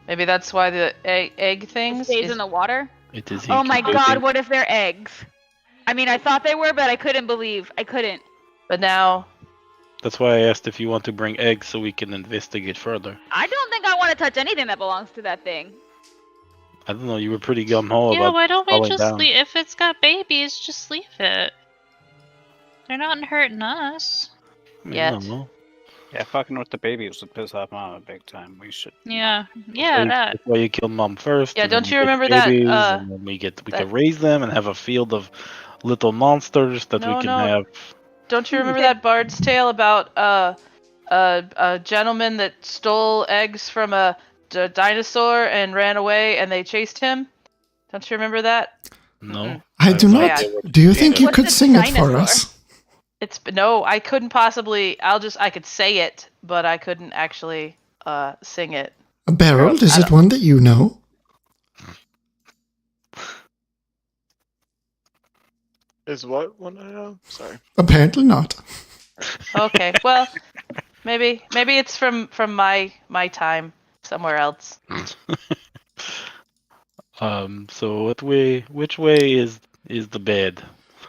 Maybe that's why the egg It things stays in the water. It is Oh my god, incubating. what if they're eggs? I mean, I thought they were, but I couldn't believe. I couldn't. But now, That's why I asked if you want to bring eggs so we can investigate further. I don't think I want to touch anything that belongs to that thing. I don't know, you were pretty gung-ho Yeah, about why don't we falling just down. leave? If it's got babies, just leave it. They're not hurting us. I mean, I Yet. don't know. Yeah, fucking with the babies would piss off Mama big time. We should. Yeah, That's that. why you kill Mom first. Yeah, and then don't we you get the remember that, babies, and then we that- can raise them and have a field of little monsters that we No, can no. have. don't you remember that Bard's tale about a gentleman that stole eggs from a dinosaur and ran away, and they chased him? Don't you remember that? No. Mm-mm. I do have no not. idea what Do you you're think saying. you What's could a sing it for dinosaur? us? No, I couldn't possibly. I could say it, but I couldn't actually sing it. A barrel? Is I it don't- one that you know? Is what one I have? Sorry. Apparently not. Okay, well, maybe it's from my time somewhere else. So which way is the bed?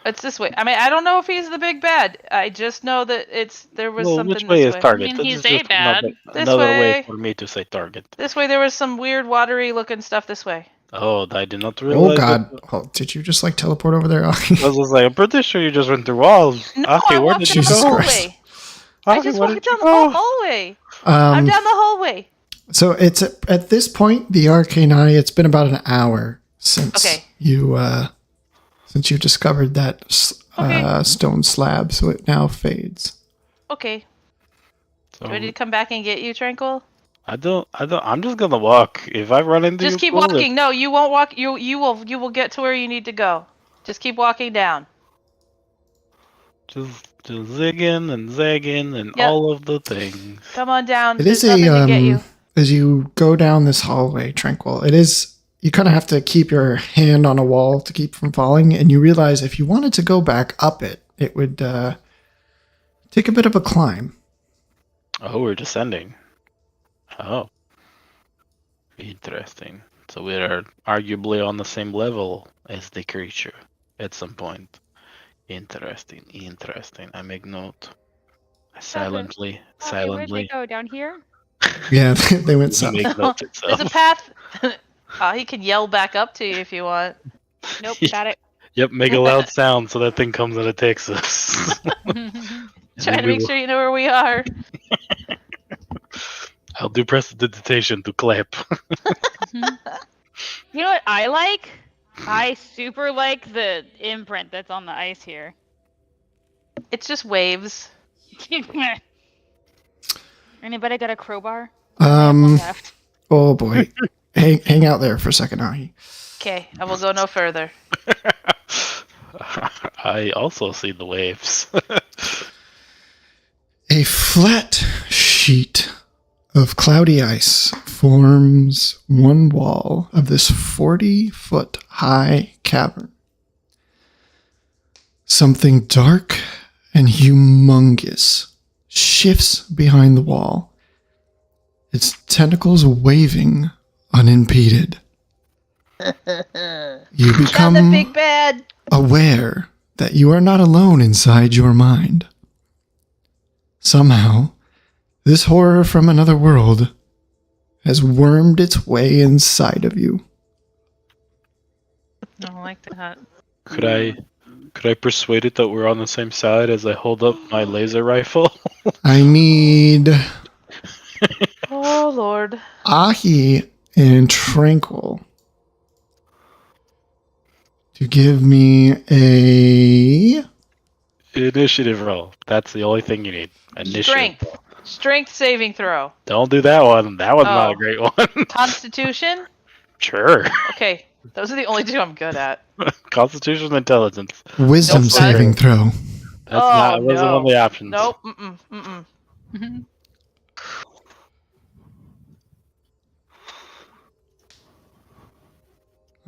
It's this way. I mean, I don't know if he's the big bad. I just know that there was Well, something which way this is way. target? I mean, This he's is a just bad. This another way way. for me to say target. This way, there was some weird watery looking stuff this way. Oh, I did not Oh realize. god. Oh, did you just like teleport over there? I was just like, I'm pretty sure you just went through walls. No, Aki, I where walked did down you the Jesus go? Christ. hallway. I Aki, just where walked did down you the whole go? hallway. I'm down the hallway. So it's at this point, the arcane eye, it's been about an hour since Okay. you discovered that Okay. stone slab, so it now fades. Okay. So, Ready to come back and get you, Tranquil? I don't. I'm just gonna walk. If I run into Just you, keep cool, walking. No, you won't walk. You will get to where you need to go. Just keep walking down. Just zigging and zagging and Yep. all of the things. Come on down. It There's is nothing to get you. as you go down this hallway, Tranquil, you kind of have to keep your hand on a wall to keep from falling, and you realize if you wanted to go back up it, it would take a bit of a climb. Oh, we're descending. Oh, interesting. So we are arguably on the same level as the creature at some point. Interesting. I make note. I silently. Where'd they go? Down here? Yeah, they went He south. make note There's a itself. path. He can yell back up to you if you want. Nope, got it. Yep, make a loud sound so that thing comes and attacks us. Trying to make sure you know where we are. I'll do prestidigitation to clap. You know what I like? I super like the imprint that's on the ice here. It's just waves. Anybody got a crowbar? Oh boy. hang out there for a second, Ahi. Okay, I will go no further. I also see the waves. A flat sheet of cloudy ice forms one wall of this 40-foot high cavern. Something dark and humongous shifts behind the wall, its tentacles waving unimpeded. You Found the become big bad. aware that you are not alone inside your mind. Somehow, this horror from another world has wormed its way inside of you. I don't like that. Could I persuade it that we're on the same side as I hold up my laser rifle? I need Oh Lord. Ahi and Tranquil to give me a Initiative roll. That's the only thing you need. Initiative. Strength saving throw. Don't do that one. That one's not Oh. a great one. Constitution? Sure. Okay, those are the only two I'm good at. Constitution and intelligence. wisdom Nope. saving throw. That's not wasn't no. one of the options. Nope. Mm-mm.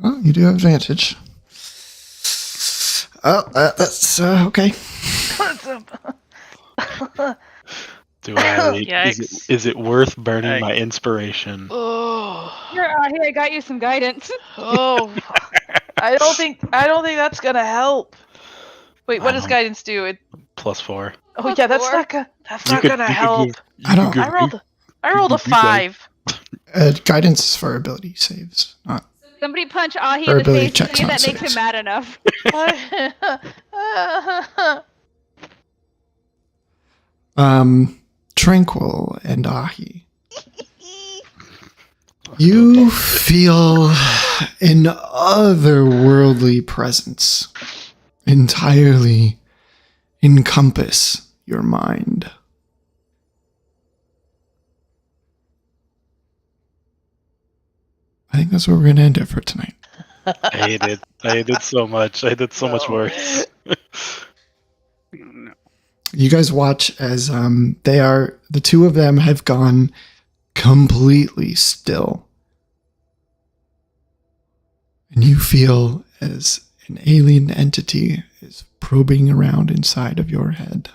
Oh, you do have advantage. Oh, that's okay. Do I? Yikes. Is it worth burning my inspiration? Oh. Here, here, I got you some guidance. Oh. I don't think that's gonna help. Wait, what does guidance do? It, +4. oh Plus yeah, that's 4. not gonna help. I don't- I rolled a 5. Guidance is for ability saves, not. Somebody punch Ahi Or in the ability face and checks, see if not that makes saves. him mad enough. Tranquil and Ahi. You feel an otherworldly presence entirely encompass your mind. I think that's where we're going to end it for tonight. I hate it. I hate it so much. I did so much worse. No. You guys watch as the two of them have gone completely still. And you feel as an alien entity is probing around inside of your head.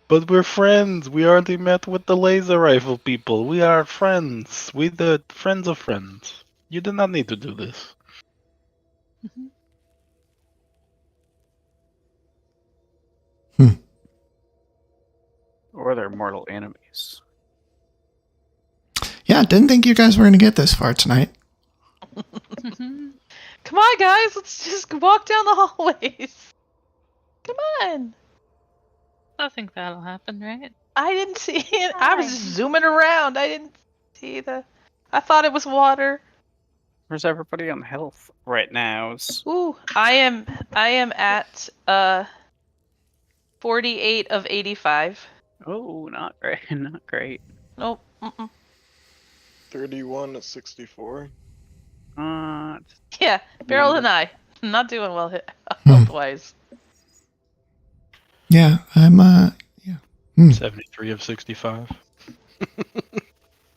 But we're friends. We already met with the laser rifle people. We are friends. We the friends of friends. You did not need to do this. Or they're mortal enemies. Yeah, didn't think you guys were going to get this far tonight. Come on, guys, let's just walk down the hallways. Come on. I think that'll happen, right? I didn't see it. I was just zooming around. I didn't see I thought it was water. Where's everybody on health right now? Ooh, I am at 48 of 85. Oh, not great. Not great. Nope. Mm-mm. 31 at 64. Yeah, Beryl and I not doing well health-wise. Yeah, I'm 73 of 65.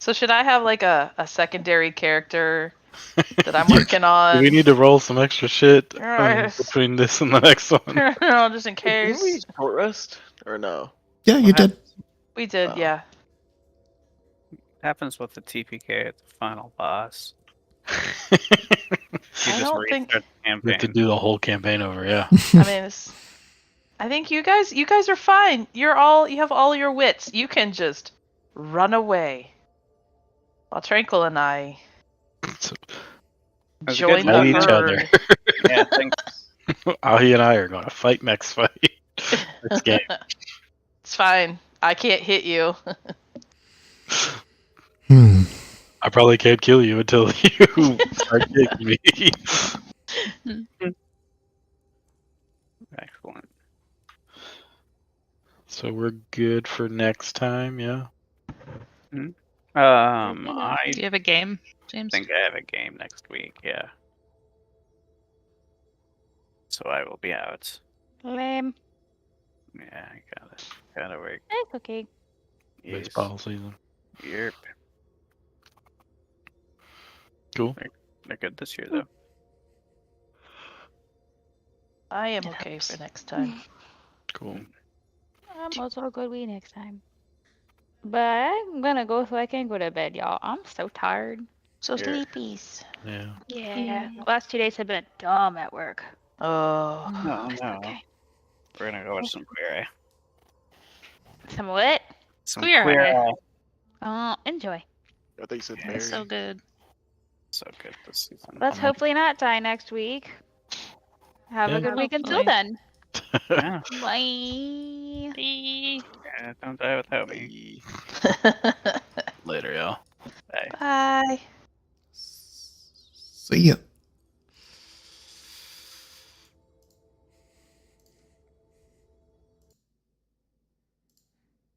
So should I have like a secondary character that I'm working Do on? we need to roll some extra shit Yes. between this and the next one? No, just in Didn't we case. short rest? Or no? Yeah, you did. We did, Oh. yeah. Happens with the TPK at the final boss. I You just don't think- restart the We have campaign. to do the whole campaign over, yeah. I mean, I think you guys are fine. You have all your wits. You can just run away. While Tranquil and I That's a join good the Fight each other. herd. Yeah, thanks. Ahi and I are going to fight next fight. Next game. It's fine. I can't hit you. I probably can't kill you until you start kicking me. Excellent. So we're good for next time, yeah? I Do you have a game, James? think I have a game next week, yeah. So I will be out. Lame. Yeah, I gotta work. It's okay. Yes. Baseball season. Yep. Cool. They're good this year, though. I am okay for next time. Cool. I'm also good week next time. But I'm gonna go so I can go to bed, y'all. I'm so tired. So Here. sleepies. Yeah. Yeah. The last 2 days have been dumb at work. Oh. No, It's no. okay. We're gonna go watch some Queer Eye. Some what? Some Queer Eye. Enjoy. I think you said It's Mary. so good. So good this season. Let's hopefully not die next week. Have Yeah. a good week until Hopefully. then. Yeah, Bye. yeah, don't die without me. Later, y'all. Bye. Bye. See ya.